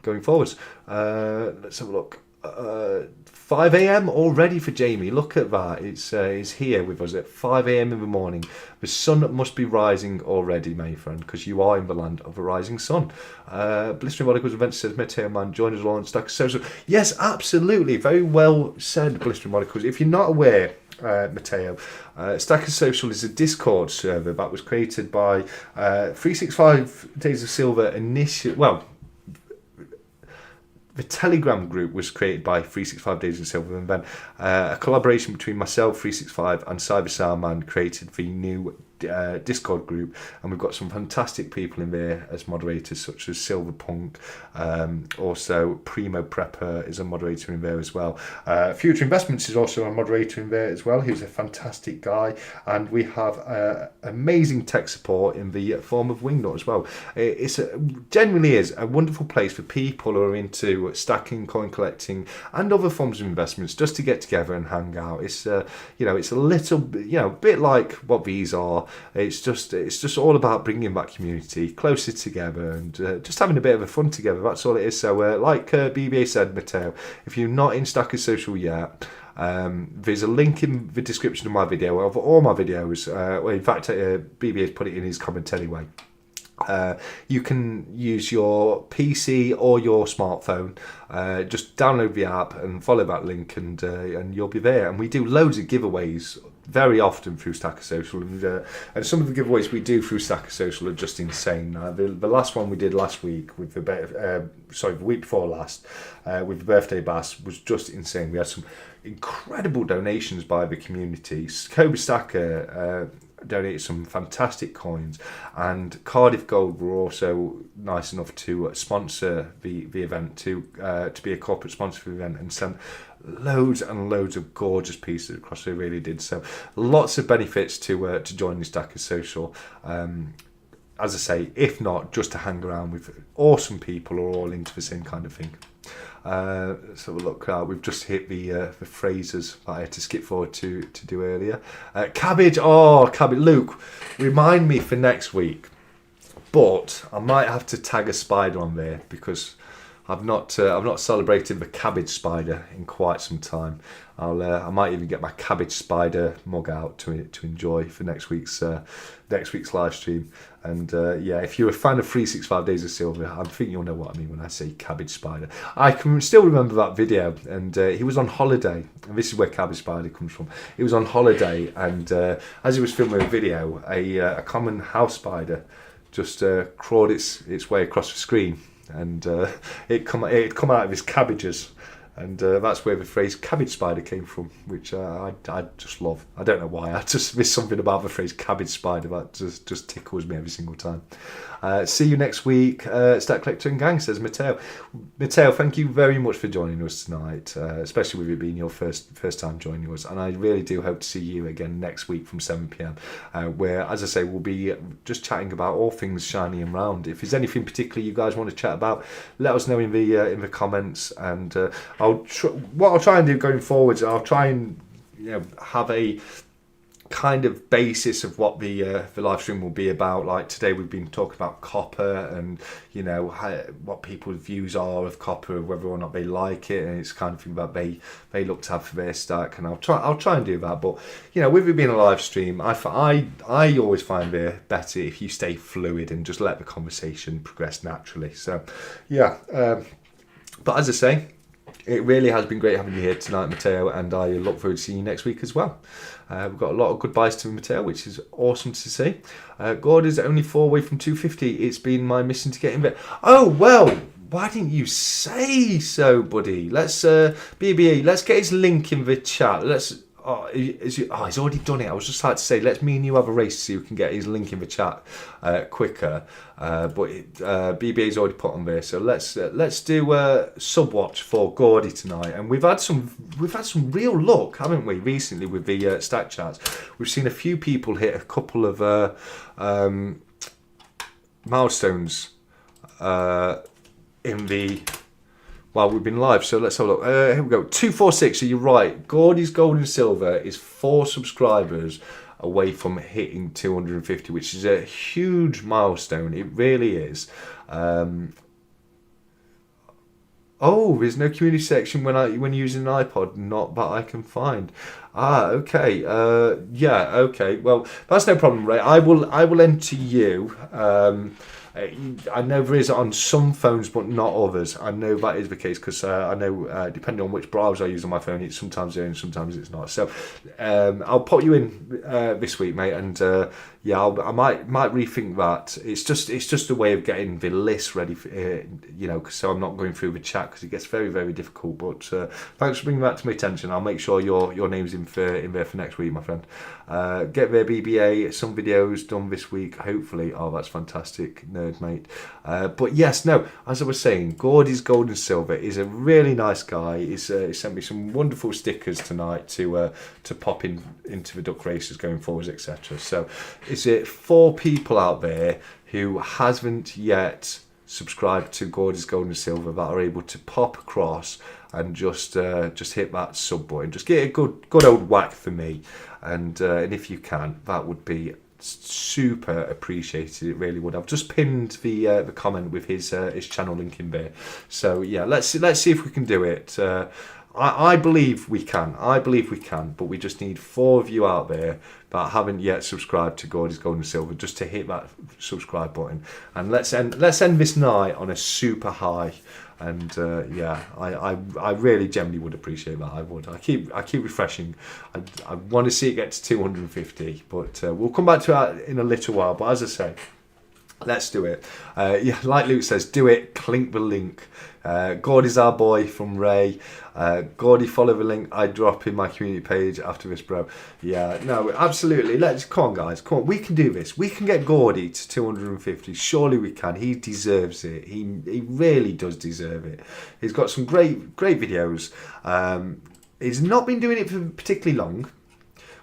going forwards. Let's have a look. 5 a.m. already for Jamie. Look at that. It's here with us at 5 a.m. in the morning. The sun must be rising already, my friend, because you are in the land of the rising sun. Blistering Modicals Event says, Meteo Man, join us all on Stackers Social. Yes, absolutely. Very well said, Blistering Modicals. If you're not aware, Mateo, Stackers Social is a Discord server that was created by 365 Days of Silver The Telegram group was created by 365 Days in Silver, and then a collaboration between myself, 365, and Cyber Salman created the new Discord group, and we've got some fantastic people in there as moderators, such as Silverpunk, also Primo Prepper is a moderator in there as well. Future Investments is also a moderator in there as well. He's a fantastic guy, and we have amazing tech support in the form of Wingnut as well. Genuinely is a wonderful place for people who are into stacking, coin collecting, and other forms of investments, just to get together and hang out. It's it's a little bit like what these are. It's just all about bringing that community closer together and just having a bit of a fun together. That's all it is. So like BBA said, Matteo, if you're not in Stacker Social yet, there's a link in the description of my video, of all my videos. Well, in fact, BBA's put it in his comment anyway. You can use your PC or your smartphone. Just download the app and follow that link, and you'll be there. And we do loads of giveaways very often through Stacker Social, and some of the giveaways we do through Stacker Social are just insane. The last one we did last week with the week before last with the birthday bash was just insane. We had some incredible donations by the community. Kobe Stacker donated some fantastic coins, and Cardiff Gold were also nice enough to sponsor the event, to be a corporate sponsor for the event, and sent loads and loads of gorgeous pieces across. They really did. So lots of benefits to joining Stacker Social. As I say, if not, just to hang around with awesome people who are all into the same kind of thing. So look, we've just hit the phrases that I had to skip forward to do earlier. Cabbage, Luke, remind me for next week. But I might have to tag a spider on there, because I've not celebrated the cabbage spider in quite some time. I might even get my cabbage spider mug out to enjoy for next week's live stream. And if you're a fan of 365 Days of Silver, I think you'll know what I mean when I say cabbage spider. I can still remember that video, and he was on holiday, and this is where cabbage spider comes from. He was on holiday, and as he was filming a video, a common house spider just crawled its way across the screen, and it come out of his cabbages, and that's where the phrase cabbage spider came from, which I just love. I don't know why, there's something about the phrase cabbage spider that just tickles me every single time. See you next week, Stack Collector and Gang, says Matteo. Matteo, thank you very much for joining us tonight, especially with it being your first time joining us, and I really do hope to see you again next week from 7 p.m, where, as I say, we'll be just chatting about all things shiny and round. If there's anything particular you guys want to chat about, let us know in the comments, and what I'll try and do going forwards, I'll try and have a kind of basis of what the live stream will be about. Like today we've been talking about copper, and what people's views are of copper, whether or not they like it, and it's kind of thing that they look to have for their stack, and I'll try and do that. But with it being a live stream, I always find it better if you stay fluid and just let the conversation progress naturally. So but as I say, it really has been great having you here tonight, Matteo, and I look forward to seeing you next week as well. We've got a lot of goodbyes to Matteo, which is awesome to see. Gord is only 4 away from 250. It's been my mission to get him there. Oh, well, why didn't you say so, buddy? Let's, BBE, let's get his link in the chat. He's already done it. I was just like to say, let's me and you have a race so you can get his link in the chat quicker. But BBA's already put on there, so let's do Subwatch for Gordy tonight. And we've had some real luck, haven't we, recently with the stack chats. We've seen a few people hit a couple of milestones in the. While we've been live, so let's have a look. Here we go. 246. So you're right. Gordy's Gold and Silver is 4 subscribers away from hitting 250, which is a huge milestone. It really is. There's no community section when using an iPod. Not that I can find. Okay. Okay. Well, that's no problem, Ray. I will enter you. I know there is on some phones, but not others. I know that is the case because I know depending on which browser I use on my phone, it's sometimes there and sometimes it's not. So I'll put you in this week, mate, and yeah, I might rethink that. It's just a way of getting the list ready for so I'm not going through the chat because it gets very, very difficult. But thanks for bringing that to my attention. I'll make sure your name's in there for next week, my friend. Get their BBA, some videos done this week, hopefully. Oh, that's fantastic, nerd, mate. But yes, no, as I was saying, Gordy's Gold and Silver is a really nice guy. He sent me some wonderful stickers tonight to pop into the duck races going forwards, etc. So is it 4 people out there who hasn't yet subscribed to Gordy's Gold and Silver that are able to pop across and just hit that sub button, just get a good old whack for me, and if you can, that would be super appreciated. It really would. I've just pinned the comment with his channel link in there. So yeah, let's see if we can do it. I believe we can. But we just need 4 of you out there that haven't yet subscribed to Gordy's Gold and Silver just to hit that subscribe button. And let's end this night on a super high. And yeah, I really generally would appreciate that. I would. I keep refreshing. I want to see it get to 250, but we'll come back to that in a little while. But as I say, let's do it. Yeah, like Luke says, do it. Click the link. Gordy's our boy from Ray. Gordy, follow the link I drop in my community page after this, bro. Yeah, no, absolutely. Come on, guys. Come on, we can do this. We can get Gordy to 250. Surely we can. He deserves it. He really does deserve it. He's got some great videos. He's not been doing it for particularly long,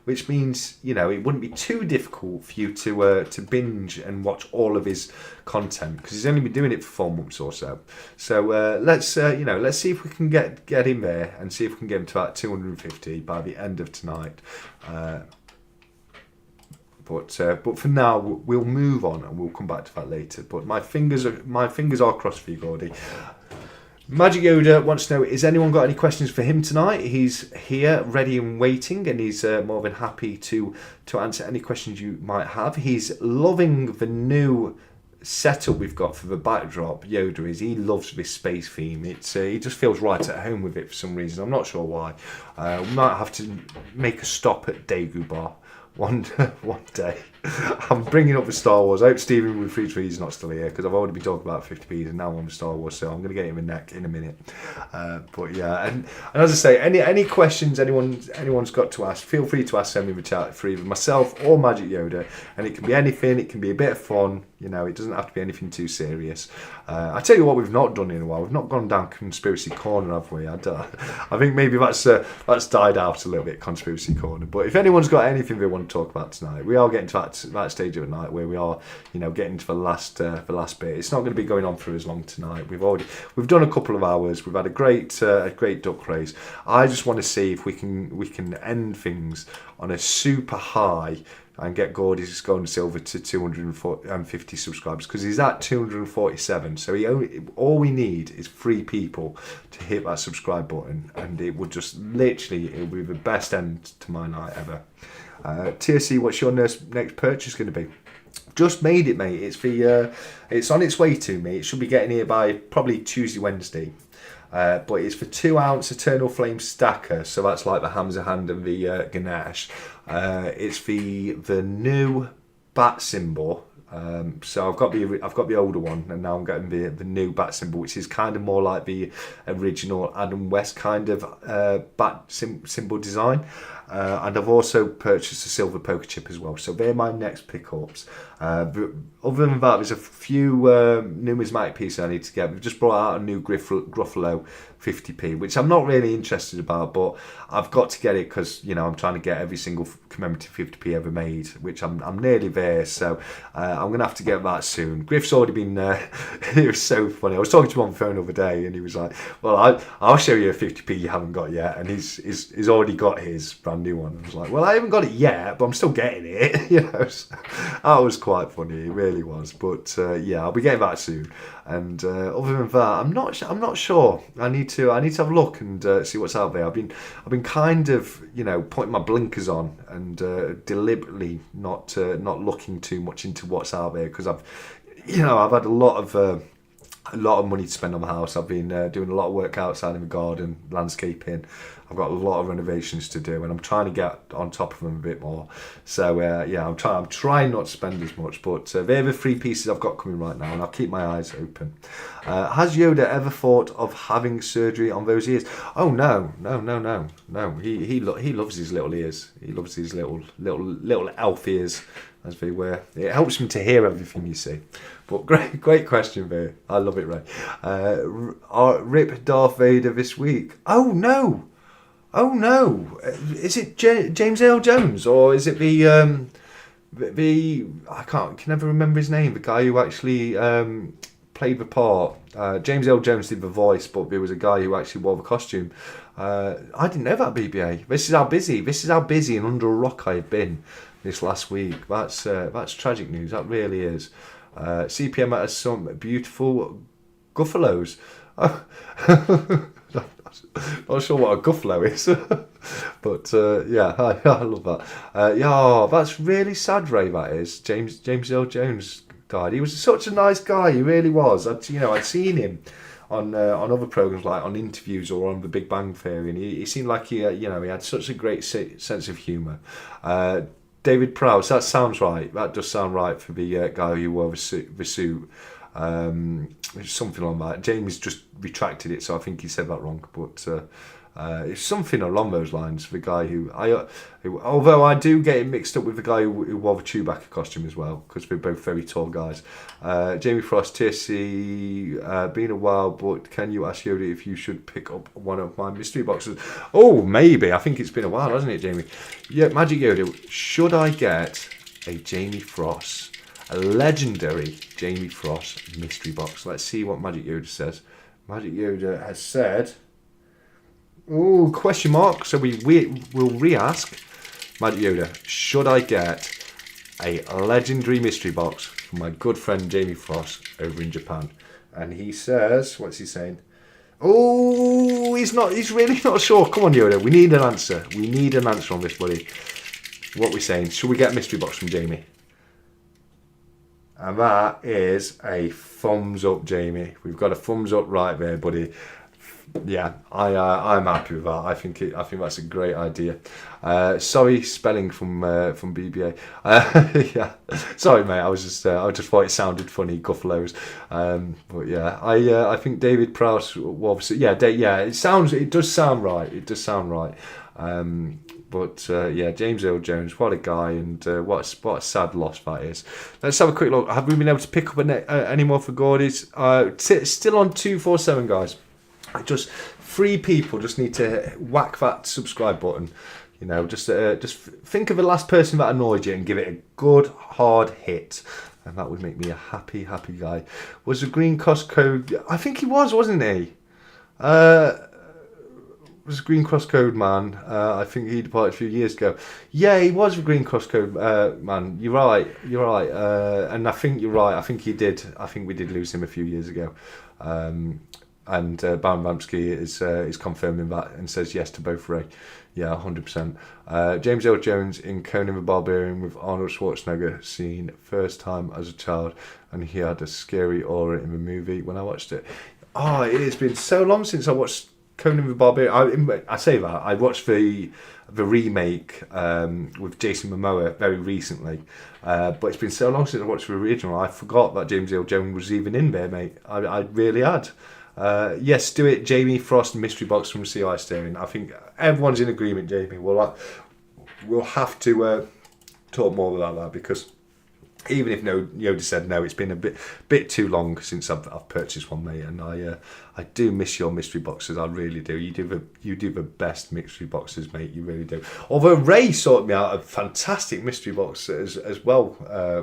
which means, it wouldn't be too difficult for you to binge and watch all of his content because he's only been doing it for 4 months or so. So let's see if we can get him there and see if we can get him to that 250 by the end of tonight. But for now, we'll move on and we'll come back to that later. But my fingers are crossed for you, Gordy. Magic Yoda wants to know, has anyone got any questions for him tonight? He's here, ready and waiting, and he's more than happy to answer any questions you might have. He's loving the new setup we've got for the backdrop. Yoda is. He loves this space theme. He just feels right at home with it for some reason. I'm not sure why. We might have to make a stop at Daegu Bar one day. I'm bringing up the Star Wars. I hope Stephen with 3 trees is not still here because I've already been talking about 50p's and now I'm on Star Wars, so I'm going to get him a neck in a minute. But yeah, and as I say, any questions anyone's got to ask, feel free to ask them in the chat for either myself or Magic Yoda, and it can be anything. It can be a bit of fun. It doesn't have to be anything too serious. I tell you what, we've not done in a while. We've not gone down conspiracy corner, have we? I think maybe that's died out a little bit, conspiracy corner. But if anyone's got anything they want to talk about tonight, we are getting to that stage of the night where we are, getting to the last bit. It's not going to be going on for as long tonight. We've done a couple of hours. We've had a great duck race. I just want to see if we can end things on a super high and get Gordy's Gold and Silver to 250 subscribers because he's at 247. So all we need is 3 people to hit that subscribe button, and it would just literally, it would be the best end to my night ever. TSC, what's your next purchase going to be? Just made it, mate. It's on its way to me. It should be getting here by probably Tuesday, Wednesday. But it's for 2 ounce Eternal Flame stacker, so that's like the Hamza hand and the Ganesh. It's the new bat symbol. So I've got the older one, and now I'm getting the new bat symbol, which is kind of more like the original Adam West kind of bat symbol design. And I've also purchased a silver poker chip as well. So they're my next pickups. But other than that, there's a few numismatic pieces I need to get. We've just brought out a new Gruffalo 50p, which I'm not really interested about, but I've got to get it because I'm trying to get every single commemorative 50p ever made, which I'm nearly there. So I'm gonna have to get that soon. Griff's already been it was so funny. I was talking to him on the phone the other day, and he was like, "Well, I'll show you a 50p you haven't got yet," and he's already got his brand new one. I was like, "Well, I haven't got it yet, but I'm still getting it." So that was quite funny. It really was. But yeah, I'll be getting that soon. And other than that, I'm not sure. I need to have a look and see what's out there. I've been kind of putting my blinkers on and deliberately not looking too much into what's out there because I've had a lot of money to spend on the house. I've been doing a lot of work outside in the garden, landscaping. I've got a lot of renovations to do, and I'm trying to get on top of them a bit more. So I'm trying not to spend as much, but they're the three pieces I've got coming right now, and I'll keep my eyes open. Has Yoda ever thought of having surgery on those ears? Oh no. He loves his little ears. He loves his little elf ears, as they were. It helps him to hear everything, you see. But great question there. I love it, Ray. Rip Darth Vader this week. Oh no. Is it James Earl Jones, or is it the I can never remember his name. The guy who actually played the part. James Earl Jones did the voice, but there was a guy who actually wore the costume. I didn't know that, BBA. This is how busy and under a rock I have been this last week. That's tragic news. That really is. CPM has some beautiful Guffalos. Not sure what a Guffalo is, but I love that. That's really sad, Ray. That is James Earl Jones died. He was such a nice guy. He really was. I'd seen him on other programs, like on interviews or on The Big Bang Theory, and he seemed like he had such a great sense of humour. David Prowse, that sounds right. That does sound right for the guy who wore the suit. Something on that. James just retracted it, so I think he said that wrong. But it's something along those lines. The guy who although I do get it mixed up with the guy who wore the Chewbacca costume as well, because we're both very tall guys. Jamie Frost, TSC, been a while, but can you ask Yoda if you should pick up one of my mystery boxes? Oh, maybe. I think it's been a while, hasn't it, Jamie? Yeah, Magic Yoda. Should I get a Jamie Frost? A legendary Jamie Frost mystery box. Let's see what Magic Yoda says. Magic Yoda has said, "Ooh, question mark." So we will re-ask Magic Yoda, should I get a legendary mystery box from my good friend Jamie Frost over in Japan? And he says, what's he saying? Oh, he's really not sure. Come on, Yoda, we need an answer. We need an answer on this, buddy. What we're saying, should we get a mystery box from Jamie? And that is a thumbs up, Jamie. We've got a thumbs up right there, buddy. Yeah, I'm happy with that. I think that's a great idea. Sorry, spelling from BBA. Yeah, sorry, mate. I just thought it sounded funny, Guffalos. But yeah, I think David Prowse. Well, it does sound right. It does sound right. But James Earl Jones, what a guy, and what a sad loss that is. Let's have a quick look. Have we been able to pick up any more for Gordy's? Still on 247, guys. Just 3 people just need to whack that subscribe button. Just think of the last person that annoyed you and give it a good hard hit. And that would make me a happy guy. Was the Green Cross Code? I think he was, wasn't he? Was a Green Cross Code man. I think he departed a few years ago. Yeah, he was a Green Cross Code man. You're right. And I think you're right. I think he did. I think we did lose him a few years ago. And Baron Bamsky is confirming that and says yes to both, Ray. Yeah, 100%. James Earl Jones in Conan the Barbarian with Arnold Schwarzenegger seen first time as a child, and he had a scary aura in the movie when I watched it. Oh, it has been so long since I watched Conan the Barbarian. I say that I watched the remake with Jason Momoa very recently, but it's been so long since I watched the original. I forgot that James Earl Jones was even in there, mate. I really had. Yes, do it, Jamie Frost mystery box from CI Steering. I think everyone's in agreement, Jamie. We'll have to talk more about that, because even if Yoda said no, it's been a bit too long since I've purchased one, mate, and I do miss your mystery boxes. I really do. You do the best mystery boxes, mate. You really do. Although Ray sorted me out a fantastic mystery box as well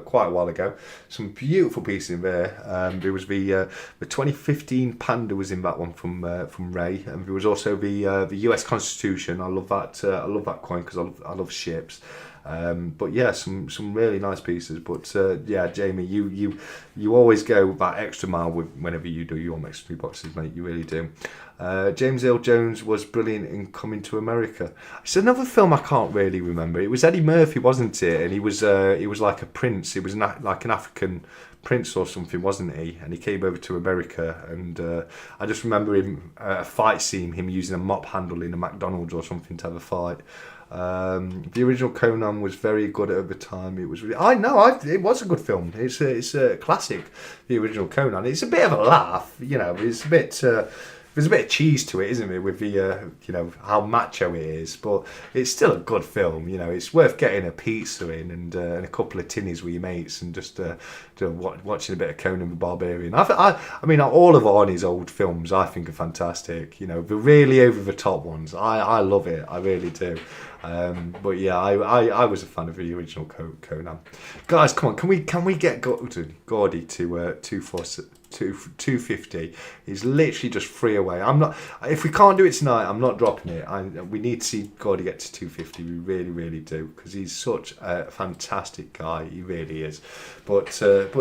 quite a while ago. Some beautiful pieces in there. There was the 2015 Panda was in that one from Ray, and there was also the US Constitution. I love that. I love that coin because I love ships. But yeah, some really nice pieces. But yeah, Jamie, you always go that extra mile whenever you do your mystery boxes, mate. You really do. James Earl Jones was brilliant in Coming to America. It's another film I can't really remember. It was Eddie Murphy, wasn't it? And he was like a prince. He was like an African prince or something, wasn't he? And he came over to America, and I just remember him a fight scene, him using a mop handle in a McDonald's or something to have a fight. The original Conan was very good at the time. It was really, it was a good film. It's a classic, the original Conan. It's a bit of a laugh, it's a bit. There's a bit of cheese to it, isn't it, with the, how macho it is, but it's still a good film, it's worth getting a pizza in and a couple of tinnies with your mates and just watching a bit of Conan the Barbarian. I mean, all of Arnie's old films I think are fantastic, the really over-the-top ones. I love it, I really do. But yeah, I was a fan of the original Conan. Guys, come on, can we get Gordy to 250? He's literally just 3 away. If we can't do it tonight, I'm not dropping it. We need to see Gordy get to 250. We really, really do, because he's such a fantastic guy. He really is. But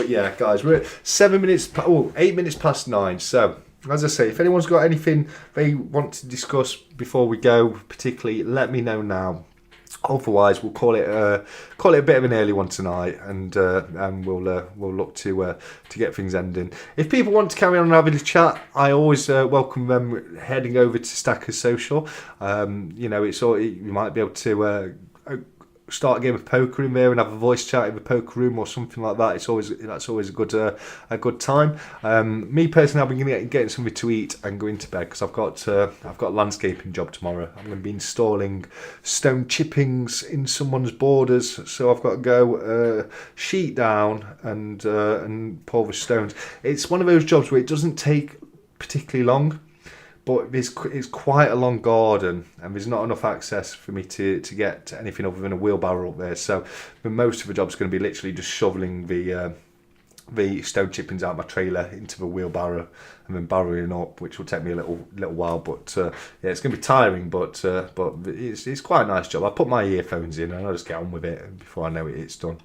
yeah, guys, we're at 8 minutes past 9. So, as I say, if anyone's got anything they want to discuss before we go, particularly, let me know now. Otherwise, we'll call it a bit of an early one tonight, and we'll look to get things ending. If people want to carry on having a chat, I always welcome them heading over to Stackers Social. It's all, you might be able to start a game of poker in there and have a voice chat in the poker room or something like that. That's always a good time. Me personally, I've been getting something to eat and going to bed, because I've got a landscaping job tomorrow. I'm going to be installing stone chippings in someone's borders, so I've got to go sheet down and pour the stones. It's one of those jobs where it doesn't take particularly long, but it's quite a long garden, and there's not enough access for me to get anything other than a wheelbarrow up there. So most of the job's going to be literally just shoveling the stone chippings out of my trailer into the wheelbarrow and then barrowing up, which will take me a little while. But yeah, it's going to be tiring, but it's quite a nice job. I put my earphones in and I just get on with it, and before I know it, it's done.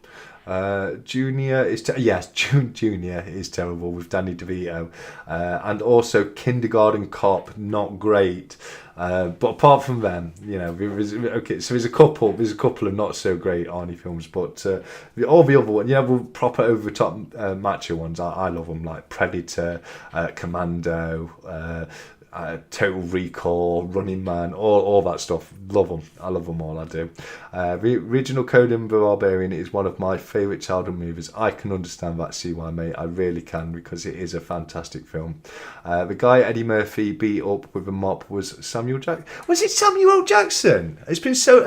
Junior is Junior is terrible with Danny DeVito, and also Kindergarten Cop, not great. But apart from them, okay. So there's a couple of not so great Arnie films, but all the other ones, the proper over the top macho ones, I love them, like Predator, Commando, Total Recall, Running Man, all that stuff. Love them. I love them all, I do. The original Conan the Barbarian is one of my favourite childhood movies. I can understand that, CY, mate. I really can, because it is a fantastic film. The guy Eddie Murphy beat up with a mop was Samuel Jackson. Was it Samuel Jackson? It's been so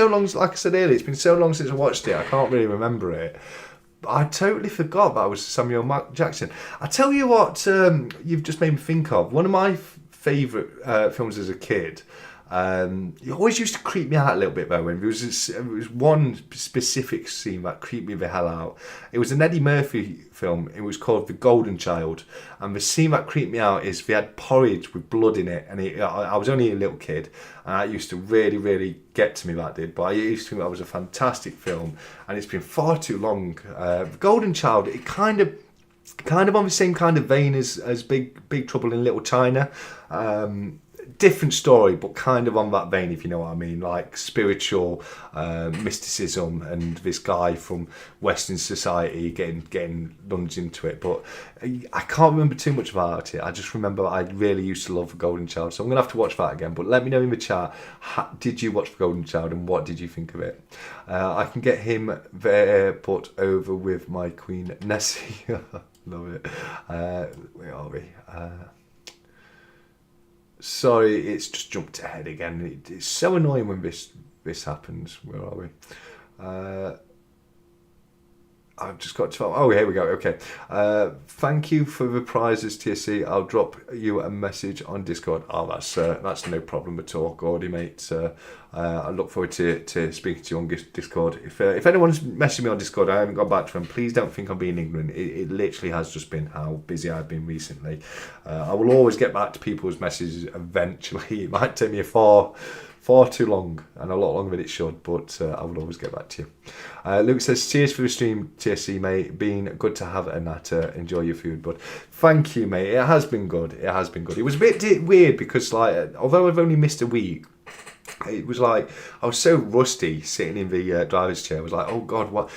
long, like I said earlier, it's been so long since I watched it, I can't really remember it. I totally forgot that was Samuel Jackson. I tell you what, you've just made me think of one of my favourite films as a kid. It always used to creep me out a little bit though. When there was one specific scene that creeped me the hell out. It was an Eddie Murphy film. It was called The Golden Child, and the scene that creeped me out is they had porridge with blood in it, and I was only a little kid, and that used to really, really get to me. That did, but I used to think that was a fantastic film, and it's been far too long. The Golden Child, it kind of on the same kind of vein as Big Trouble in Little China. Different story, but kind of on that vein, if you know what I mean, like spiritual mysticism, and this guy from Western society getting lunged into it. But I can't remember too much about it. I just remember I really used to love The Golden Child, so I'm going to have to watch that again. But let me know in the chat, did you watch The Golden Child, and what did you think of it? I can get him there, but over with my queen Nessie. Love it. Where are we? Sorry, it's just jumped ahead again. It's so annoying when this happens. Where are we? I've just got to... Oh, here we go. Okay. Thank you for the prizes, TSC. I'll drop you a message on Discord. Oh, that's no problem at all, Gordy, mate. I look forward to speaking to you on Discord. If anyone's messaging me on Discord, I haven't got back to them, please don't think I'm being ignorant. It literally has just been how busy I've been recently. I will always get back to people's messages eventually. It might take me a far far too long, and a lot longer than it should, but I will always get back to you. Luke says, cheers for the stream, TSC, mate. Been good to have a natter. Enjoy your food, bud. Thank you, mate. It has been good. It has been good. It was a bit weird because, like, although I've only missed a week, it was like I was so rusty sitting in the driver's chair. I was like, oh God, what?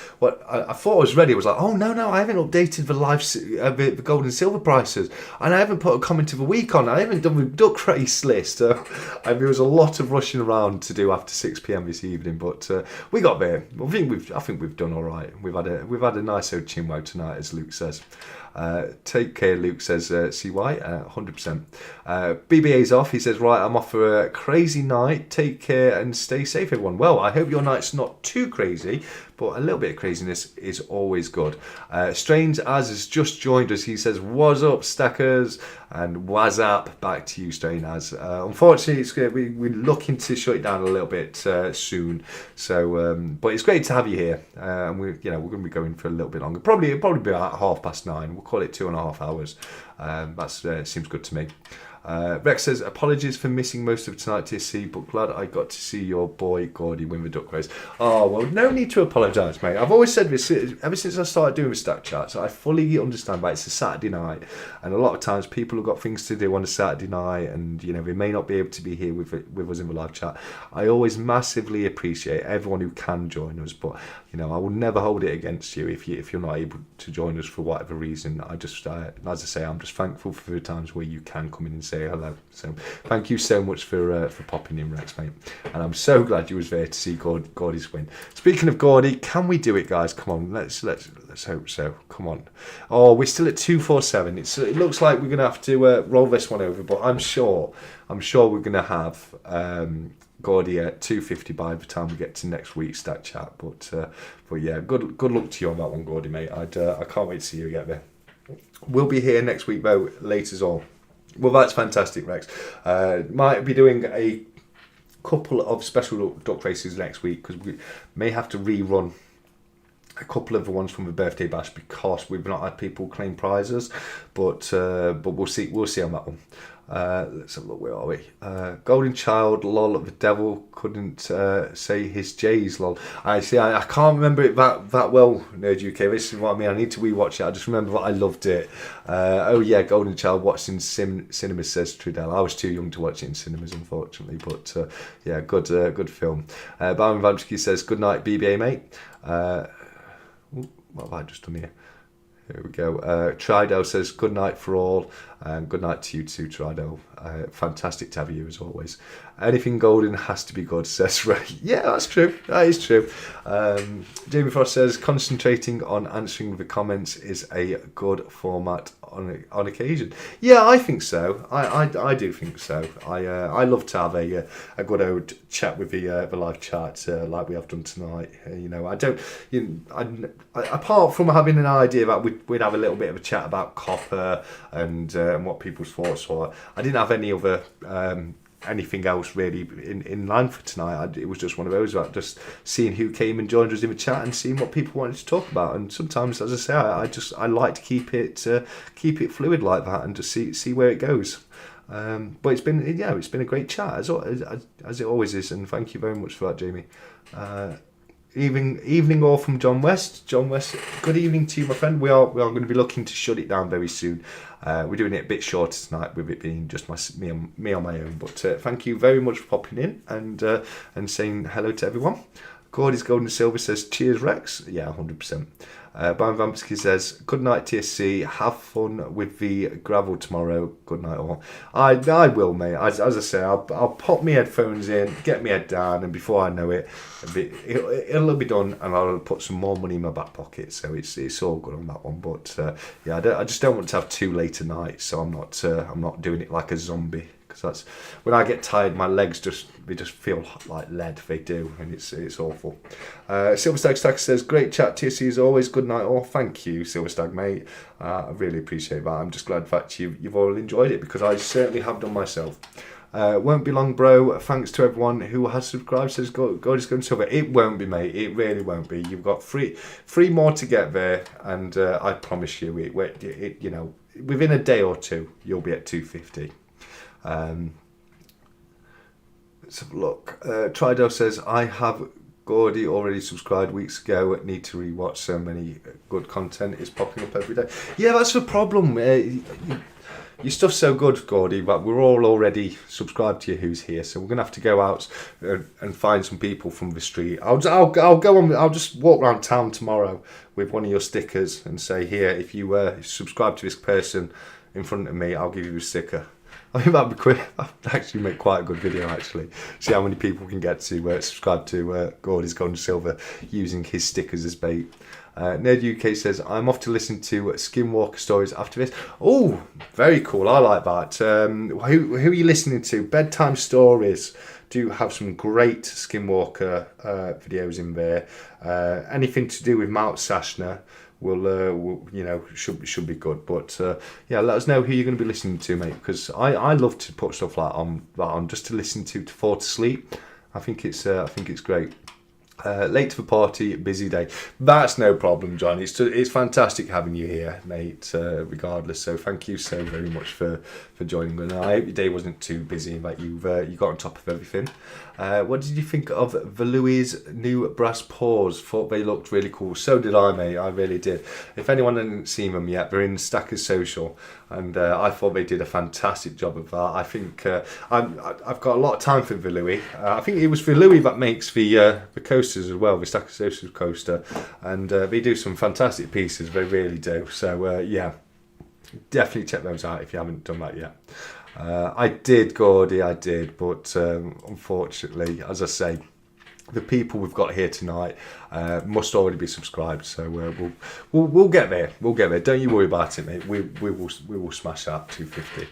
I thought I was ready. I was like, oh no, I haven't updated the gold and silver prices, and I haven't put a comment of a week on. I haven't done the duck race list. So there was a lot of rushing around to do after 6 p.m. this evening, but we got there. I think we've done all right. We've had a nice old chinwag tonight, as Luke says. Take care, Luke says, CY, 100%. BBA's off. He says, right, I'm off for a crazy night. Take care and stay safe, everyone. Well, I hope your night's not too crazy, but a little bit of craziness is always good. Strange Az has just joined us. He says, what's up, stackers? And what's up? Back to you, Strange Az. Unfortunately, we're looking to shut it down a little bit soon. So, but it's great to have you here. And we're going to be going for a little bit longer. Probably be about 9:30. We'll call it 2.5 hours. That seems good to me. Rex says, apologies for missing most of tonight, TSC, but glad I got to see your boy Gordy win the duck race. Oh, well, no need to apologise, mate. I've always said this, ever since I started doing the stack charts, I fully understand that it's a Saturday night, and a lot of times people have got things to do on a Saturday night, and, they may not be able to be here with us in the live chat. I always massively appreciate everyone who can join us, but, I will never hold it against you if you're not able to join us for whatever reason. I just, as I say, I'm just thankful for the times where you can come in and say hello. So thank you so much for popping in, Rex, mate. And I'm so glad you was there to see Gordy's win. Speaking of Gordy, can we do it, guys? Come on, let's hope so. Come on. Oh, we're still at 247. It looks like we're gonna have to roll this one over, but I'm sure we're gonna have Gordy at 250 by the time we get to next week's stat chat. But yeah, good luck to you on that one, Gordy, mate. I can't wait to see you get there. We'll be here next week though, late as all. Well, that's fantastic, Rex. Might be doing a couple of special duck races next week because we may have to rerun a couple of the ones from the birthday bash because we've not had people claim prizes. But we'll see on that one. Let's have a look. Where are we? Golden Child, lol. The devil couldn't say his J's, lol. I see. I can't remember it that well, Nerd UK. This is what I mean. I need to rewatch it. I just remember that I loved it. Oh yeah, Golden Child watched in cinemas, says Trudell. I was too young to watch it in cinemas, unfortunately. But yeah, good film. Baron Vamsky says, good night, BBA, mate. What have I just done here? Here we go. Tridell says, good night for all. Good night to you too, Tridell. Fantastic to have you as always. Anything golden has to be good, says Ray. Yeah, that's true. That is true. Jamie Frost says, concentrating on answering the comments is a good format on occasion. Yeah, I think so. I do think so. I love to have a good old chat with the live chat like we have done tonight. I don't. Apart from having an idea that we'd have a little bit of a chat about copper and what people's thoughts were, I didn't have any other anything else really in line for tonight. It was just one of those about just seeing who came and joined us in the chat and seeing what people wanted to talk about. And sometimes, as I say, I like to keep it fluid like that and just see where it goes. But it's been a great chat as it always is, and thank you very much for that, Jamie. Evening all from John West. John West, good evening to you, my friend. We are going to be looking to shut it down very soon. We're doing it a bit shorter tonight with it being just me on my own. But thank you very much for popping in and saying hello to everyone. Gordy's Gold and Silver says, cheers, Rex. Yeah, 100%. Brian Vampsky says, good night, TSC. Have fun with the gravel tomorrow. Good night, all. I will, mate. As I say, I'll pop my headphones in, get my head down, and before I know it, it'll be done, and I'll put some more money in my back pocket. So it's all good on that one. But yeah, I just don't want to have too late a night, so I'm not doing it like a zombie. Because that's when I get tired, my legs just feel like lead. They do, and it's awful. Silverstag Stack says, great chat, TSC as always. Good night all. Thank you, Silverstag, mate. I really appreciate that. I'm just glad that you've all enjoyed it, because I certainly have done myself. Won't be long, bro. Thanks to everyone who has subscribed. Says God is going silver. It won't be, mate. It really won't be. You've got three more to get there, and I promise you, within a day or two, you'll be at 250. Let's have a look. Trido says, I have Gordy already subscribed weeks ago. Need to rewatch. So many good content is popping up every day. Yeah, that's the problem. Your stuff's so good, Gordy, but we're all already subscribed to you who's here. So we're going to have to go out and find some people from the street. I'll go on. I'll just walk around town tomorrow with one of your stickers and say, here, if you subscribe to this person in front of me, I'll give you a sticker. I think that'd be quick. That'd actually make quite a good video, actually. See how many people can get to subscribe to Gordy's Gold and Silver using his stickers as bait. Ned UK says, I'm off to listen to Skinwalker stories after this. Oh, very cool. I like that. Who are you listening to? Bedtime Stories do have some great Skinwalker videos in there. Anything to do with Mount Sashna will should be good. But yeah, let us know who you're going to be listening to, mate, because I love to put stuff like that on just to listen to fall to sleep. I think it's great. Late to the party, busy day. That's no problem, John. It's fantastic having you here, mate, regardless. So thank you so very much for joining. And I hope your day wasn't too busy and that you got on top of everything. What did you think of Louis' new brass paws? Thought they looked really cool. So did I, mate. I really did. If anyone hasn't seen them yet, they're in Stackers Social, and I thought they did a fantastic job of that. I think I've got a lot of time for Louis. I think it was for Louis that makes the coasters as well, the Stackers Social coaster, and they do some fantastic pieces. They really do. So yeah, definitely check those out if you haven't done that yet. I did, Gordy, I did, but unfortunately, as I say, the people we've got here tonight must already be subscribed. So we'll get there. We'll get there. Don't you worry about it, mate. We will smash that 250.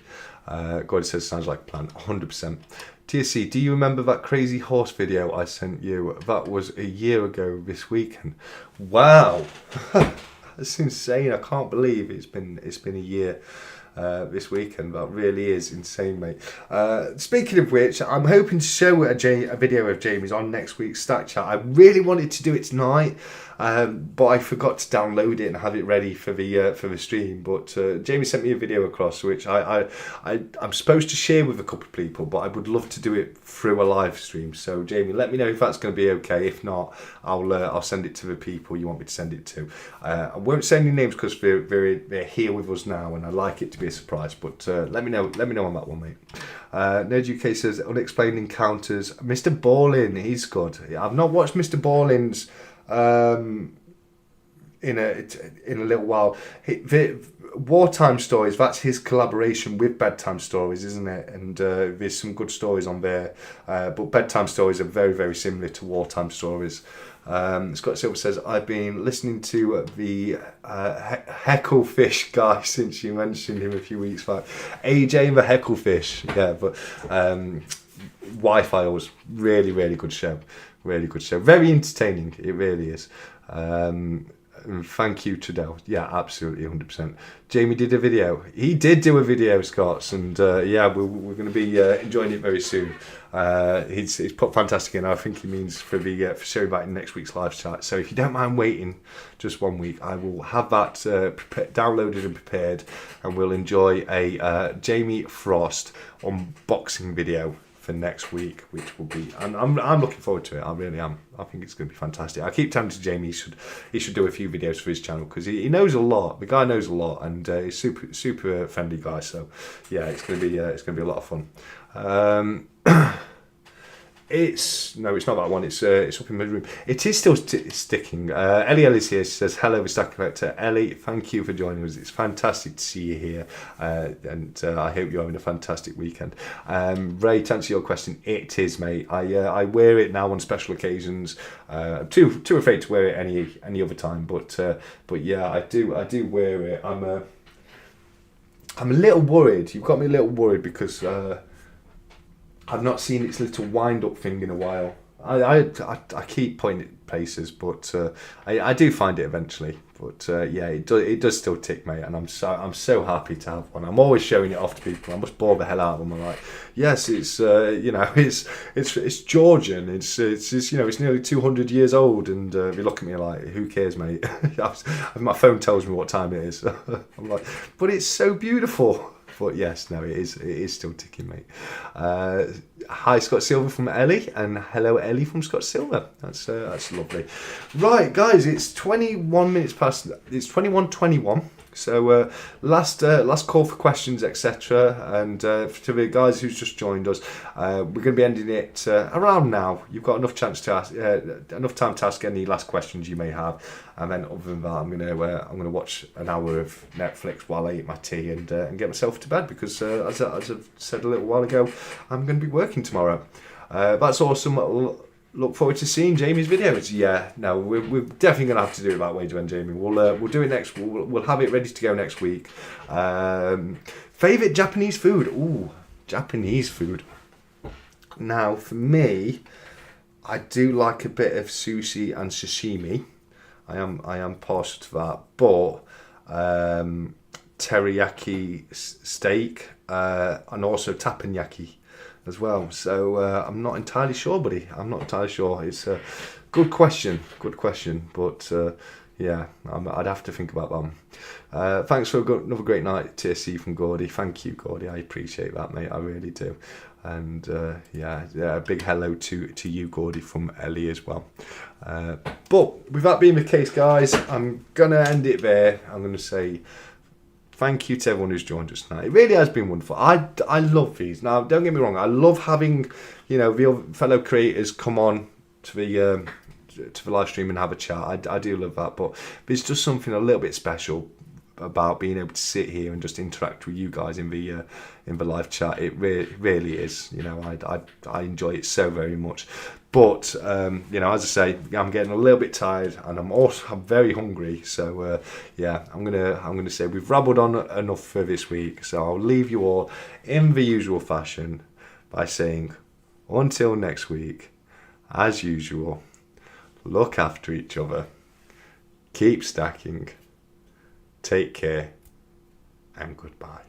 Gordy says sounds like a plan. 100%. TSC, do you remember that crazy horse video I sent you? That was a year ago this weekend. Wow, that's insane. I can't believe it's been a year. This weekend. That really is insane, mate. Speaking of which, I'm hoping to show a video of Jamie's on next week's Stack Chat. I really wanted to do it tonight, but I forgot to download it and have it ready for the stream. But Jamie sent me a video across, which I'm supposed to share with a couple of people, but I would love to do it through a live stream. So Jamie, let me know if that's going to be okay. If not, I'll send it to the people you want me to send it to. I won't say any names because they're here with us now, and I like it to be a surprise. But let me know on that one, mate. Ned UK says unexplained encounters. Mr. Ballin, he's good. I've not watched Mr. Ballin's in a little while. The Wartime Stories, that's his collaboration with Bedtime Stories, isn't it? And there's some good stories on there. But Bedtime Stories are very, very similar to Wartime Stories. Scott Silver says, I've been listening to the Hecklefish guy since you mentioned him a few weeks back. AJ and the Hecklefish. Yeah, but Wi-Files, really, really good show. Really good show. Very entertaining. It really is. Thank you, Trudell. Yeah, absolutely, 100%. Jamie did a video. He did do a video, Scots, and yeah, we're going to be enjoying it very soon. He's put fantastic in. I think he means for showing that in next week's live chat. So if you don't mind waiting just 1 week, I will have that downloaded and prepared, and we'll enjoy a Jamie Frost unboxing video for next week, which will be, and I'm looking forward to it. I really am. I think it's going to be fantastic. I keep telling to Jamie he should do a few videos for his channel because he knows a lot. The guy knows a lot, and he's super friendly guy. So yeah, it's going to be a lot of fun. It's not that one. It's up in my room. It is still sticking. Ellie is here. She says hello, the Stack Collector. Ellie, thank you for joining us. It's fantastic to see you here, and I hope you're having a fantastic weekend. Ray, to answer your question, it is, mate. I wear it now on special occasions. Too afraid to wear it any other time, but yeah, I do wear it. I'm a little worried. You've got me a little worried because I've not seen its little wind-up thing in a while. I keep pointing at places, but I do find it eventually. But yeah, it does still tick, mate, and I'm so happy to have one. I'm always showing it off to people. I must bore the hell out of them. I'm like, yes, it's it's Georgian. It's it's nearly 200 years old, and they look at me like, who cares, mate? My phone tells me what time it is. I'm like, but it's so beautiful. But yes, no, it is still ticking, mate. Hi, Scott Silver from Ellie, and hello, Ellie from Scott Silver. That's lovely. Right, guys, it's 21 minutes past. It's 21:21. So last call for questions, etc. And to the guys who's just joined us, we're going to be ending it around now. You've got enough time to ask any last questions you may have, and then other than that, I'm gonna watch an hour of Netflix while I eat my tea and get myself to bed because as I've said a little while ago, I'm going to be working tomorrow. That's awesome. Look forward to seeing Jamie's videos. Yeah, no, we're definitely going to have to do it that way, Joe and Jamie. We'll do it next. We'll have it ready to go next week. Favorite Japanese food? Ooh, Japanese food. Now, for me, I do like a bit of sushi and sashimi. I am partial to that, but teriyaki steak and also teppanyaki as well. So I'm not entirely sure, buddy. I'm not entirely sure. It's a good question, but yeah, I'd have to think about that. Thanks for another great night, TSC from Gordy. Thank you, Gordy. I appreciate that, mate. I really do. And yeah, a big hello to you, Gordy, from Ellie as well. But with that being the case, guys, I'm gonna end it there. I'm gonna say thank you to everyone who's joined us tonight. It really has been wonderful. I love these. Now, don't get me wrong. I love having, the other fellow creators come on to the live stream and have a chat. I do love that. But there's just something a little bit special about being able to sit here and just interact with you guys in the live chat. It really is. I enjoy it so very much. But as I say, I'm getting a little bit tired, and I'm very hungry. So yeah, I'm gonna say we've rabbled on enough for this week. So I'll leave you all in the usual fashion by saying, until next week, as usual, look after each other, keep stacking, take care, and goodbye.